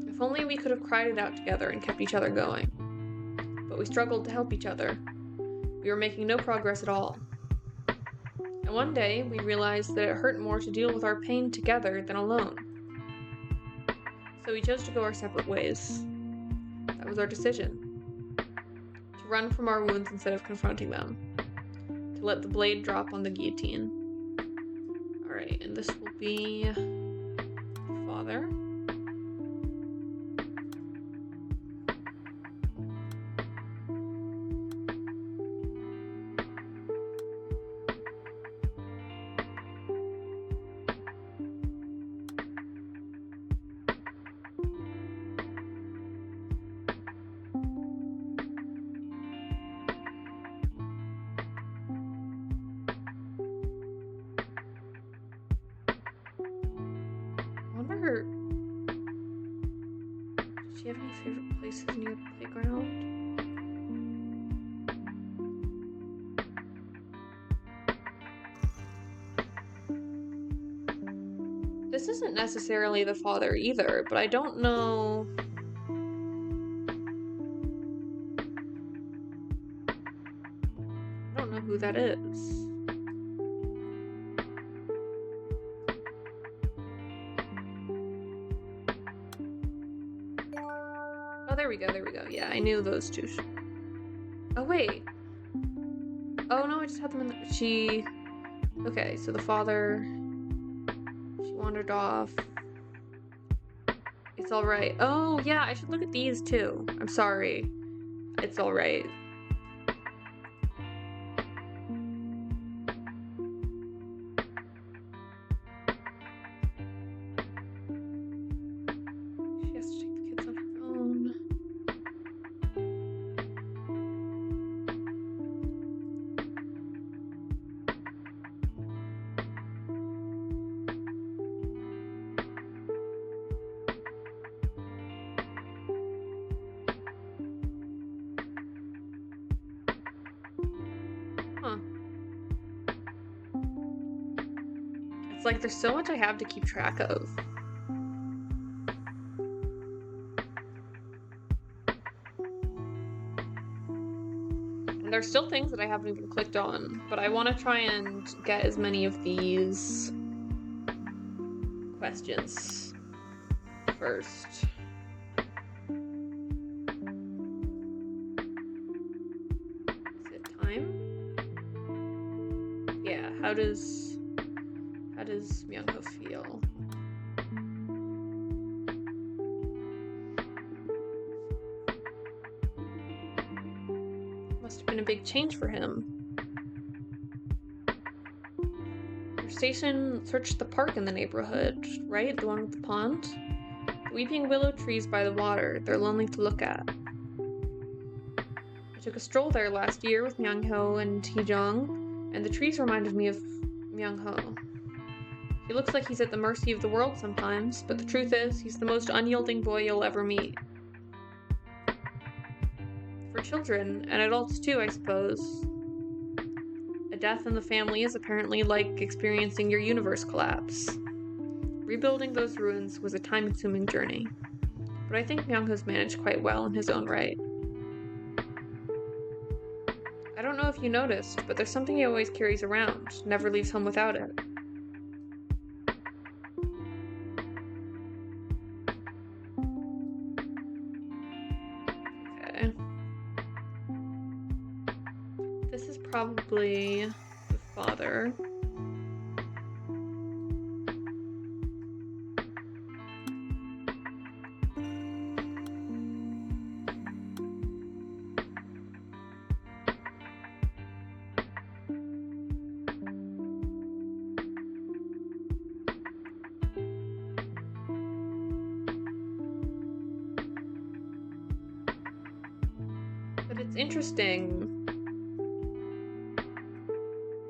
If only we could have cried it out together and kept each other going. But we struggled to help each other. We were making no progress at all. And one day, we realized that it hurt more to deal with our pain together than alone. So we chose to go our separate ways. That was our decision. To run from our wounds instead of confronting them. To let the blade drop on the guillotine. Alright, and this will be... father. Do you have any favorite places near the playground? This isn't necessarily the father either, but I don't know... I don't know who that is. Oh, there we go. Yeah, I knew those two. Oh, wait. Oh, no, I just had them in the... She... Okay, so the father... She wandered off. It's alright. Oh, yeah, I should look at these, too. I'm sorry. It's alright. She has to take the kids on her own. It's like there's so much I have to keep track of. And there's still things that I haven't even clicked on, but I want to try and get as many of these questions first. Is it time? Yeah, how does Myung-ho feel? Must have been a big change for him. Your station searched the park in the neighborhood, right? The one with the pond? The weeping willow trees by the water, they're lonely to look at. I took a stroll there last year with Myung-ho and Hee-jung, and the trees reminded me of Myung-ho. He looks like he's at the mercy of the world sometimes, but the truth is, he's the most unyielding boy you'll ever meet. For children, and adults too, I suppose. A death in the family is apparently like experiencing your universe collapse. Rebuilding those ruins was a time-consuming journey, but I think Myung-ho's managed quite well in his own right. I don't know if you noticed, but there's something he always carries around, never leaves home without it. Okay. This is probably the father. It's interesting.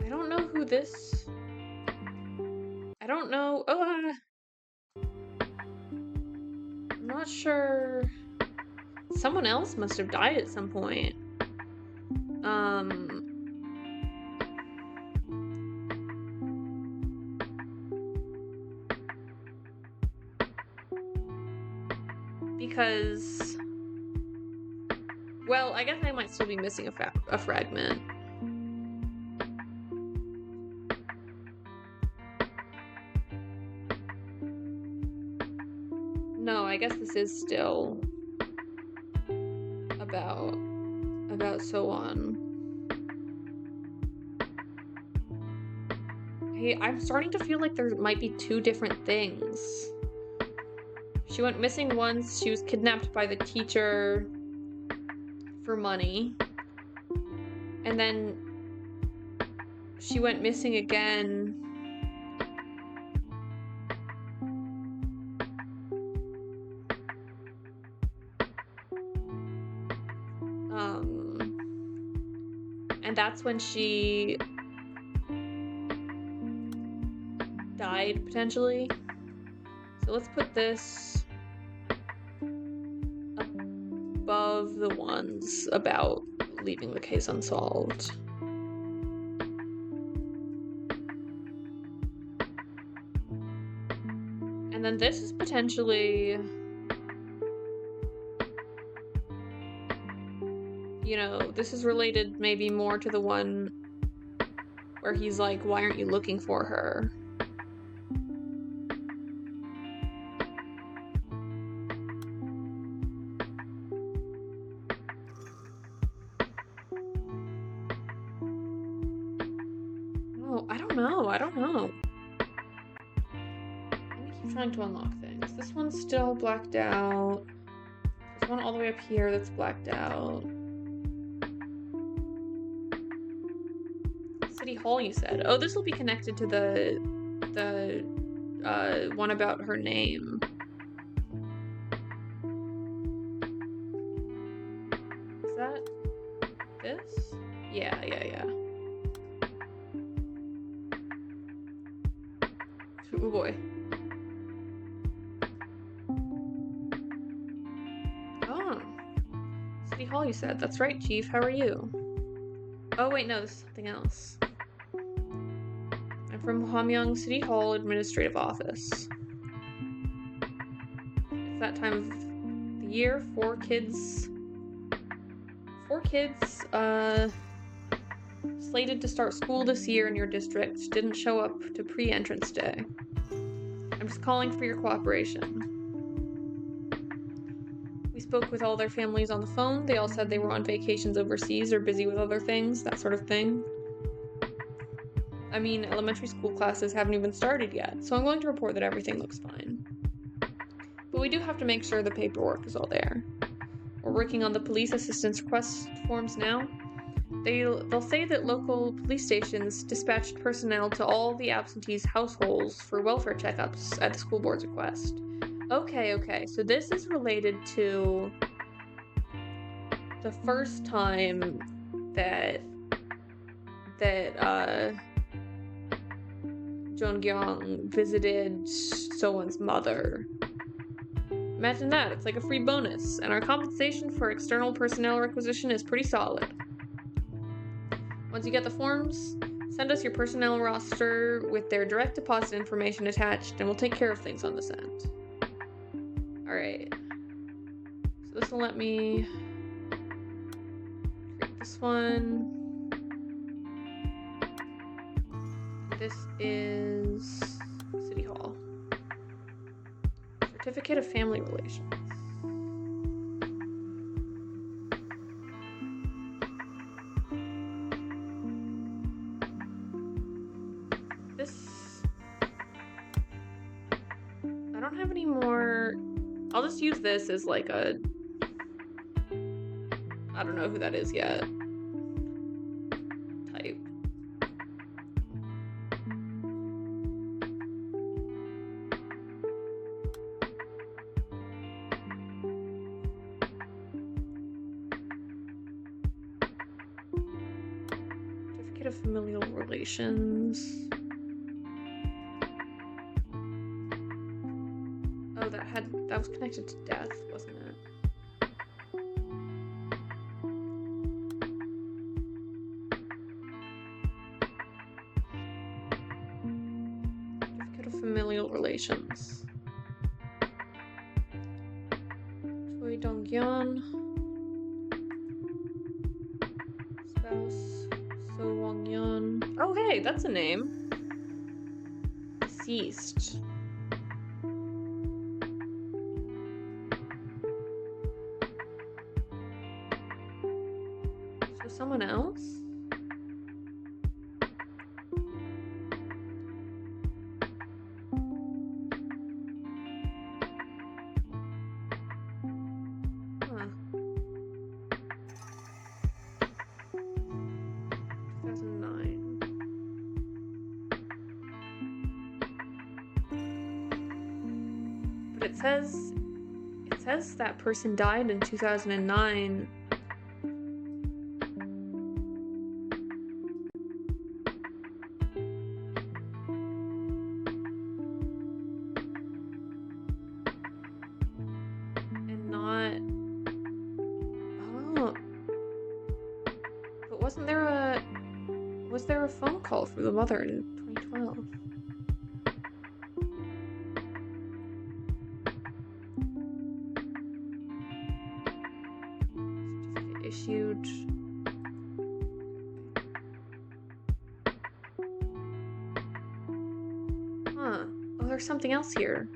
I don't know who this... I don't know... Oh, I'm not sure... Someone else must have died at some point. Because... Well, I guess I might still be missing a fragment. No, I guess this is still about So-won. Hey, I'm starting to feel like there might be two different things. She went missing once, she was kidnapped by the teacher for money, and then she went missing again. And that's when she died, potentially. So let's put this above the ones about leaving the case unsolved. And then this is potentially, you know, this is related maybe more to the one where he's like, why aren't you looking for her? Oh, I don't know. Let me keep trying to unlock things. This one's still blacked out. There's one all the way up here that's blacked out. City Hall, you said. Oh, this will be connected to the one about her name. Is that this? Yeah. Oh boy. Oh. City Hall, you said. That's right, Chief. How are you? Oh, wait, no, this is something else. I'm And from Hamyang City Hall Administrative Office. It's that time of the year. Four kids, slated to start school this year in your district didn't show up to pre-entrance day. I'm just calling for your cooperation. We spoke with all their families on the phone. They all said they were on vacations overseas or busy with other things, that sort of thing. I mean, elementary school classes haven't even started yet, so I'm going to report that everything looks fine. But we do have to make sure the paperwork is all there. We're working on the police assistance request forms now. They'll say that local police stations dispatched personnel to all the absentees' households for welfare checkups at the school board's request. Okay, so this is related to the first time that Jeongyeong visited Sowon's mother. Imagine that, it's like a free bonus, and our compensation for external personnel requisition is pretty solid. Once you get the forms, send us your personnel roster with their direct deposit information attached, and we'll take care of things on this end. Alright. So this will let me create this one. This is City Hall. Certificate of Family Relations. I don't have any more. I'll just use this as like a, I don't know who that is yet, type. Certificate of Familial Relations. Oh, that was connected to death, wasn't it? Certificate of Familial Relations. Choi Dong-yeon. Spouse So Wong-yeon. Oh, hey, that's a name. Deceased. Someone else? Huh. 2009. But it says that person died in 2009. Was there a phone call for the mother in 2012? Certificate issued. Huh. Oh, there's something else here.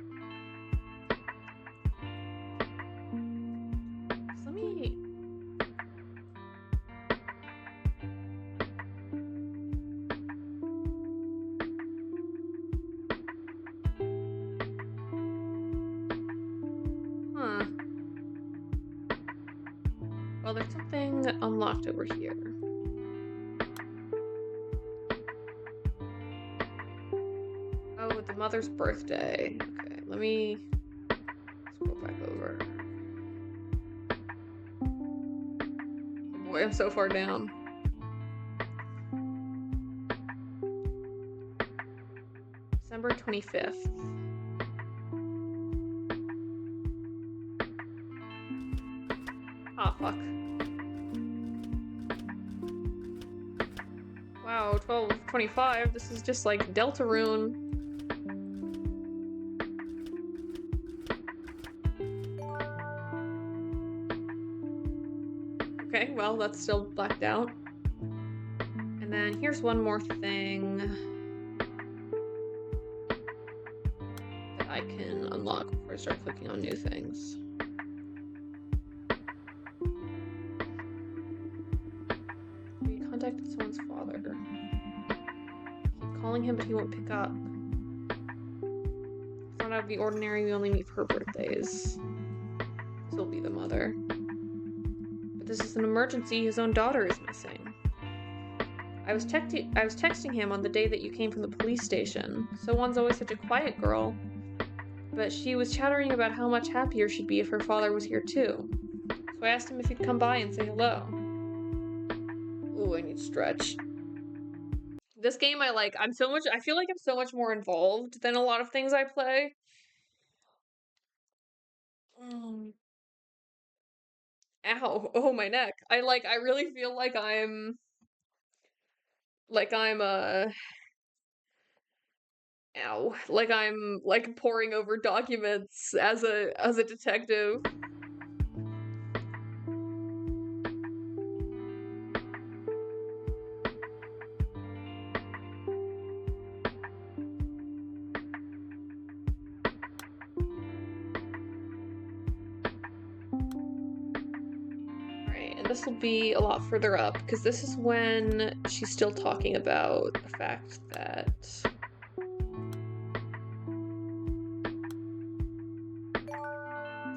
Well, there's something unlocked over here. Oh, the mother's birthday. Okay, let me scroll back over. Oh boy, I'm so far down. December 25th. Ah, fuck. Wow, 12 25. This is just like Deltarune. Okay, well, that's still blacked out. And then here's one more thing that I can unlock before I start clicking on new things. We contacted someone's father. Keep calling him, but he won't pick up. It's not out of the ordinary. We only meet for her birthdays. This will be the mother. But this is an emergency. His own daughter is missing. I was texting him on the day that you came from the police station. Someone's always such a quiet girl. But she was chattering about how much happier she'd be if her father was here too. So I asked him if he'd come by and say hello. Ooh, I need to stretch. This game I feel like I'm so much more involved than a lot of things I play. Ow. Oh, my neck. I really feel like I'm ow. Like I'm poring over documents as a detective. Alright, and this will be a lot further up, because this is when she's still talking about the fact that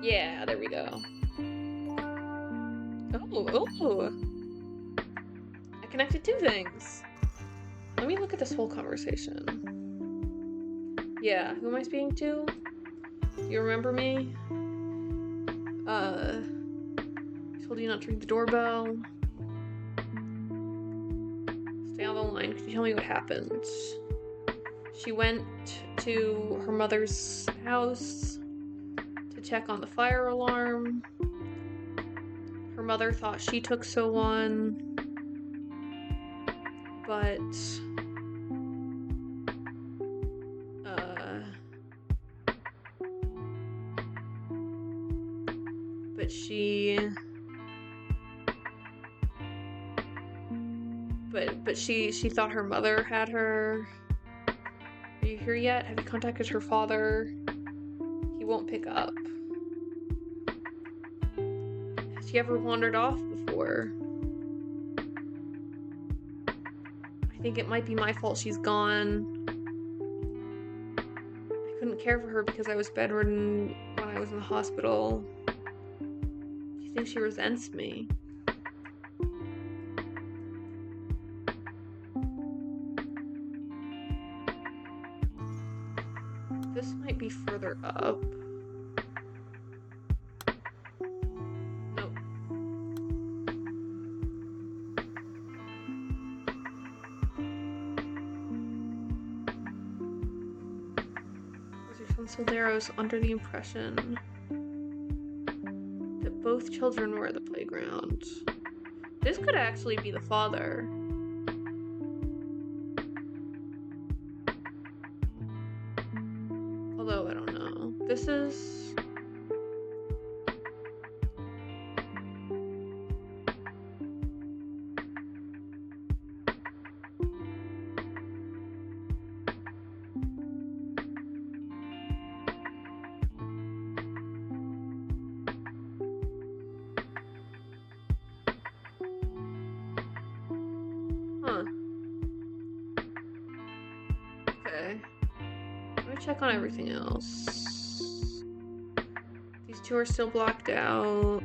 yeah, there we go. Oh. I connected two things. Let me look at this whole conversation. Yeah, who am I speaking to? Do you remember me? I told you not to ring the doorbell. Stay on the line. Could you tell me what happened? She went to her mother's house to check on the fire alarm. Her mother thought she took someone, but she thought her mother had her. Are you here yet? Have you contacted her father? He won't pick up. Has she ever wandered off before? I think it might be my fault she's gone. I couldn't care for her because I was bedridden when I was in the hospital. Do you think she resents me? This might be further up. Nope. Was your son Soldero's under the impression that both children were at the playground? This could actually be the father. Although, I don't know. This is... Huh. Okay. Let me check on everything else. These two are still blocked out.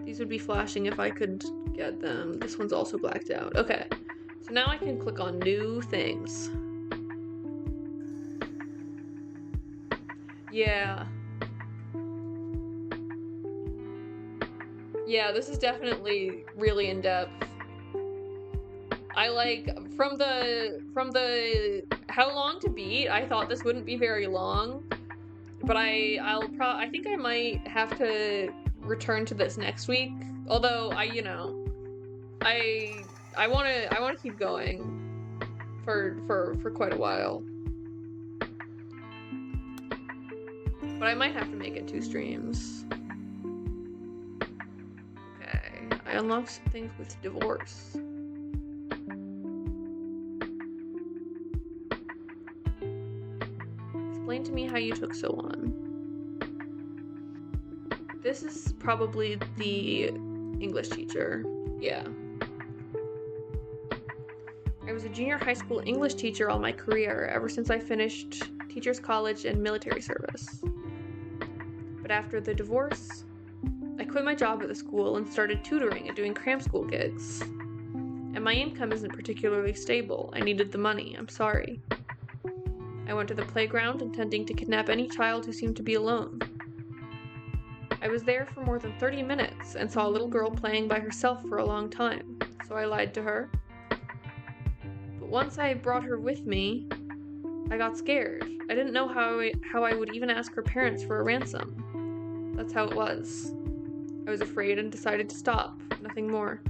These would be flashing if I could get them. This one's also blacked out. Okay. So now I can click on new things. Yeah. Yeah, this is definitely really in-depth. I from the how long to beat, I thought this wouldn't be very long, but I think I might have to return to this next week. Although I want to keep going. for quite a while. But I might have to make it 2 streams. Okay, I unlocked some things with divorce. Explain to me how you took so long. This is probably the English teacher. Yeah. I was a junior high school English teacher all my career, ever since I finished teacher's college and military service. But after the divorce, I quit my job at the school and started tutoring and doing cram school gigs. And my income isn't particularly stable. I needed the money. I'm sorry. I went to the playground intending to kidnap any child who seemed to be alone. I was there for more than 30 minutes and saw a little girl playing by herself for a long time, so I lied to her. But once I brought her with me, I got scared. I didn't know how I would even ask her parents for a ransom. That's how it was. I was afraid and decided to stop. Nothing more.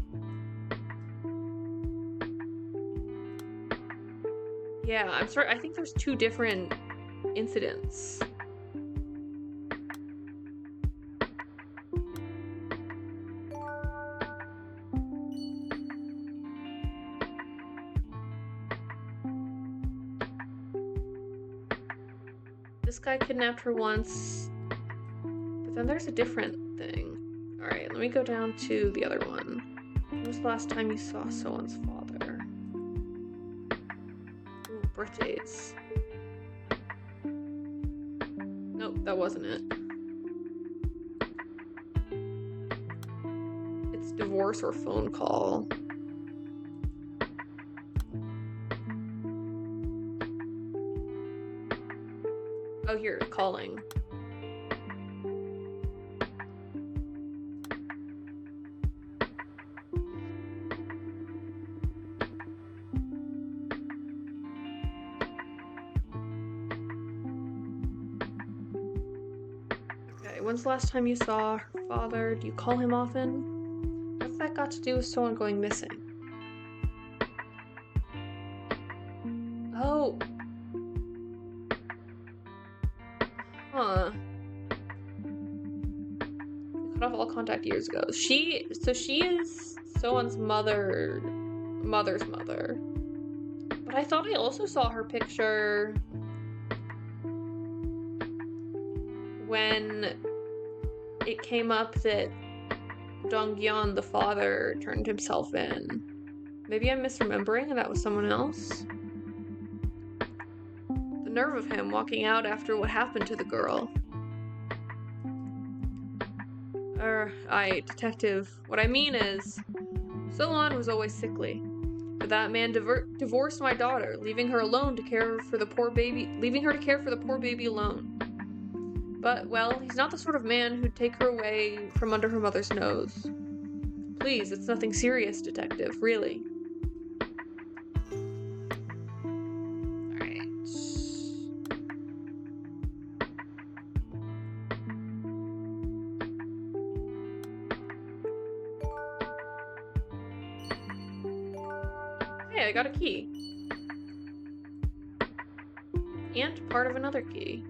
Yeah, I'm sorry. I think there's 2 different incidents. This guy kidnapped her once, but then there's a different thing. Alright, let me go down to the other one. When was the last time you saw someone's father? Ooh, birthdays. Nope, that wasn't it. It's divorce or phone call. Oh, here, calling. Okay, when's the last time you saw her father? Do you call him often? What's that got to do with someone going missing? Oh. Huh. Cut off all contact years ago. She is someone's mother's mother. But I thought I also saw her picture when it came up that Dong-gyeon, the father, turned himself in. Maybe I'm misremembering and that was someone else? The nerve of him walking out after what happened to the girl. Detective. What I mean is, So-won was always sickly. But that man divorced my daughter, leaving her to care for the poor baby alone. But, well, he's not the sort of man who'd take her away from under her mother's nose. Please, it's nothing serious, detective, really. Alright. Hey, I got a key. And part of another key.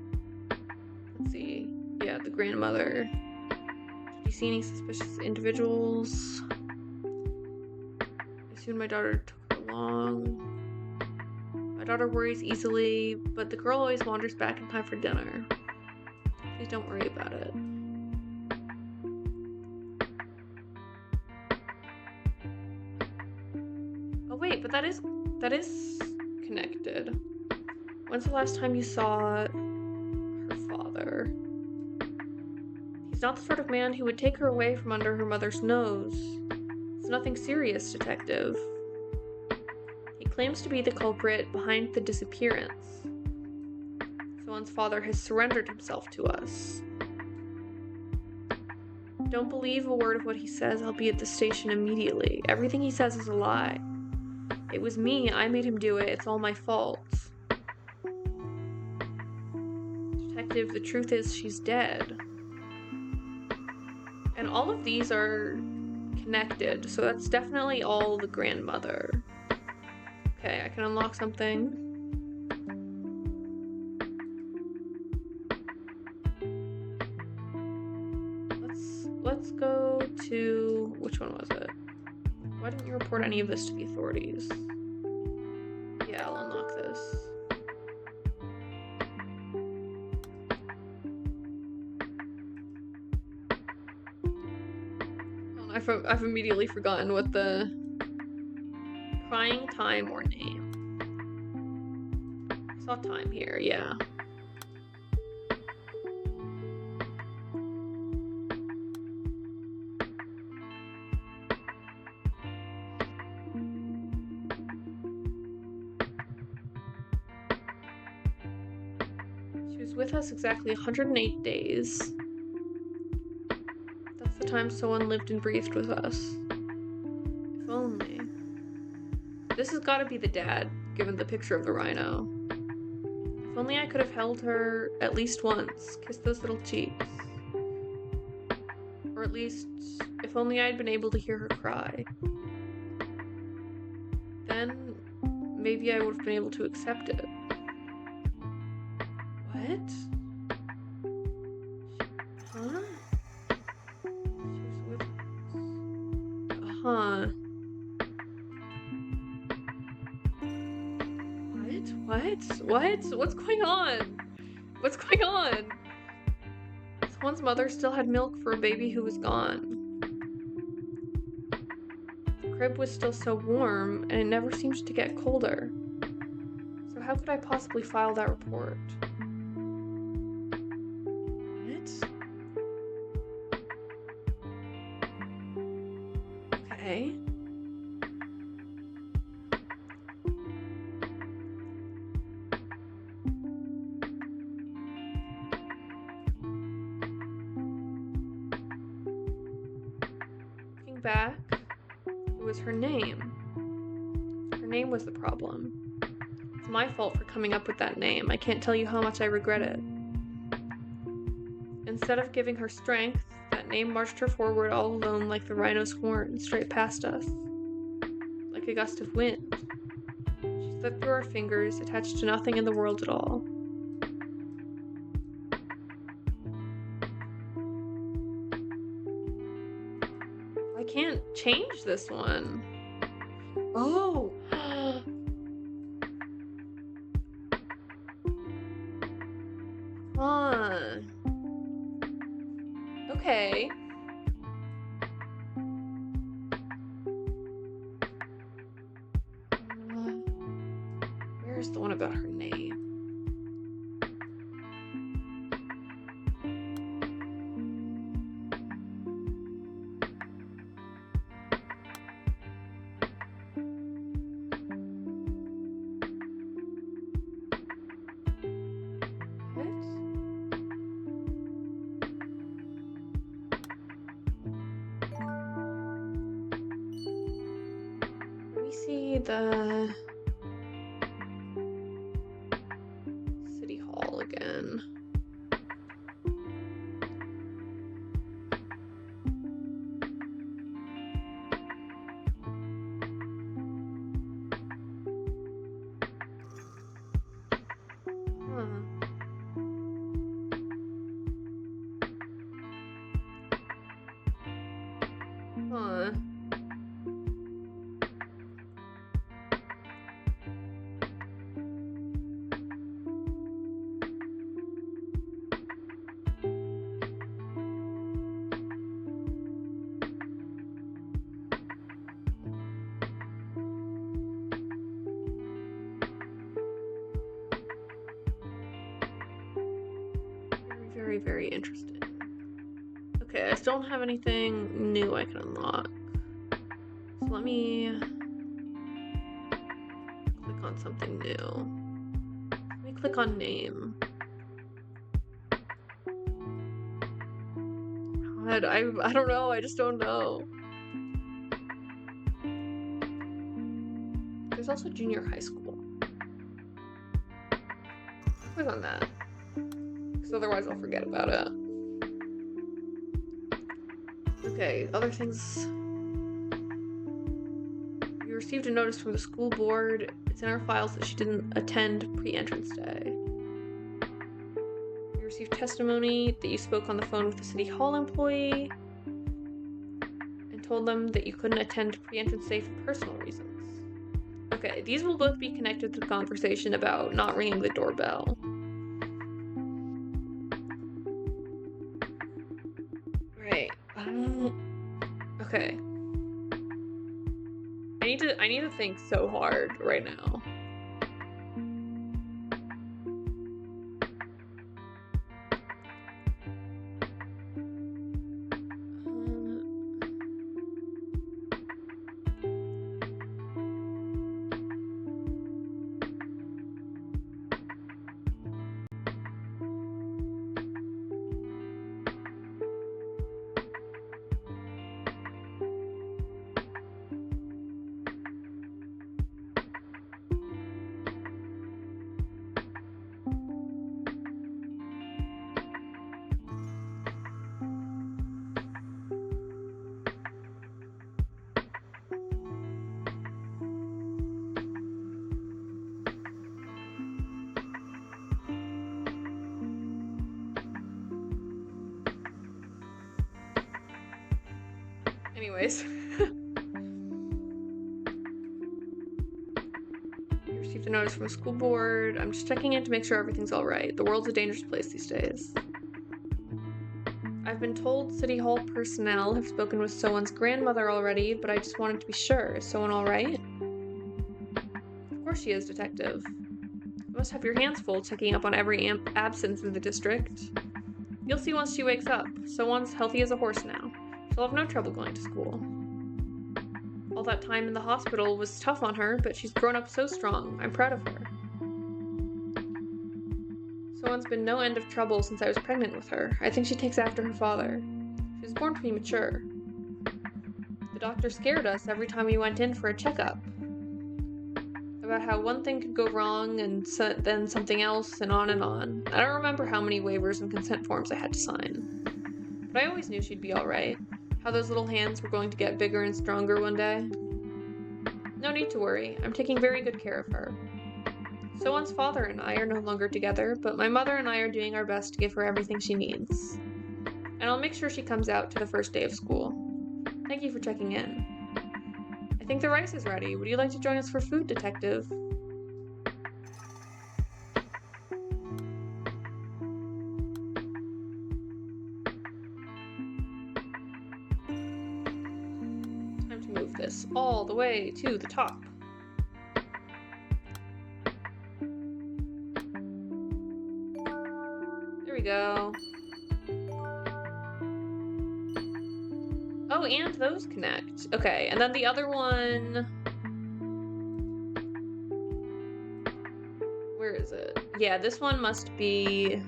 Let's see. Yeah, the grandmother. Did you see any suspicious individuals? I assume my daughter took her along. My daughter worries easily, but the girl always wanders back in time for dinner. Please don't worry about it. Oh wait, but that is connected. When's the last time you saw her father? He's not the sort of man who would take her away from under her mother's nose. It's nothing serious, detective. He claims to be the culprit behind the disappearance. Someone's father has surrendered himself to us. Don't believe a word of what he says. I'll be at the station immediately. Everything he says is a lie. It was me. I made him do it. It's all my fault. Detective, the truth is she's dead. And all of these are connected, so that's definitely all the grandmother. Okay, I can unlock something. Let's go to... Which one was it? Why didn't you report any of this to the authorities? Yeah, I'll unlock this. Oh, I've immediately forgotten what the... Crying time or name. I saw time here, yeah. She was with us exactly 108 days. That's the time someone lived and breathed with us. If only. This has got to be the dad, given the picture of the rhino. If only I could have held her at least once, kissed those little cheeks. Or at least, if only I had been able to hear her cry. Then, maybe I would have been able to accept it. What? Huh? She was with us. Huh. What? What's going on? What's going on? Someone's mother still had milk for a baby who was gone. The crib was still so warm, and it never seemed to get colder. So how could I possibly file that report? What? Okay. Looking back, it was her name. Her name was the problem. It's my fault for coming up with that name. I can't tell you how much I regret it. Instead of giving her strength, that name marched her forward all alone like the rhino's horn, straight past us. Like a gust of wind. She slipped through our fingers, attached to nothing in the world at all. I can't change this one. Oh! Huh. Okay. Where's the one about her name? See the City Hall again. Huh. Very, very interesting. Okay, I still don't have anything new I can unlock. So let me click on something new. Let me click on name. God, I don't know, I just don't know. There's also junior high school. Click on that. Because otherwise I'll forget about it. Okay, other things. You received a notice from the school board It's in our files that she didn't attend pre-entrance day. We received testimony that you spoke on the phone with the City Hall employee and told them that you couldn't attend pre-entrance day for personal reasons. Okay, these will both be connected to the conversation about not ringing the doorbell. Right. Okay. I need to think so hard right now. Anyways. You received a notice from a school board. I'm just checking in to make sure everything's alright. The world's a dangerous place these days. I've been told City Hall personnel have spoken with Soan's grandmother already, but I just wanted to be sure. Is Soan alright? Of course she is, Detective. You must have your hands full checking up on every absence in the district. You'll see once she wakes up. Soan's healthy as a horse now. She'll have no trouble going to school. All that time in the hospital was tough on her, but she's grown up so strong. I'm proud of her. Soan's been no end of trouble since I was pregnant with her. I think she takes after her father. She was born premature. The doctor scared us every time we went in for a checkup. About how one thing could go wrong and then something else and on and on. I don't remember how many waivers and consent forms I had to sign. But I always knew she'd be alright. How those little hands were going to get bigger and stronger one day. No need to worry. I'm taking very good care of her. Soan's father and I are no longer together, but my mother and I are doing our best to give her everything she needs. And I'll make sure she comes out to the first day of school. Thank you for checking in. I think the rice is ready. Would you like to join us for food, Detective? Time to move this all the way to the top. There we go. Oh, and those connect. Okay, and then the other one... Where is it? Yeah, this one must be...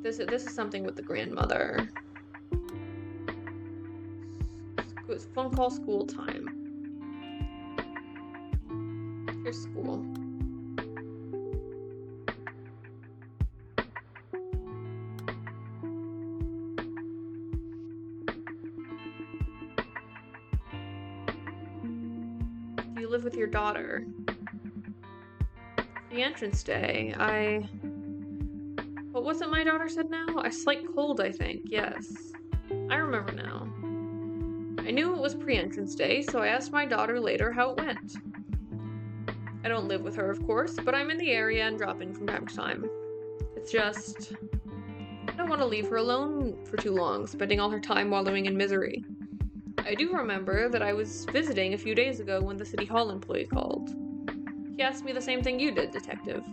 This is something with the grandmother. It's phone call school time. Here's school. You live with your daughter. The entrance day, what was it my daughter said now? A slight cold, I think, yes. I remember now. I knew it was pre-entrance day, so I asked my daughter later how it went. I don't live with her, of course, but I'm in the area and drop in from time to time. It's just... I don't want to leave her alone for too long, spending all her time wallowing in misery. I do remember that I was visiting a few days ago when the City Hall employee called. He asked me the same thing you did, Detective.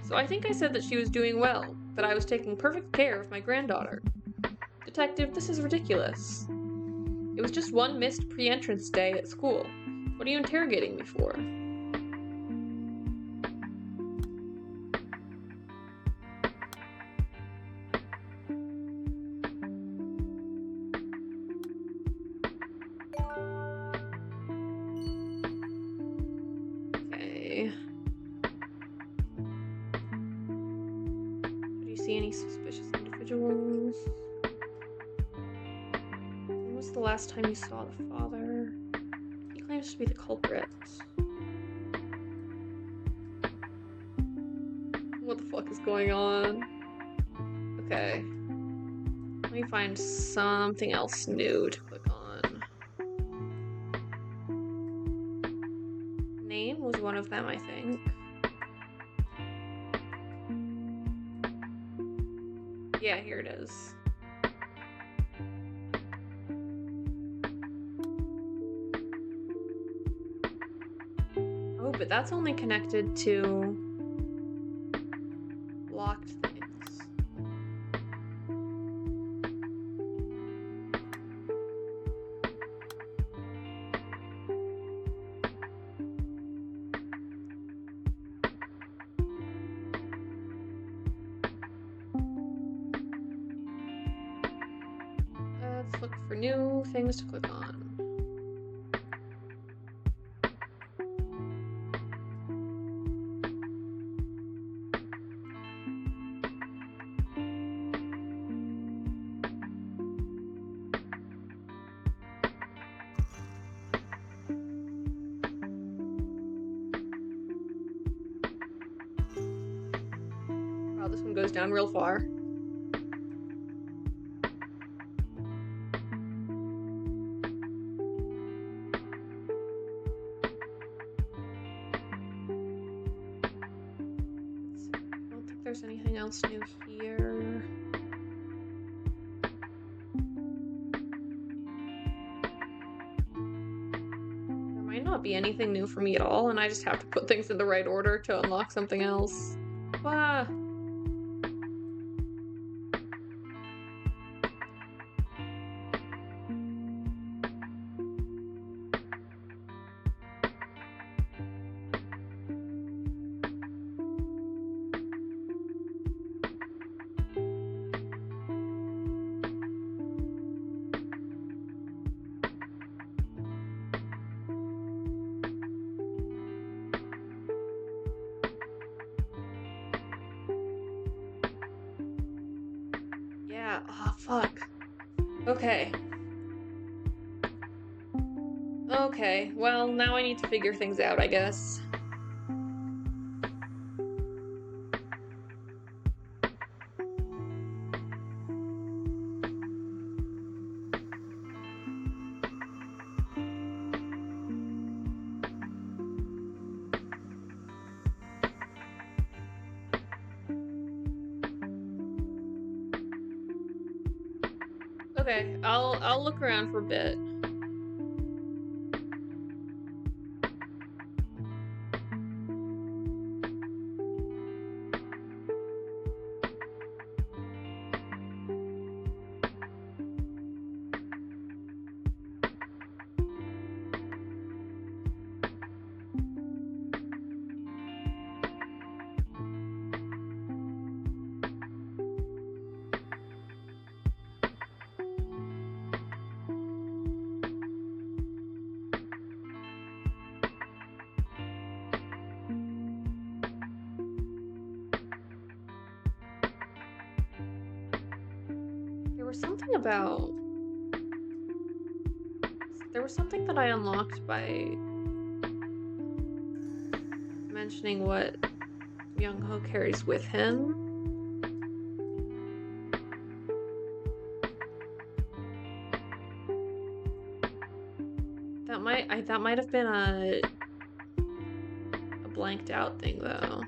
So I think I said that she was doing well, that I was taking perfect care of my granddaughter. Detective, this is ridiculous. It was just one missed pre-entrance day at school. What are you interrogating me for? Okay. Do you see any suspicious individuals? When was the last time you saw the father? He claimed seems to be the culprit. What the fuck is going on? Okay. Let me find something else new to click on. Name was one of them, I think. Yeah, here it is. Oh, but that's only connected to locked things. Let's look for new things to click on. Wow, this one goes down real far. There's anything else new here. There might not be anything new for me at all, and I just have to put things in the right order to unlock something else. Ah. Yeah, oh fuck. Okay. Okay, well, now I need to figure things out, I guess. Okay, I'll look around for a bit. There was something that I unlocked by mentioning what Young Ho carries with him. That might have been a blanked out thing though.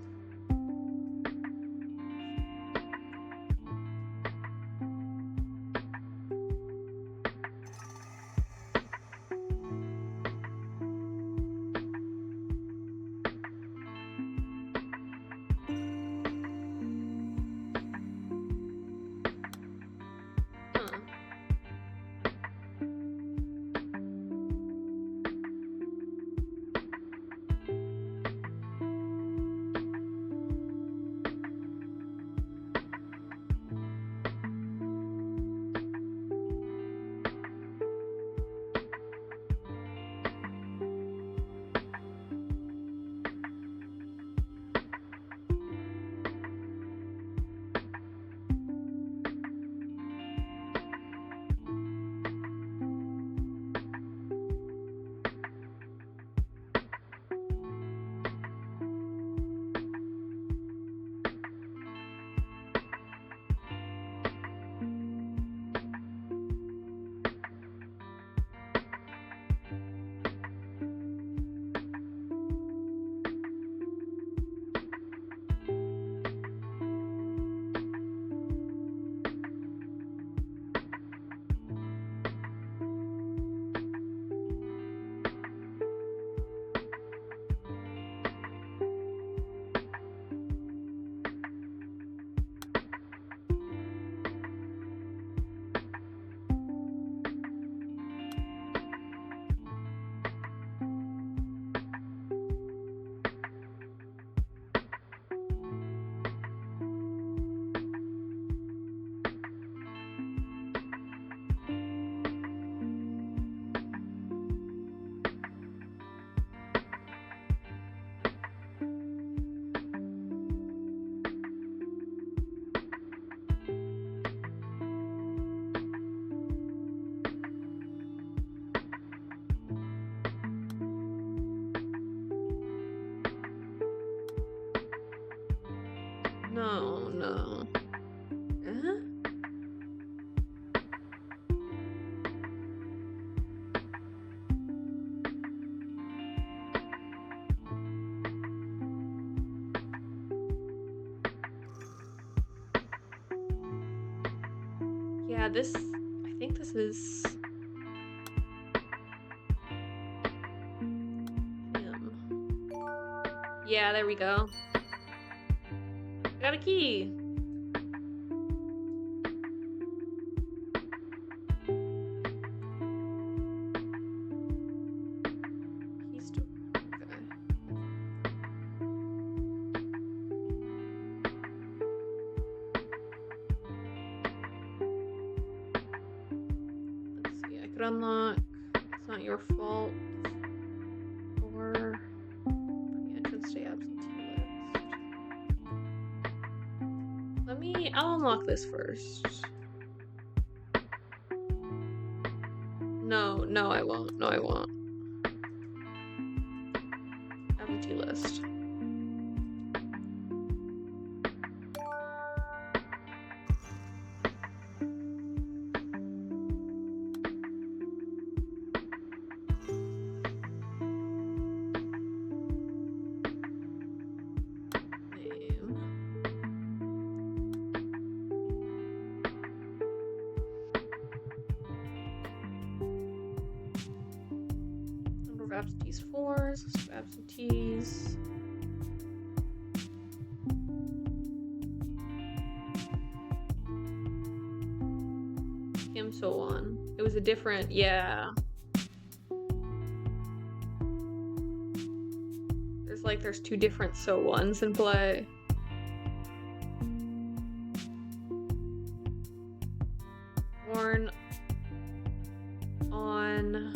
No, no. Yeah, this, I think this is him. Yeah, there we go. Got a key. He's still, okay. Let's see, I could unlock, it's not your fault, or pre-entrance stay absentee list. I'll unlock this first. No, I won't. No, I won't. Absentee list. Absentees 4, so absentees. Kim So on. It was a different, yeah. There's two different So ones in play. Born on.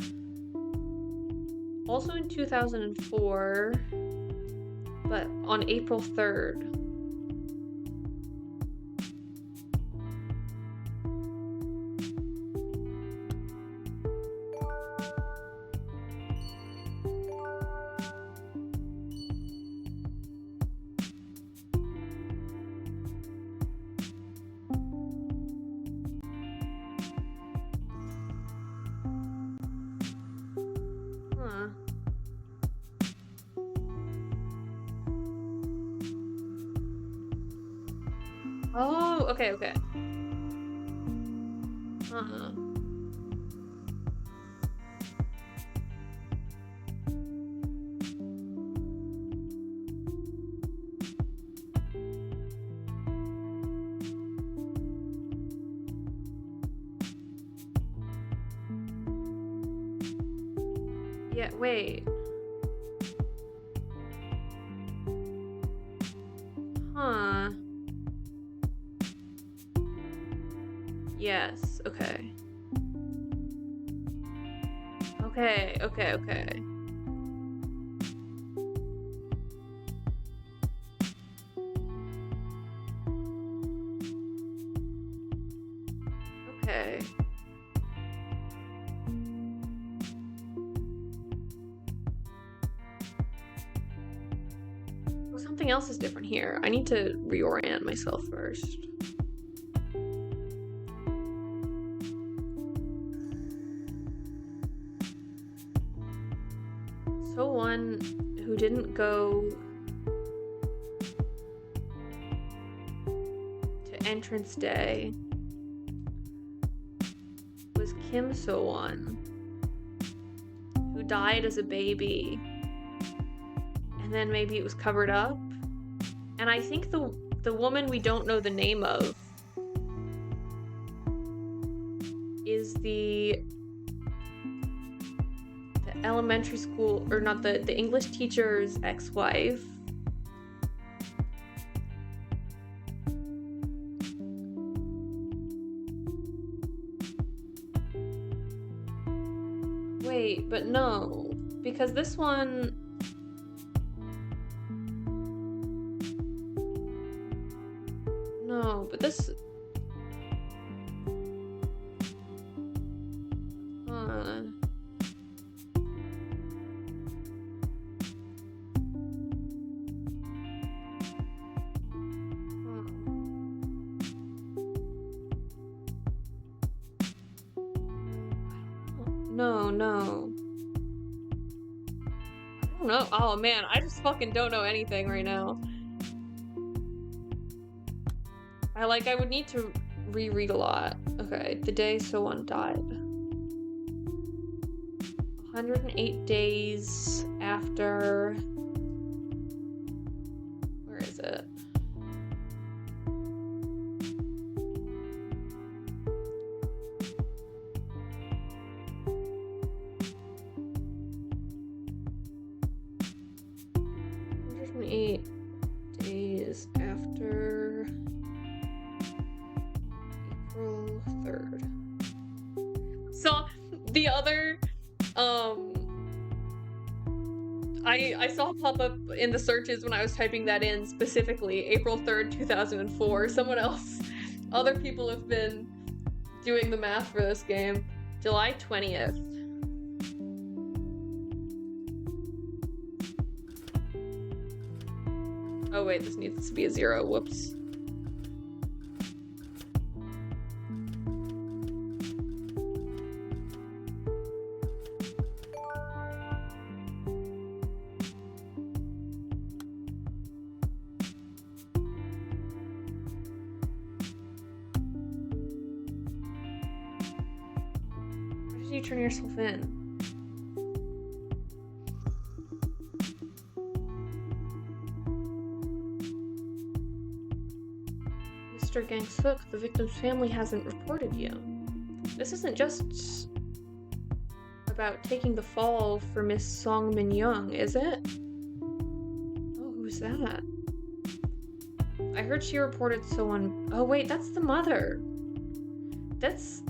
Also in 2004, but on April 3rd. Oh, okay. Yeah, wait. Huh. Yes, okay. Okay. Okay. Well, something else is different here. I need to reorient myself first. So one who didn't go to entrance day was Kim So-won, who died as a baby, and then maybe it was covered up. And I think the woman we don't know the name of is the elementary school, or not, the English teacher's ex-wife. Wait, but no, because this one... No, but this... No, no. I don't know. Oh man, I just fucking don't know anything right now. I would need to reread a lot. Okay, the day someone died. 108 days after... Where is it? Eight days after April 3rd. So the other I saw pop up in the searches when I was typing that in, specifically April 3rd, 2004. Someone else, other people have been doing the math for this game. July 20th. Oh wait, this needs to be a 0. Whoops. Why did you turn yourself in? Mr. Gang-suk, the victim's family hasn't reported you. This isn't just about taking the fall for Miss Song Min-young, is it? Oh, who's that? I heard she reported someone... Oh wait, that's the mother. That's...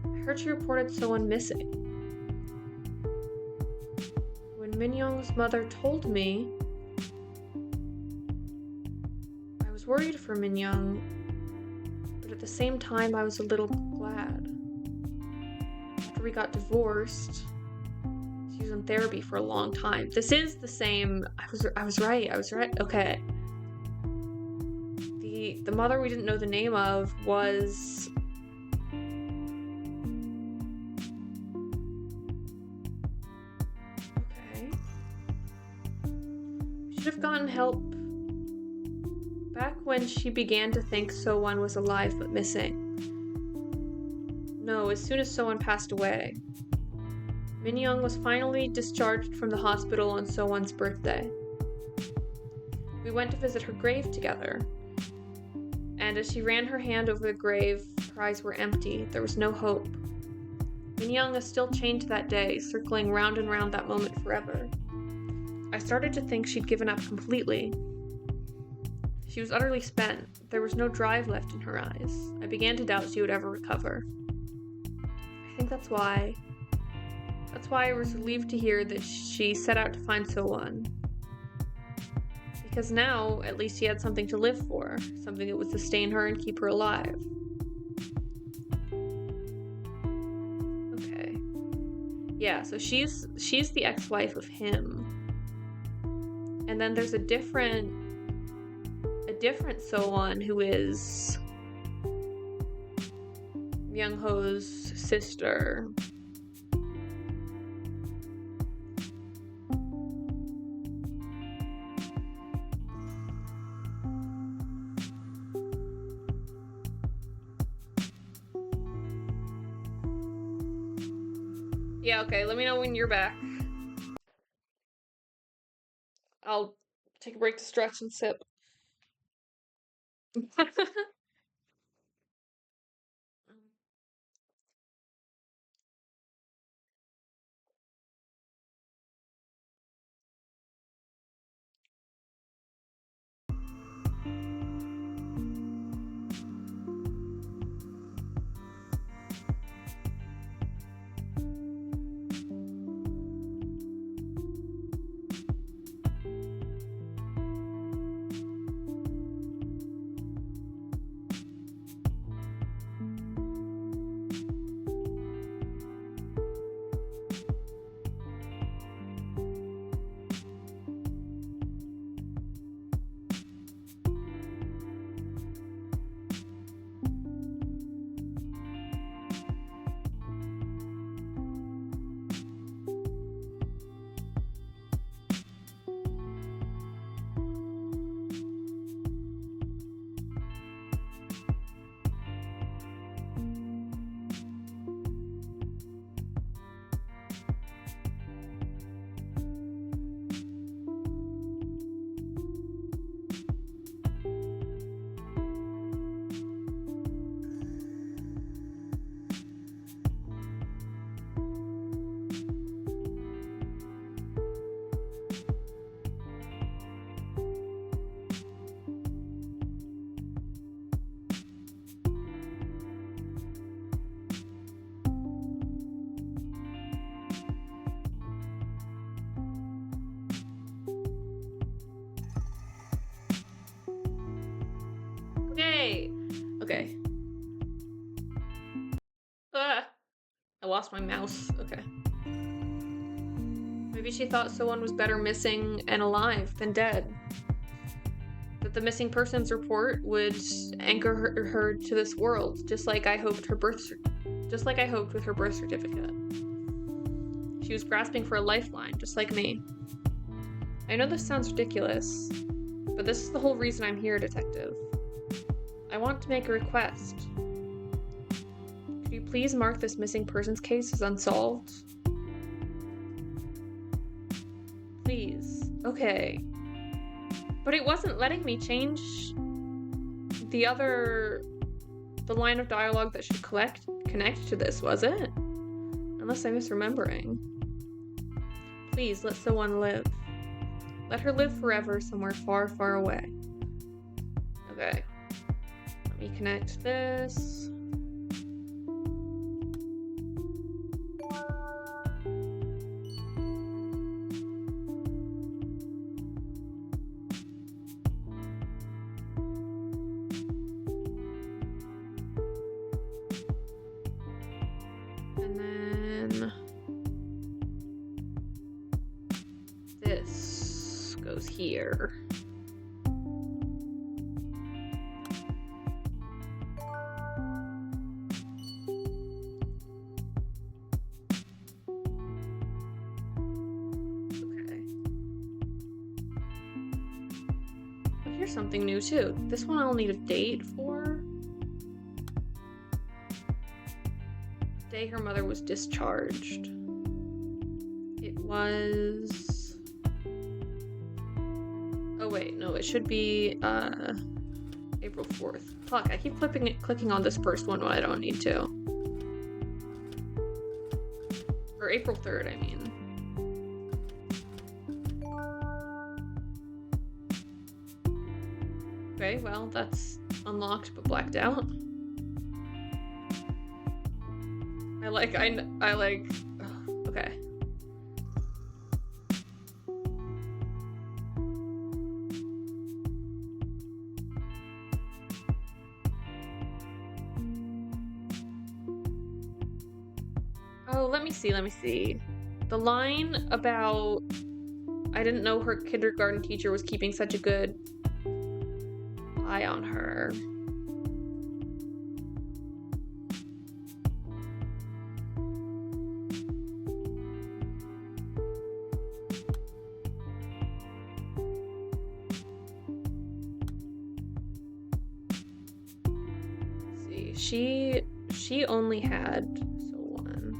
I heard she reported someone missing. When Min-young's mother told me, I was worried for Min-young, but at the same time I was a little glad. After we got divorced, she was in therapy for a long time. This is the same... I was right. Okay. The mother we didn't know the name of was... Okay. We should have gotten help back when she began to think So-won was alive but missing. No, as soon as So-won passed away. Min-young was finally discharged from the hospital on So-won's birthday. We went to visit her grave together. And as she ran her hand over the grave, her eyes were empty. There was no hope. Min-young is still chained to that day, circling round and round that moment forever. I started to think she'd given up completely. She was utterly spent. There was no drive left in her eyes. I began to doubt she would ever recover. I think that's why I was relieved to hear that she set out to find So-won. Because now, at least she had something to live for, something that would sustain her and keep her alive. Okay. Yeah, so she's the ex-wife of him. And then there's a different So-won who is Myung-ho's sister. Yeah, okay, let me know when you're back. I'll take a break to stretch and sip. Okay. Ah! I lost my mouse. Okay. Maybe she thought someone was better missing and alive than dead. That the missing persons report would anchor her to this world, just like I hoped with her birth certificate. She was grasping for a lifeline, just like me. I know this sounds ridiculous, but this is the whole reason I'm here, Detective. I want to make a request. Could you please mark this missing persons case as unsolved? Please. Okay. But it wasn't letting me change the line of dialogue that should connect to this, was it? Unless I'm misremembering. Please, let someone live. Let her live forever somewhere far, far away. Okay. Let me connect this. And then this goes here. Here's something new too. This one I'll need a date for. The day her mother was discharged. It was... Oh wait, no, it should be April 4th. Fuck, I keep clicking on this first one when I don't need to. Or April 3rd, I mean. Okay, well, that's unlocked but blacked out. I like, okay. Oh, let me see. The line about, I didn't know her kindergarten teacher was keeping such a good eye on her. Let's see, she only had one.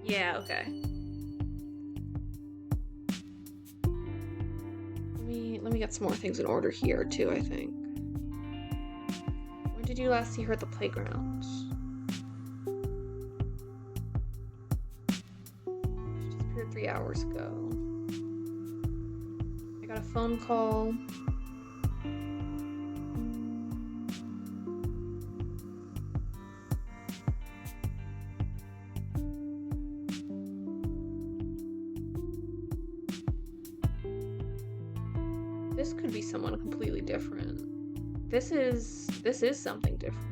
Yeah, okay. Let me get some more things in order here too, I think. When did you last see her at the playground? She disappeared 3 hours ago. I got a phone call. this could be someone completely different. This is something different.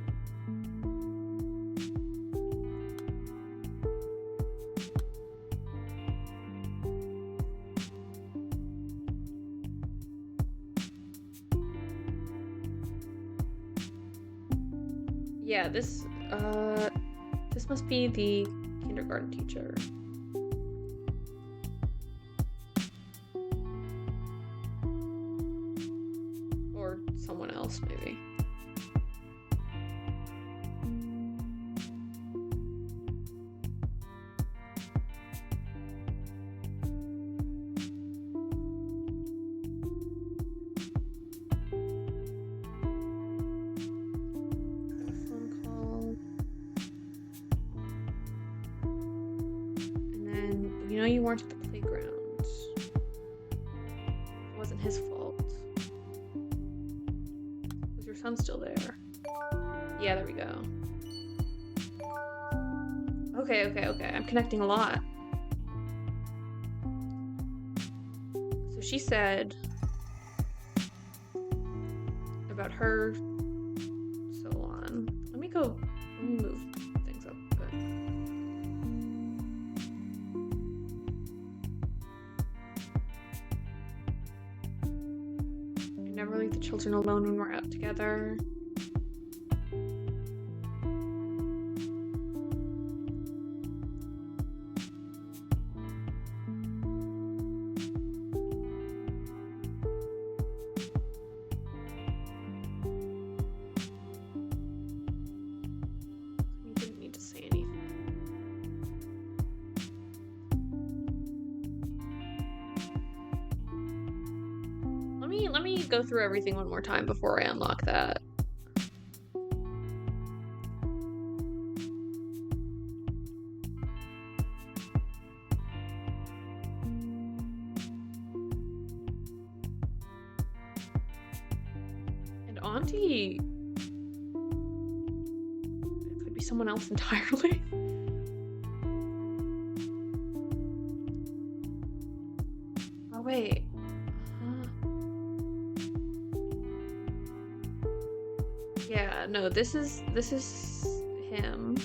Yeah, this must be the kindergarten teacher. Or someone else, maybe. Phone call. And then, you weren't at the playground. It wasn't his fault. Was your son still there? Yeah, there we go. Okay. I'm connecting a lot. So she said about her so on. Let me move things up a bit. I never leave the children alone when we're out together. Let me go through everything one more time before I unlock that. And Auntie... It could be someone else entirely. Oh, wait. Yeah, no, this is him.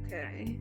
Okay.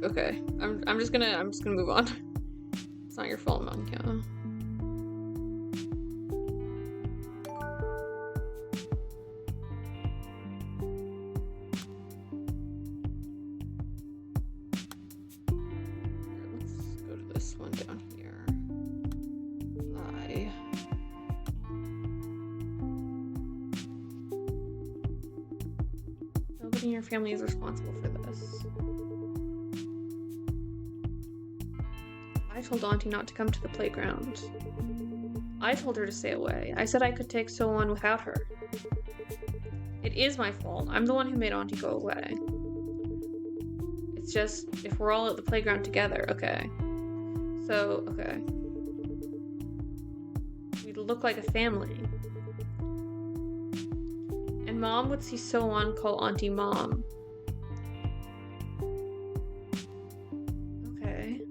Okay. I'm just gonna move on. It's not your fault, Monica. this one down here. Nobody in your family is responsible for this. I told Auntie not to come to the playground. I told her to stay away. I said I could take so on without her. It is my fault. I'm the one who made Auntie go away. It's just, if we're all at the playground together, okay. So, okay. We'd look like a family. And Mom would see So-won call Auntie Mom. Okay.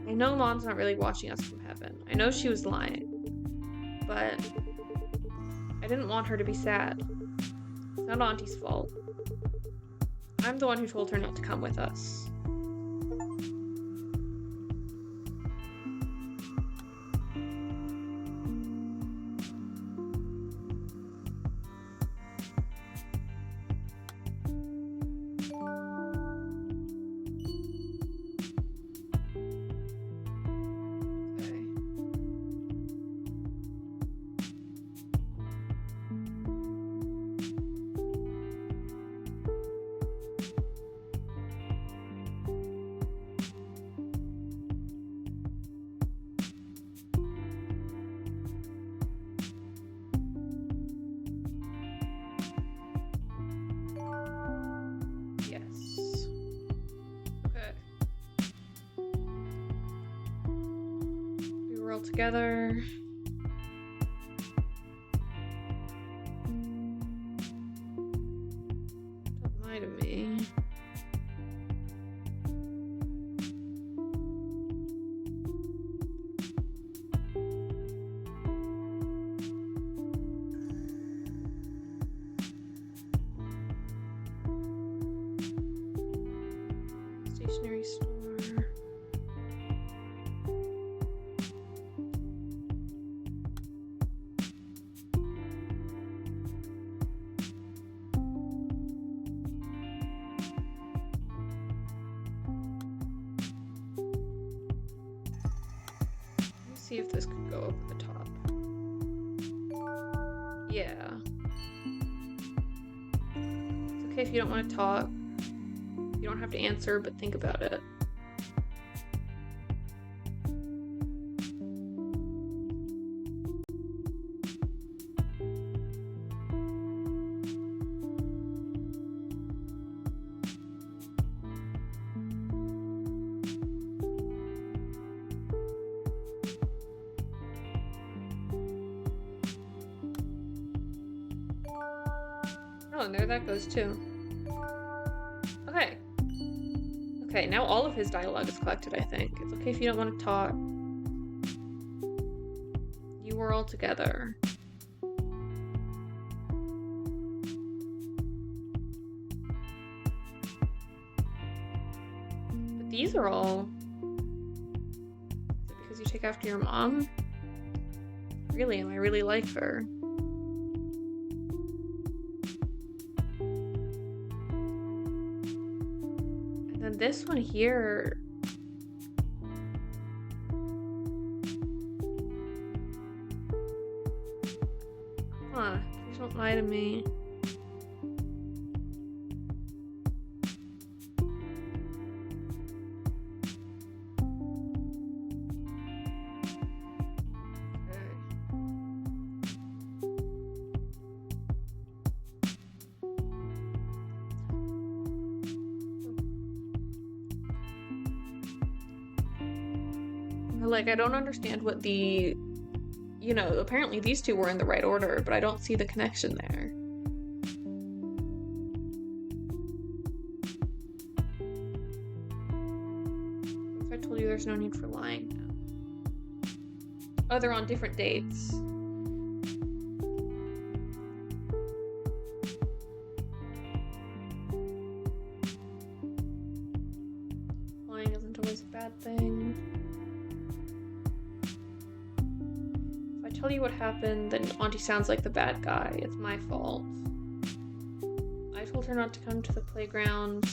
I know Mom's not really watching us from heaven. I know she was lying. But I didn't want her to be sad. It's not Auntie's fault. I'm the one who told her not to come with us. Together. Don't lie to me. Stationery store. See if this could go over the top. Yeah. It's okay if you don't want to talk. You don't have to answer, but think about it. Oh, and there that goes too. Okay. Okay, now all of his dialogue is collected, I think. It's okay if you don't want to talk. You were all together. But these are all... Is it because you take after your mom? Really, am I really like her? This one here, please don't lie to me. Like, I don't understand what the, you know, apparently these two were in the right order, but I don't see the connection there. What if I told you there's no need for lying now? Oh, they're on different dates. Lying isn't always a bad thing. Tell you what happened, then Auntie sounds like the bad guy. It's my fault. I told her not to come to the playground.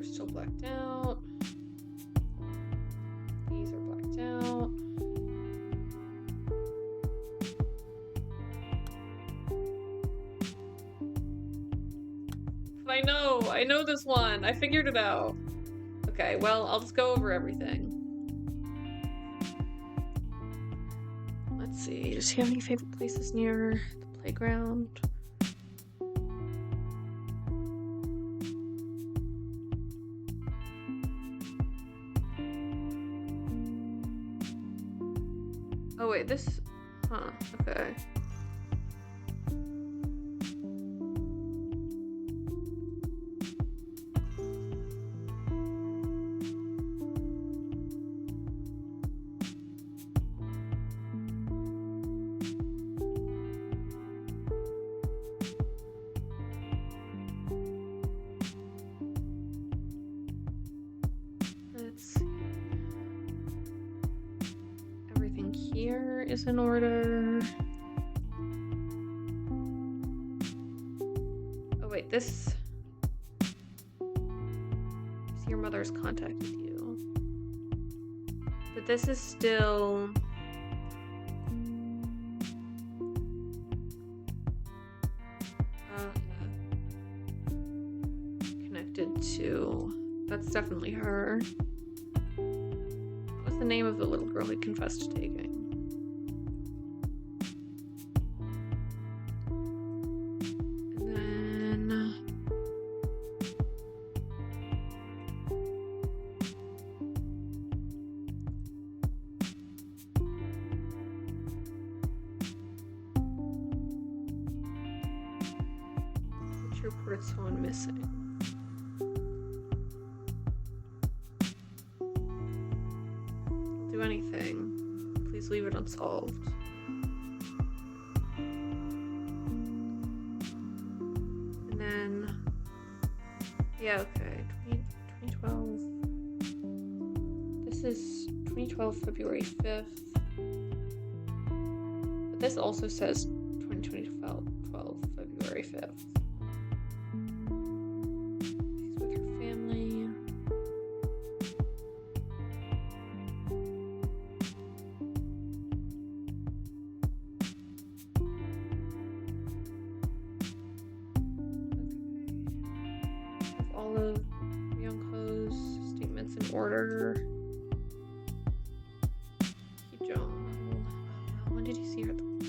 are still blacked out. These are blacked out. I know this one. I figured it out. Okay, well, I'll just go over everything. Let's see, does he have any favorite places near the playground? Oh wait, this, huh, okay. Let's see. Everything here is in order. Oh wait, this... Your mother's contacted you. But this is still... connected to... That's definitely her. What's the name of the little girl he confessed to taking? And then... Which reported someone missing? Do anything. Please leave it unsolved. And then, yeah, okay, 2012. This is 2012, February 5th. But this also says 2012, February 5th. She's with her family. All of Young-ho's statements in order. Hee-jong. When did you see her at the playground?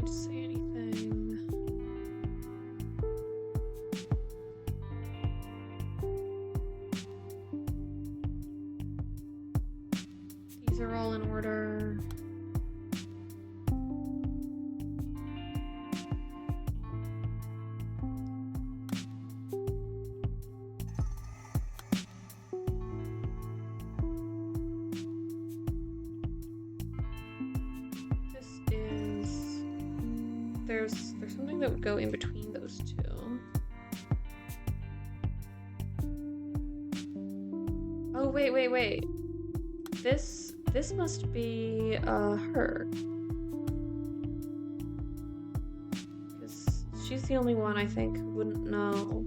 Say anything. These are all in order. There's something that would go in between those two. Oh, wait. This must be, her. Because she's the only one, I think, who wouldn't know.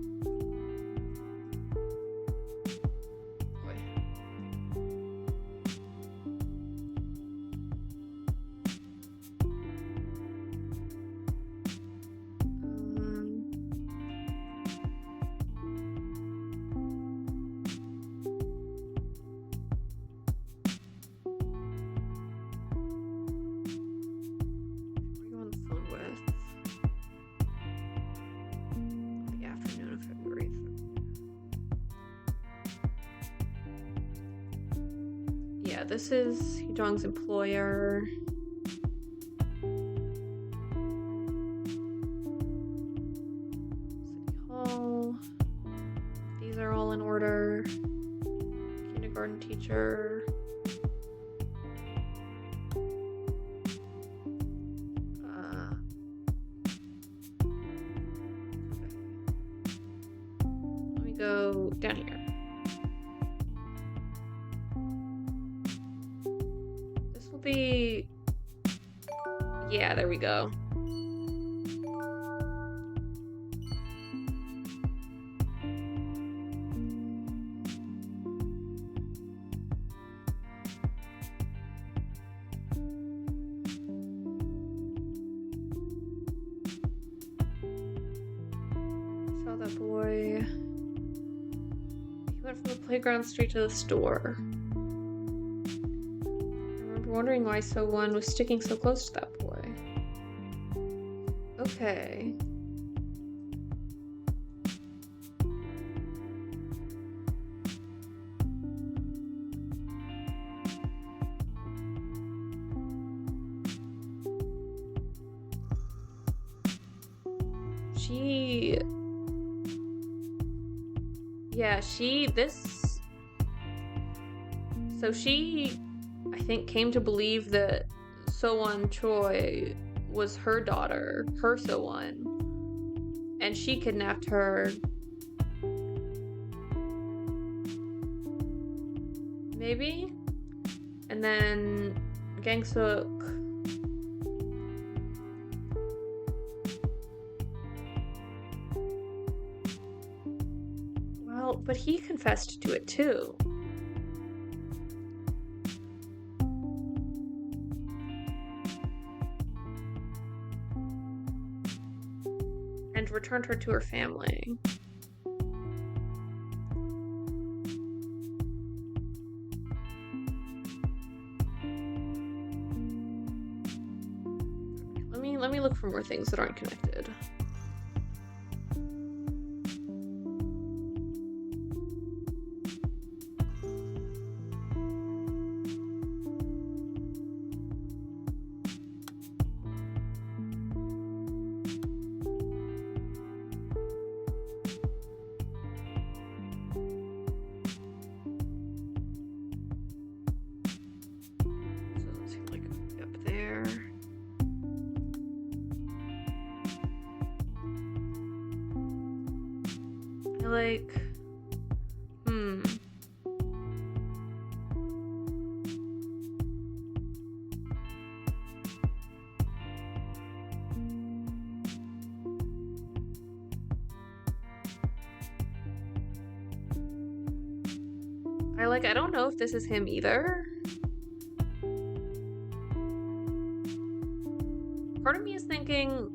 Yeah, this is Hee-jong's employer. City Hall. These are all in order. Kindergarten teacher. go down here. This will be... Yeah, there we go. Saw that boy. He went from the playground straight to the store. I remember wondering why So-Won was sticking so close to that boy. Okay. So she, I think, came to believe that So-Won Choi was her daughter, her So-Won, and she kidnapped her. Maybe? And then Gang-suk but he confessed to it too. And returned her to her family. Let me look for more things that aren't connected. I don't know if this is him either. Part of me is thinking,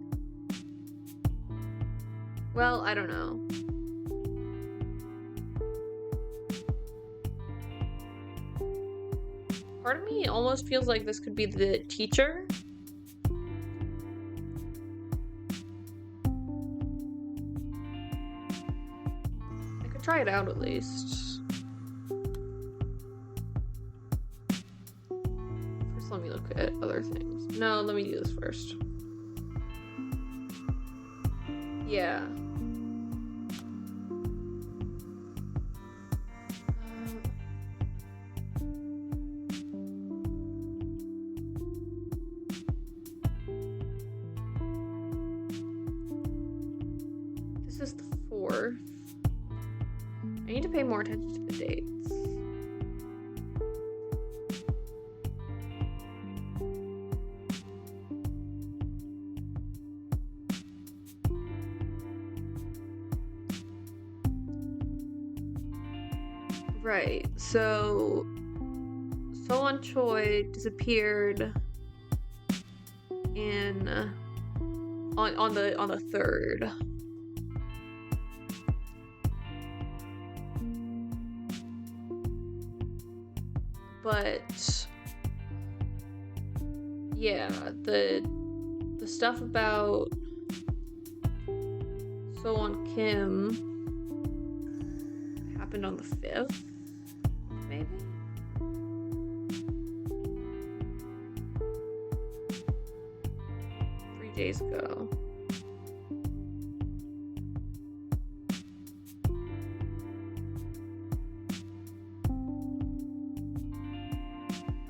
well, I don't know. Part of me almost feels like this could be the teacher. I could try it out at least. First, let me look at other things. No, let me do this first. Yeah. This is the 4th. I need to pay more attention to the dates. Right, so So-Won Choi disappeared on the 3rd. But yeah, the stuff about So-Won Kim happened on the 5th, maybe? Days ago.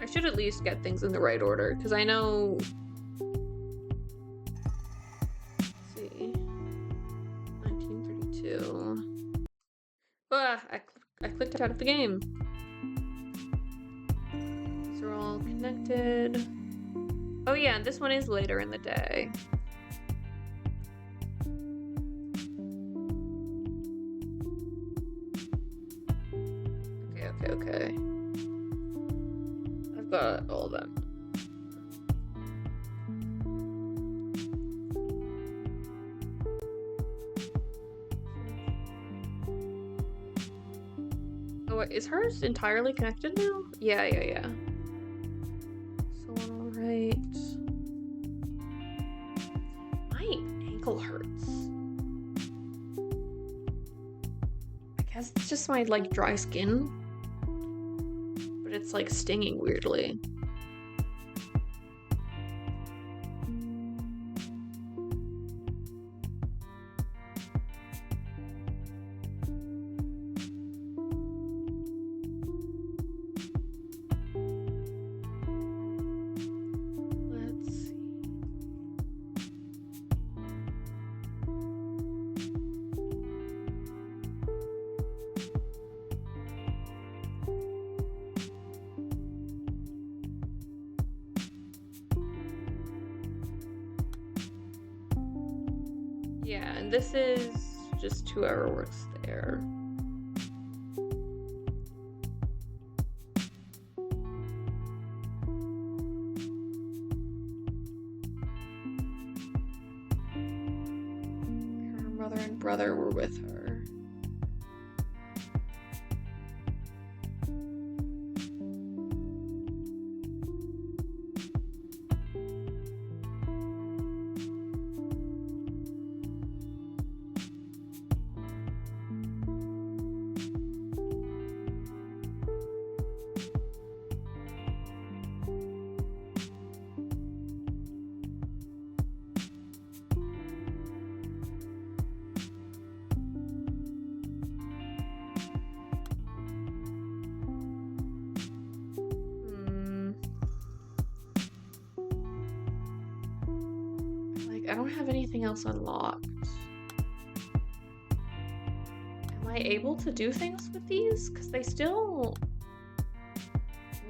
I should at least get things in the right order, because I know... Let's see... 1932... I clicked out of the game. These are all connected. Oh yeah, this one is later in the day. Okay. I've got all of them. Oh, wait, is hers entirely connected now? Yeah. So all right. My ankle hurts. I guess it's just my like dry skin, but it's like stinging weirdly. Yeah, and this is just whoever works there. Her mother and brother were with her. I don't have anything else unlocked. Am I able to do things with these? Because they still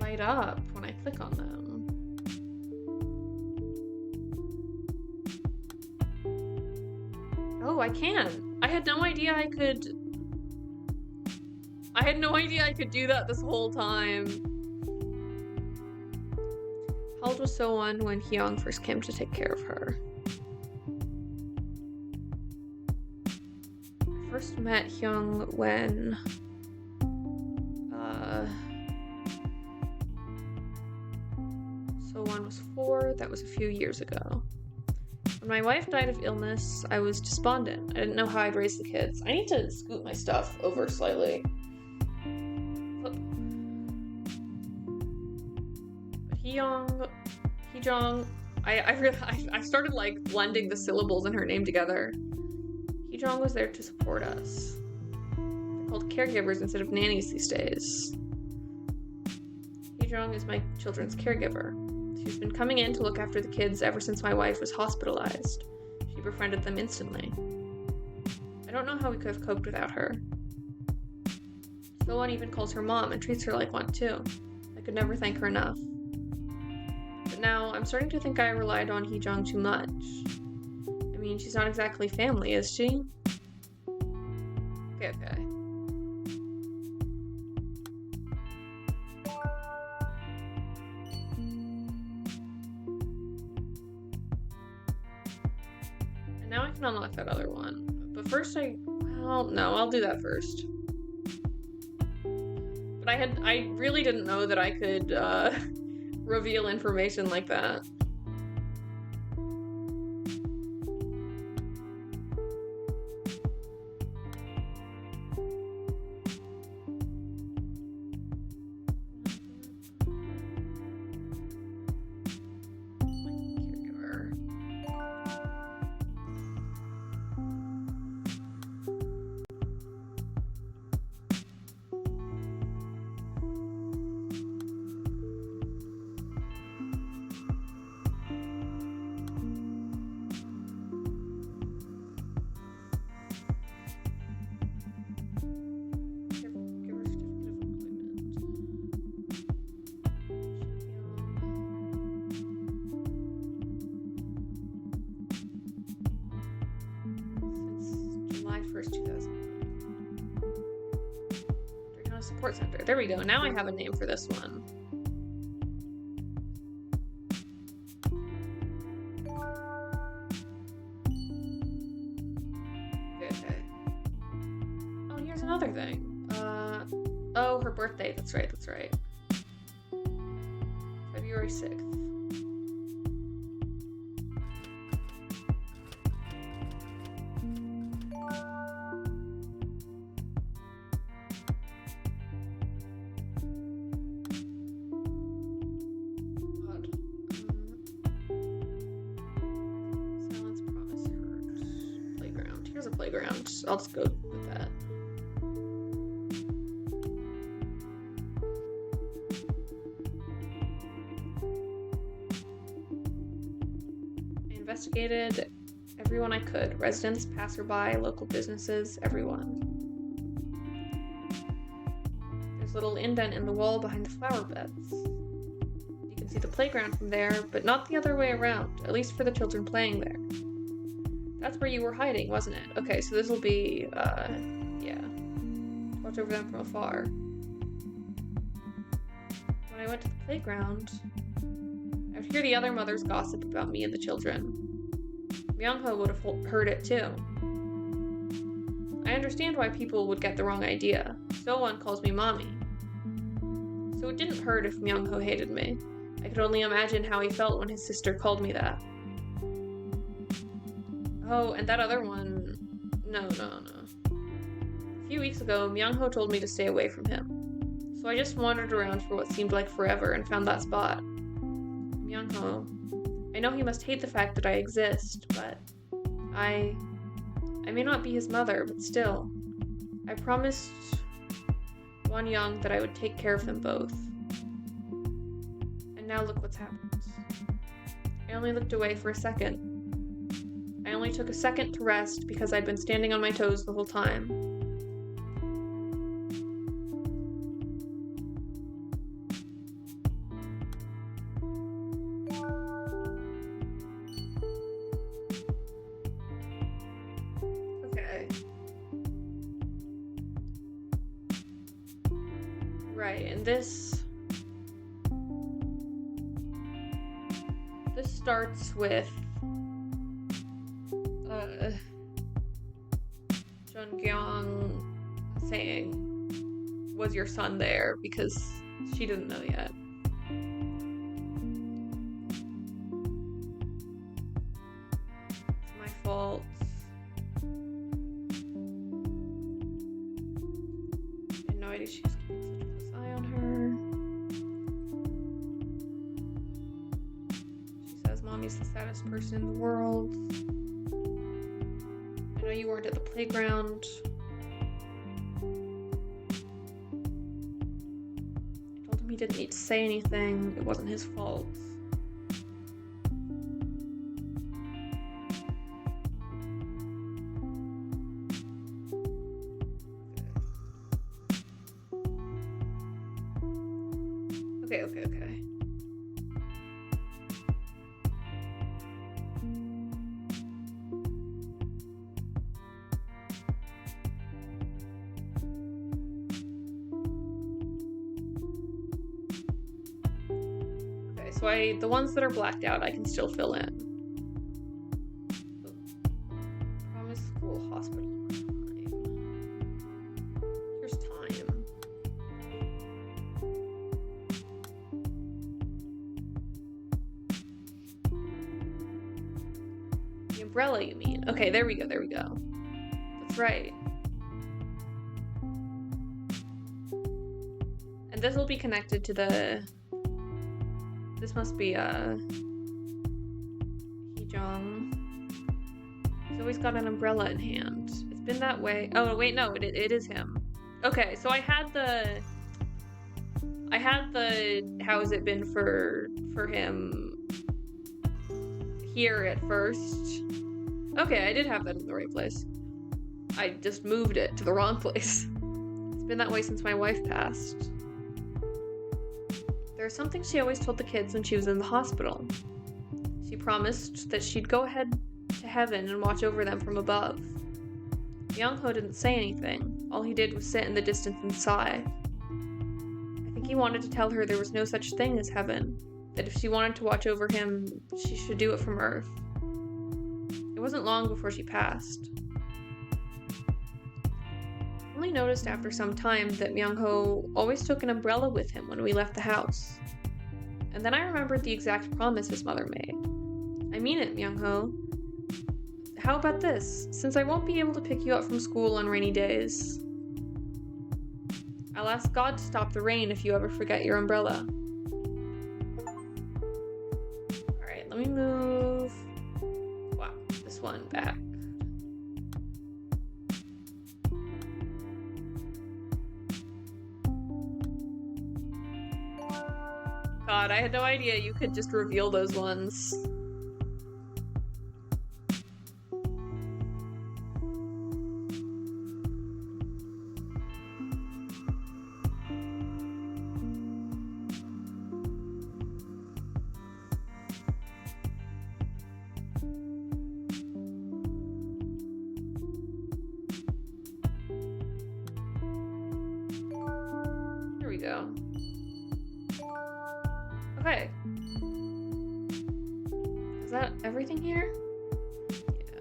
light up when I click on them. Oh, I can. I had no idea I could do that this whole time. How old was So-won when Hyung first came to take care of her? First met Hyung when So-won was 4. That was a few years ago. When my wife died of illness, I was despondent. I didn't know how I'd raise the kids. I need to scoot my stuff over slightly. But Hee-jong, I started like blending the syllables in her name together. Hee-jong was there to support us. They're called caregivers instead of nannies these days. Hee-jong is my children's caregiver. She's been coming in to look after the kids ever since my wife was hospitalized. She befriended them instantly. I don't know how we could have coped without her. So-won even calls her mom and treats her like one too. I could never thank her enough. But now, I'm starting to think I relied on Hee-jong too much. I mean, she's not exactly family, is she? Okay. And now I can unlock that other one. But first I'll do that first. But I really didn't know that I could, reveal information like that. 1st, 2000. Daytona Support Center. There we go. Now I have a name for this one. Okay. Oh, here's another thing. Oh, her birthday. That's right. February 6th. Silence, promise, hurt. Playground. Here's a playground. I'll just go with that. Investigated everyone I could. Residents, passerby, local businesses, everyone. There's a little indent in the wall behind the flower beds. You can see the playground from there, but not the other way around, at least for the children playing there. That's where you were hiding, wasn't it? Okay, so this will be, yeah. Watch over them from afar. When I went to the playground, I would hear the other mothers gossip about me and the children. Myung-ho would have heard it too. I understand why people would get the wrong idea. So-one calls me mommy. So it didn't hurt if Myung-ho hated me. I could only imagine how he felt when his sister called me that. Oh, and that other one... No. A few weeks ago, Myung-ho told me to stay away from him. So I just wandered around for what seemed like forever and found that spot. Myung-ho, I know he must hate the fact that I exist, but I may not be his mother, but still. I promised Won Young that I would take care of them both. And now look what's happened. I only looked away for a second. I only took a second to rest because I'd been standing on my toes the whole time. Okay. Right, and this starts with Jung-kyung saying, "Was your son there?" because she didn't know yet. It's my fault. I had no idea she was keeping such a close eye on her. She says mommy's the saddest person in the world. I know you weren't at the playground. I told him he didn't need to say anything. It wasn't his fault. Okay. So the ones that are blacked out, I can still fill in. Promise school, hospital, time. Here's time. The umbrella, you mean? Okay, there we go. That's right. And this will be connected to the... This must be, Hee-jung. He's always got an umbrella in hand. It's been that way. Oh, wait, no, it is him. Okay, so I had the how has it been for him here at first. Okay, I did have that in the right place. I just moved it to the wrong place. It's been that way since my wife passed. There was something she always told the kids when she was in the hospital. She promised that she'd go ahead to heaven and watch over them from above. Myung-ho didn't say anything. All he did was sit in the distance and sigh. I think he wanted to tell her there was no such thing as heaven, that if she wanted to watch over him, she should do it from Earth. It wasn't long before she passed. I only noticed after some time that Myung-ho always took an umbrella with him when we left the house. And then I remembered the exact promise his mother made. I mean it, Myung-ho. How about this? Since I won't be able to pick you up from school on rainy days, I'll ask God to stop the rain if you ever forget your umbrella. Alright, let me move this one back. God, I had no idea you could just reveal those ones. Here we go. Okay. Is that everything here? Yeah.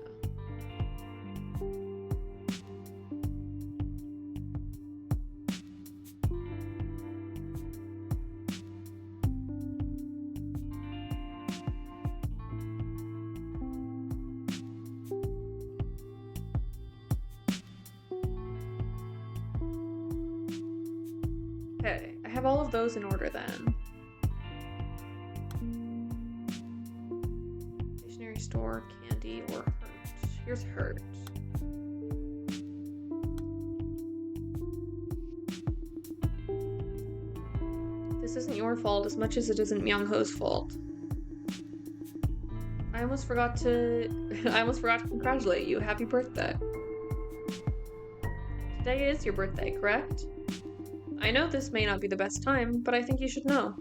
Okay, I have all of those in order then. Store, candy, or hurt. Here's hurt. This isn't your fault as much as it isn't Myung-ho's fault. I almost forgot to congratulate you. Happy birthday. Today is your birthday, correct? I know this may not be the best time, but I think you should know.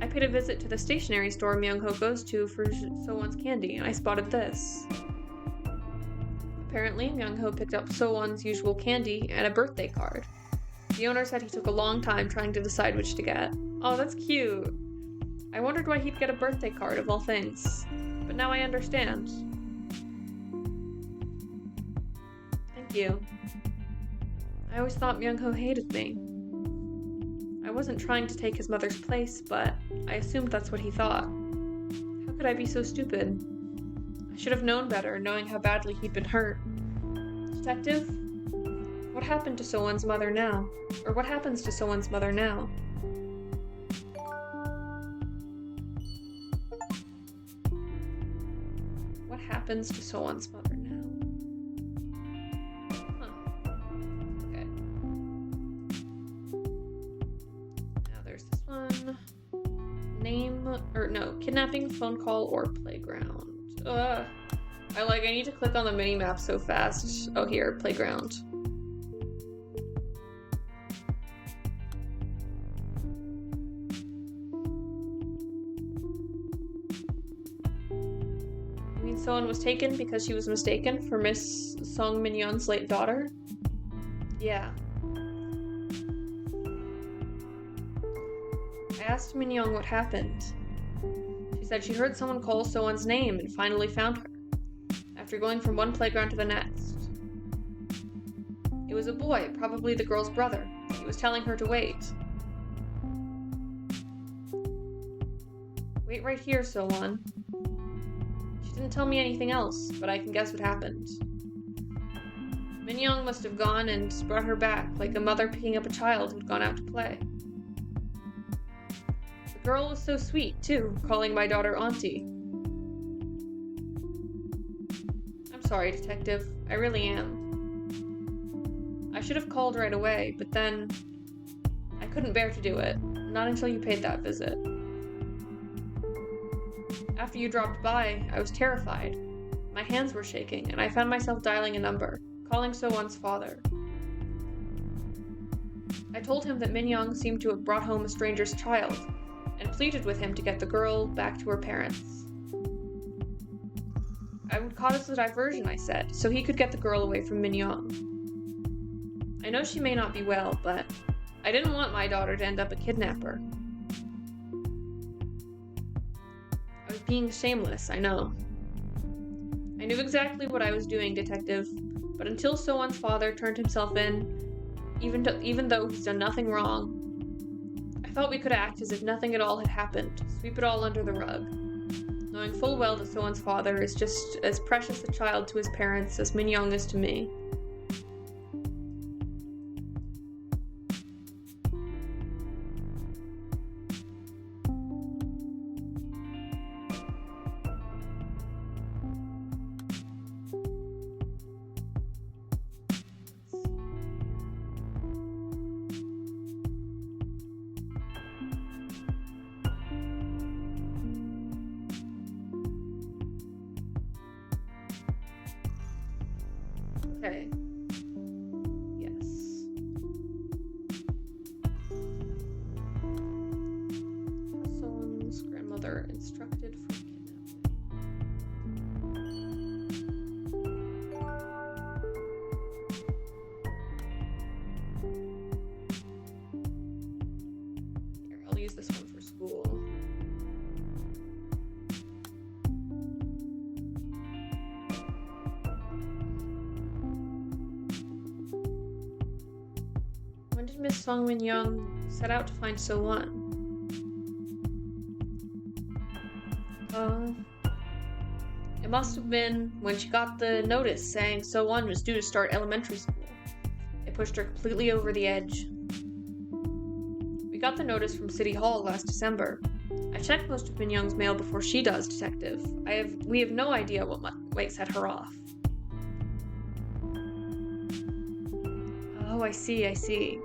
I paid a visit to the stationery store Myung-ho goes to for So-won's candy, and I spotted this. Apparently, Myung-ho picked up So-won's usual candy and a birthday card. The owner said he took a long time trying to decide which to get. Oh, that's cute. I wondered why he'd get a birthday card of all things, but now I understand. Thank you. I always thought Myung-ho hated me. I wasn't trying to take his mother's place, but I assumed that's what he thought. How could I be so stupid? I should have known better, knowing how badly he'd been hurt. Detective? What happened to So-won's mother now? Or what happens to So-won's mother now? What happens to So-won's mother now? Kidnapping, phone call, or playground. I need to click on the mini-map so fast. Oh, here, playground. You mean someone was taken because she was mistaken for Miss Song Min-yeon's late daughter? Yeah. I asked Min-yeon what happened. She said she heard someone call So-won's name and finally found her, after going from one playground to the next. It was a boy, probably the girl's brother. He was telling her to wait. Wait right here, So-won. She didn't tell me anything else, but I can guess what happened. Min-yeon must have gone and brought her back, like a mother picking up a child who'd gone out to play. The girl was so sweet, too, calling my daughter Auntie. I'm sorry, Detective. I really am. I should have called right away, but then I couldn't bear to do it. Not until you paid that visit. After you dropped by, I was terrified. My hands were shaking, and I found myself dialing a number, calling So-won's father. I told him that Min-yeon seemed to have brought home a stranger's child, and pleaded with him to get the girl back to her parents. I would cause a diversion, I said, so he could get the girl away from Min Young. I know she may not be well, but I didn't want my daughter to end up a kidnapper. I was being shameless, I know. I knew exactly what I was doing, Detective, but until So-Won's father turned himself in, even though he's done nothing wrong, I thought we could act as if nothing at all had happened, sweep it all under the rug, knowing full well that So-Won's father is just as precious a child to his parents as Min Young is to me. Okay. Yes. So-Won's grandmother instructed for kidnapping. Here, I'll use this one for school. When did Miss Song Min Young set out to find So-Won? It must have been when she got the notice saying So-Won was due to start elementary school. It pushed her completely over the edge. We got the notice from City Hall last December. I checked most of Min Young's mail before she does, Detective. We have no idea what might set her off. Oh, I see.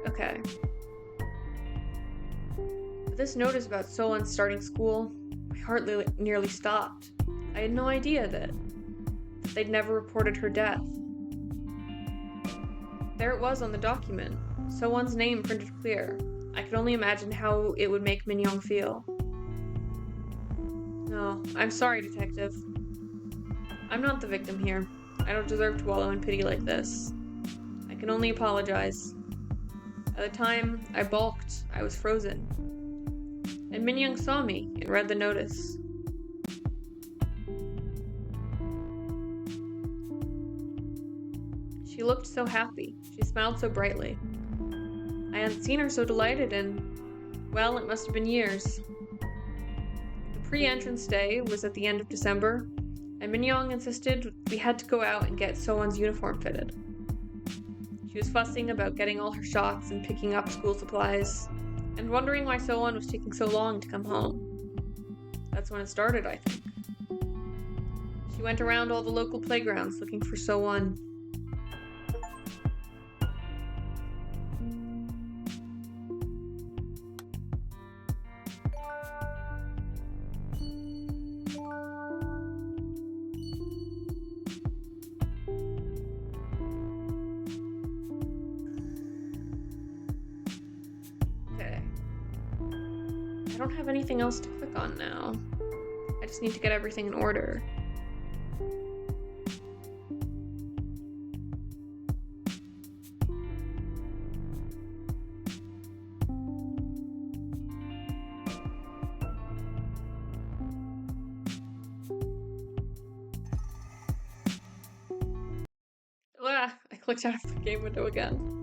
Okay. But this notice about So-Won starting school, my heart nearly stopped. I had no idea that they'd never reported her death. There it was on the document, So-Won's name printed clear. I could only imagine how it would make Min Young feel. No, I'm sorry, Detective. I'm not the victim here. I don't deserve to wallow in pity like this. I can only apologize. At the time, I balked. I was frozen. And Min Young saw me and read the notice. She looked so happy. She smiled so brightly. I hadn't seen her so delighted in, well, it must have been years. The pre-entrance day was at the end of December, and Min Young insisted we had to go out and get So-Won's uniform fitted. She was fussing about getting all her shots and picking up school supplies, and wondering why So-Won was taking so long to come home. That's when it started, I think. She went around all the local playgrounds looking for So-Won. I don't have anything else to click on now. I just need to get everything in order. Ah, I clicked out of the game window again.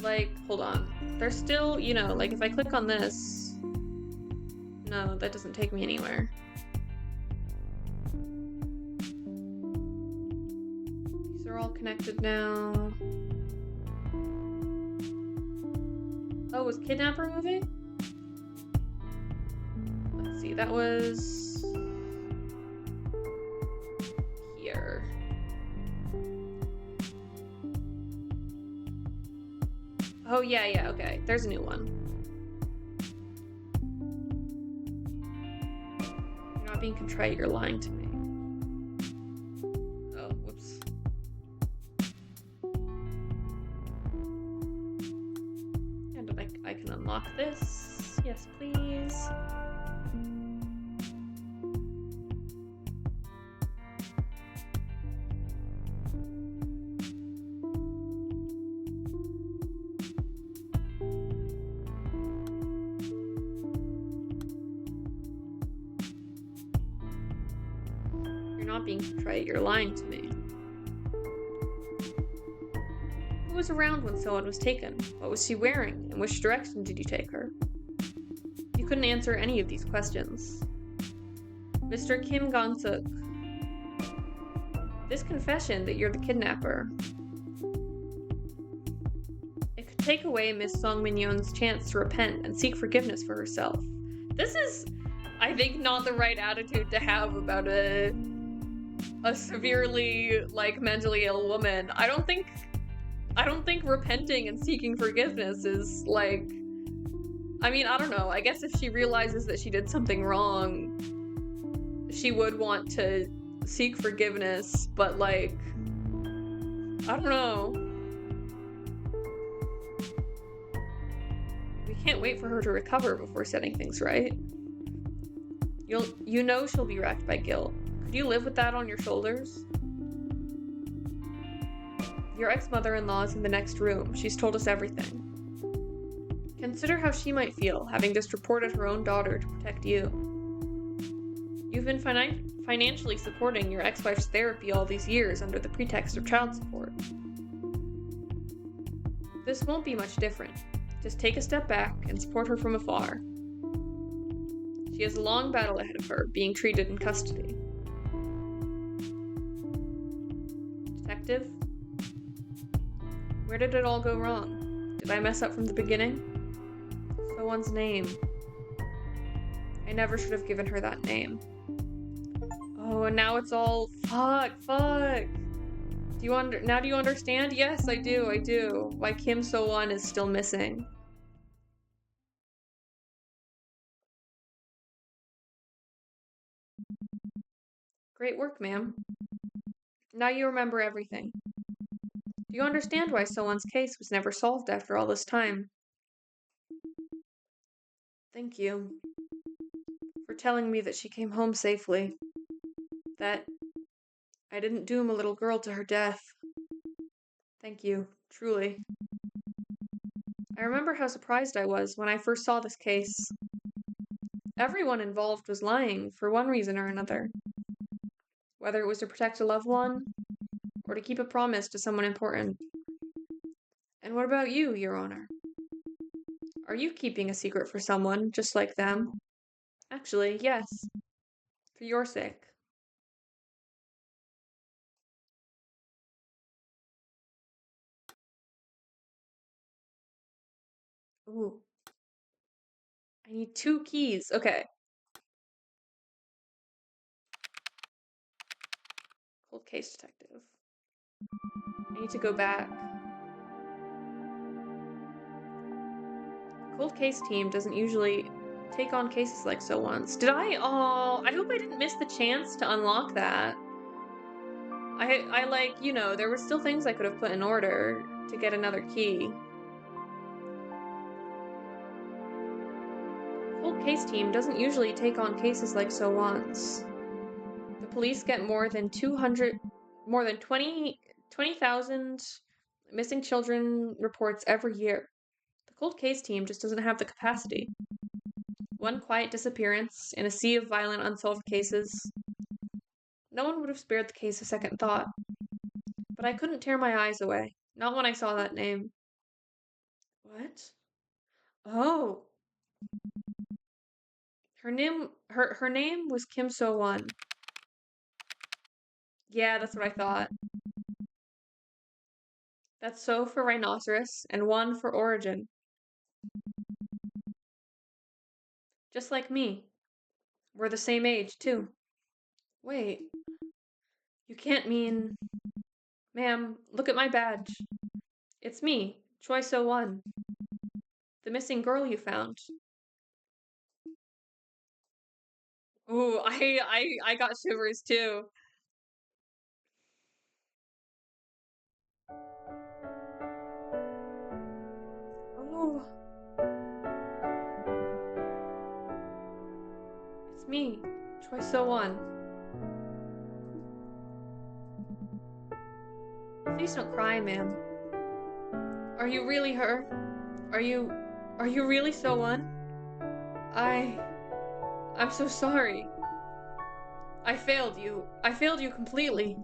Like, hold on. There's still, like if I click on this... No, that doesn't take me anywhere. These are all connected now. Oh, was Kidnapper moving? Let's see, that was... here. Oh, yeah, okay. There's a new one. You're not being contrite, you're lying to me. Oh, whoops. And I can unlock this. Yes, please. not being contrite, you're lying to me. Who was around when someone was taken? What was she wearing? In which direction did you take her? You couldn't answer any of these questions. Mr. Kim Gon-suk, this confession that you're the kidnapper, it could take away Miss Song Min-yeon's chance to repent and seek forgiveness for herself. This is, I think, not the right attitude to have about a severely, like, mentally ill woman. I don't think repenting and seeking forgiveness is, like, I mean, I don't know. I guess if she realizes that she did something wrong, she would want to seek forgiveness, but, like, I don't know. We can't wait for her to recover before setting things right. You know she'll be wrecked by guilt. Could you live with that on your shoulders? Your ex-mother-in-law is in the next room. She's told us everything. Consider how she might feel, having just reported her own daughter to protect you. You've been financially supporting your ex-wife's therapy all these years under the pretext of child support. This won't be much different. Just take a step back and support her from afar. She has a long battle ahead of her, being treated in custody. Detective? Where did it all go wrong? Did I mess up from the beginning? Someone's name. I never should have given her that name. Oh, and now it's all fuck. Do you understand? Yes, I do. Why Kim So-won is still missing. Great work, ma'am. Now you remember everything. Do you understand why So-won's case was never solved after all this time? Thank you for telling me that she came home safely. That I didn't doom a little girl to her death. Thank you, truly. I remember how surprised I was when I first saw this case. Everyone involved was lying for one reason or another. Whether it was to protect a loved one, or to keep a promise to someone important. And what about you, Your Honor? Are you keeping a secret for someone, just like them? Actually, yes. For your sake. Ooh. I need 2 keys. Okay. Cold case detective. I need to go back. Cold case team doesn't usually take on cases like So-won's. Did I? Oh, I hope I didn't miss the chance to unlock that. I like, you know, there were still things I could have put in order to get another key. Cold case team doesn't usually take on cases like So-won's. The police get more than 20,000 missing children reports every year. The cold case team just doesn't have the capacity. One quiet disappearance in a sea of violent unsolved cases. No one would have spared the case a second thought. But I couldn't tear my eyes away. Not when I saw that name. What? Oh. Her name was Kim So-won. Yeah, that's what I thought. That's So for rhinoceros and 1 for origin. Just like me. We're the same age, too. Wait. You can't mean... Ma'am, look at my badge. It's me, Choi So-won. The missing girl you found. Ooh, I got shivers, too. Oh. It's me, Choi So-won. Please don't cry, ma'am. Are you really her? Are you really So-won? I'm so sorry. I failed you. I failed you completely.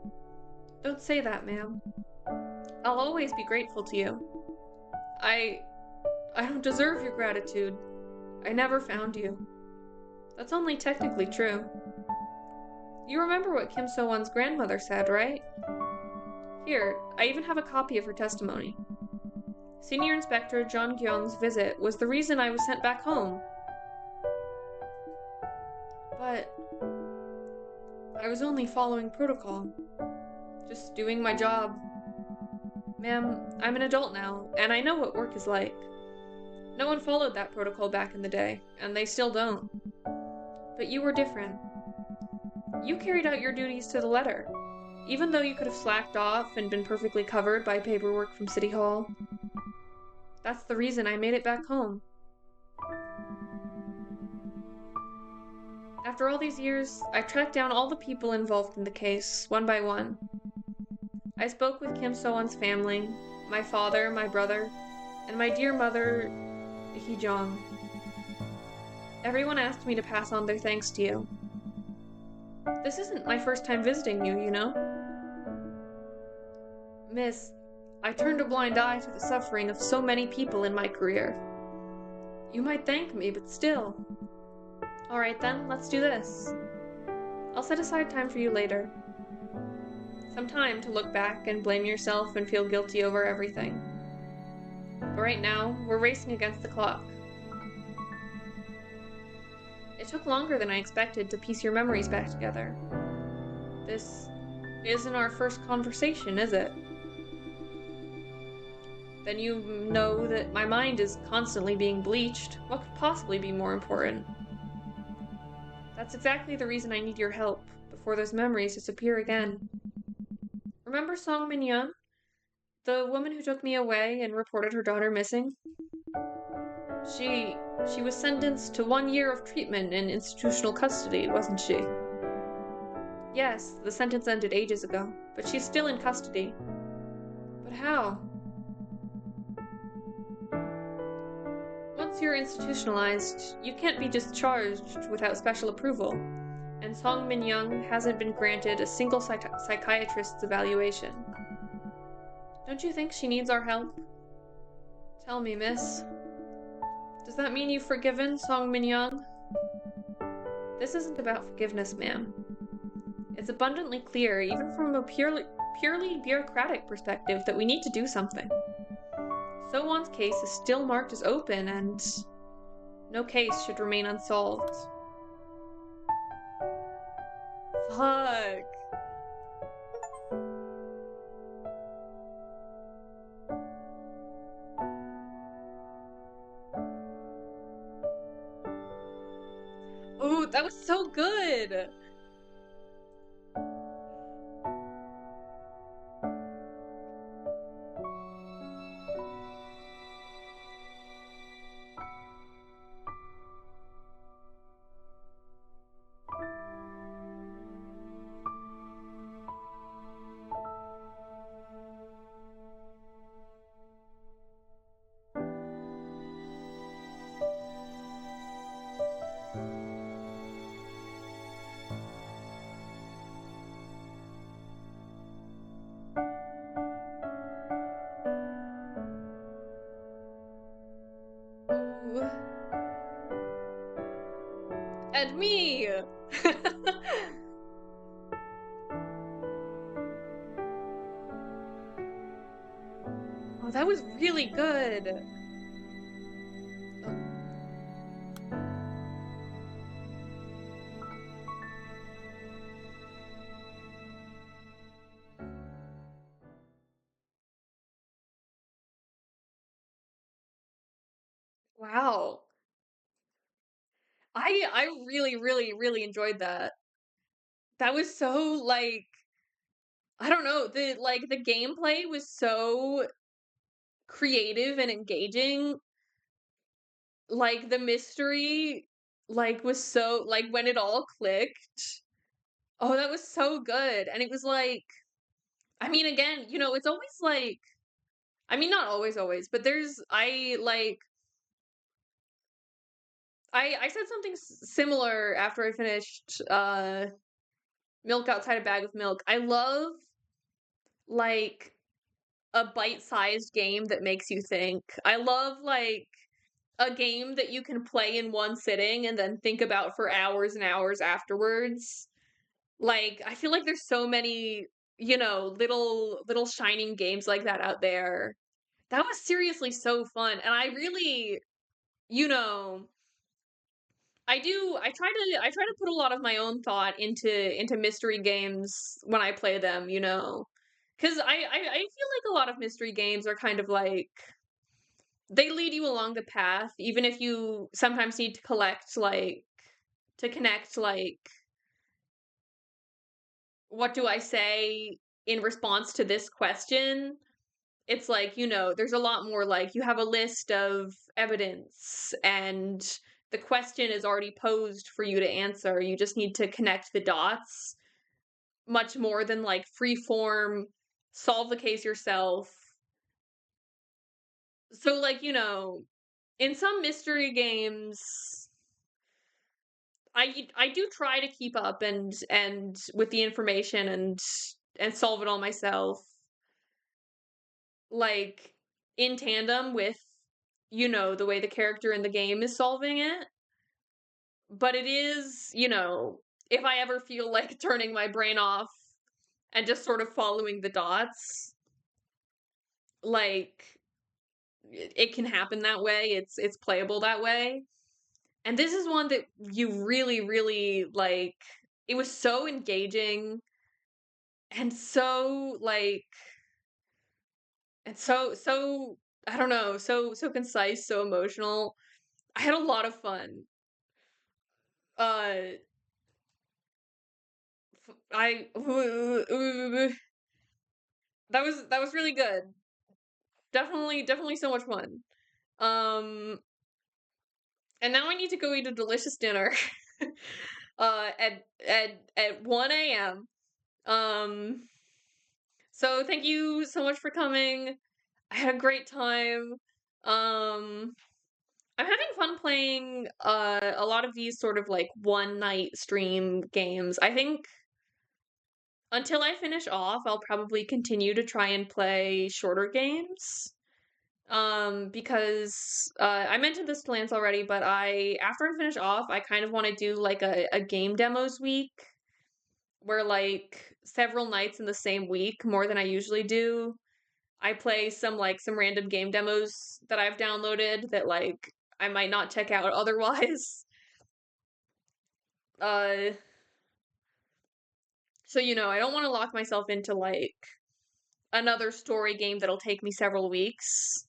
Don't say that, ma'am. I'll always be grateful to you. I... I don't deserve your gratitude. I never found you. That's only technically true. You remember what Kim So-won's grandmother said, right? Here, I even have a copy of her testimony. Senior Inspector John Gyeong's visit was the reason I was sent back home. But I was only following protocol. Just doing my job. Ma'am, I'm an adult now, and I know what work is like. No one followed that protocol back in the day, and they still don't. But you were different. You carried out your duties to the letter, even though you could have slacked off and been perfectly covered by paperwork from City Hall. That's the reason I made it back home. After all these years, I tracked down all the people involved in the case, one by one. I spoke with Kim So-won's family, my father, my brother, and my dear mother, Hee-jong. Everyone asked me to pass on their thanks to you. This isn't my first time visiting you, you know? Miss, I turned a blind eye to the suffering of so many people in my career. You might thank me, but still. Alright then, let's do this. I'll set aside time for you later. Some time to look back and blame yourself and feel guilty over everything. But right now, we're racing against the clock. It took longer than I expected to piece your memories back together. This isn't our first conversation, is it? Then you know that my mind is constantly being bleached. What could possibly be more important? That's exactly the reason I need your help, before those memories disappear again. Remember Song Min-yeon? The woman who took me away and reported her daughter missing? She was sentenced to 1 year of treatment in institutional custody, wasn't she? Yes, the sentence ended ages ago, but she's still in custody. But how? Once you're institutionalized, you can't be discharged without special approval, and Song Min-young hasn't been granted a single psychiatrist's evaluation. Don't you think she needs our help? Tell me, miss. Does that mean you've forgiven Song Min-young? This isn't about forgiveness, ma'am. It's abundantly clear, even from a purely bureaucratic perspective, that we need to do something. So-won's case is still marked as open, and no case should remain unsolved. Fuck. Ooh, that was so good! Ooh. And me! Oh, that was really good. Wow. I really enjoyed that. That was so, like, I don't know, the gameplay was so creative and engaging. Like, the mystery, like, was so, like, when it all clicked. Oh, that was so good. And it was like, I mean, again, it's always like, I mean, not always, but I said something similar after I finished milk outside a bag of milk. I love, like, a bite-sized game that makes you think. I love, like, a game that you can play in one sitting and then think about for hours and hours afterwards. Like, I feel like there's so many, little shining games like that out there. That was seriously so fun, and I really, you know, I try to put a lot of my own thought into mystery games when I play them, 'cause I feel like a lot of mystery games are kind of like they lead you along the path, even if you sometimes need to connect, like, what do I say in response to this question? It's like, there's a lot more like you have a list of evidence and the question is already posed for you to answer. You just need to connect the dots much more than like free form, solve the case yourself. So, like, in some mystery games, I do try to keep up and with the information and solve it all myself, like in tandem with the way the character in the game is solving it. But it is, if I ever feel like turning my brain off and just sort of following the dots, like it can happen that way. It's playable that way. And this is one that you really, really like. It was so engaging and so like and so I don't know, so concise, so emotional. I had a lot of fun. Uh I that was really good. Definitely so much fun. Um and now I need to go eat a delicious dinner. At 1 a.m. Um so thank you so much for coming. I had a great time. Um I'm having fun playing a lot of these sort of like one night stream games. I think until I finish off, I'll probably continue to try and play shorter games. Because I mentioned this to Lance already, but after I finish off, I kind of want to do like a game demos week where like several nights in the same week, more than I usually do. I play some random game demos that I've downloaded that like I might not check out otherwise. Uh so I don't want to lock myself into like another story game that'll take me several weeks.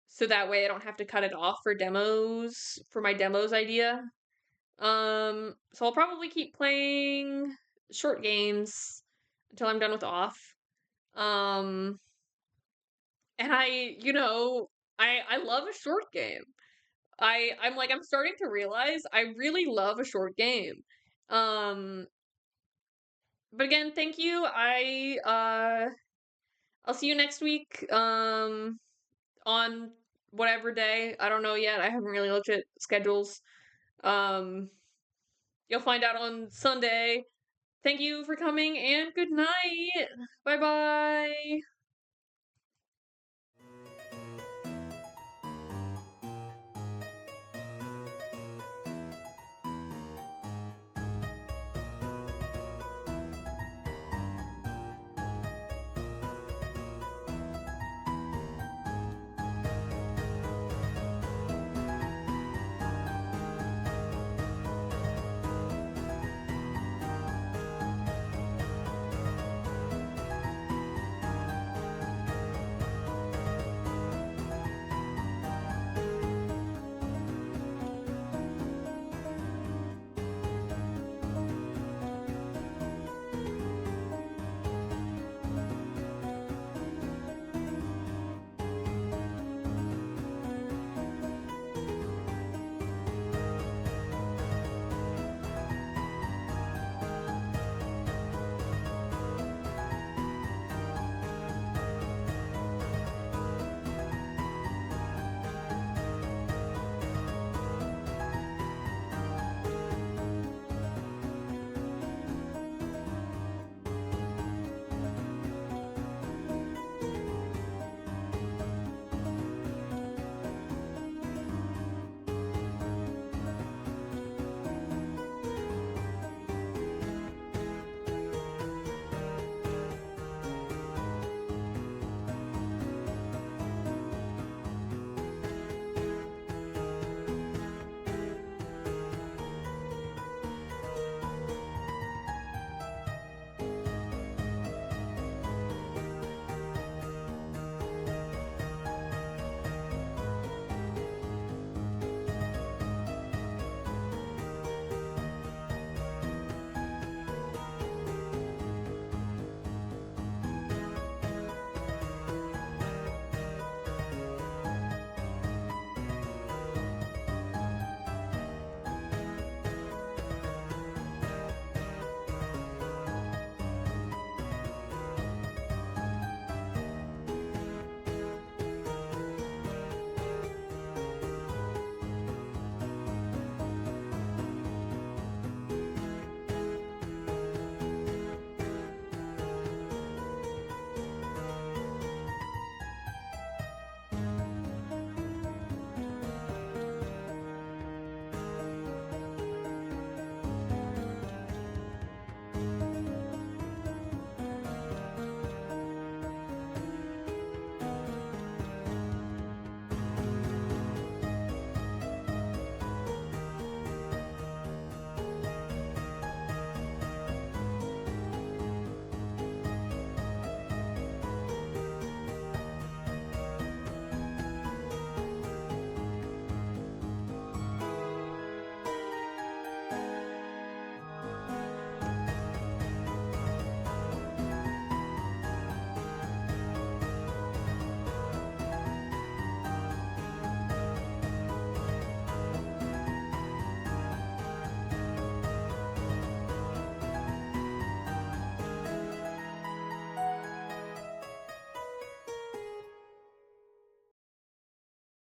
So that way I don't have to cut it off for my demos idea. So I'll probably keep playing short games until I'm done with off. Um, and I love a short game. I'm starting to realize I really love a short game. Um, but again, thank you. I'll see you next week. On whatever day. I don't know yet. I haven't really looked at schedules. Um, you'll find out on Sunday. Thank you for coming and good night. Bye bye.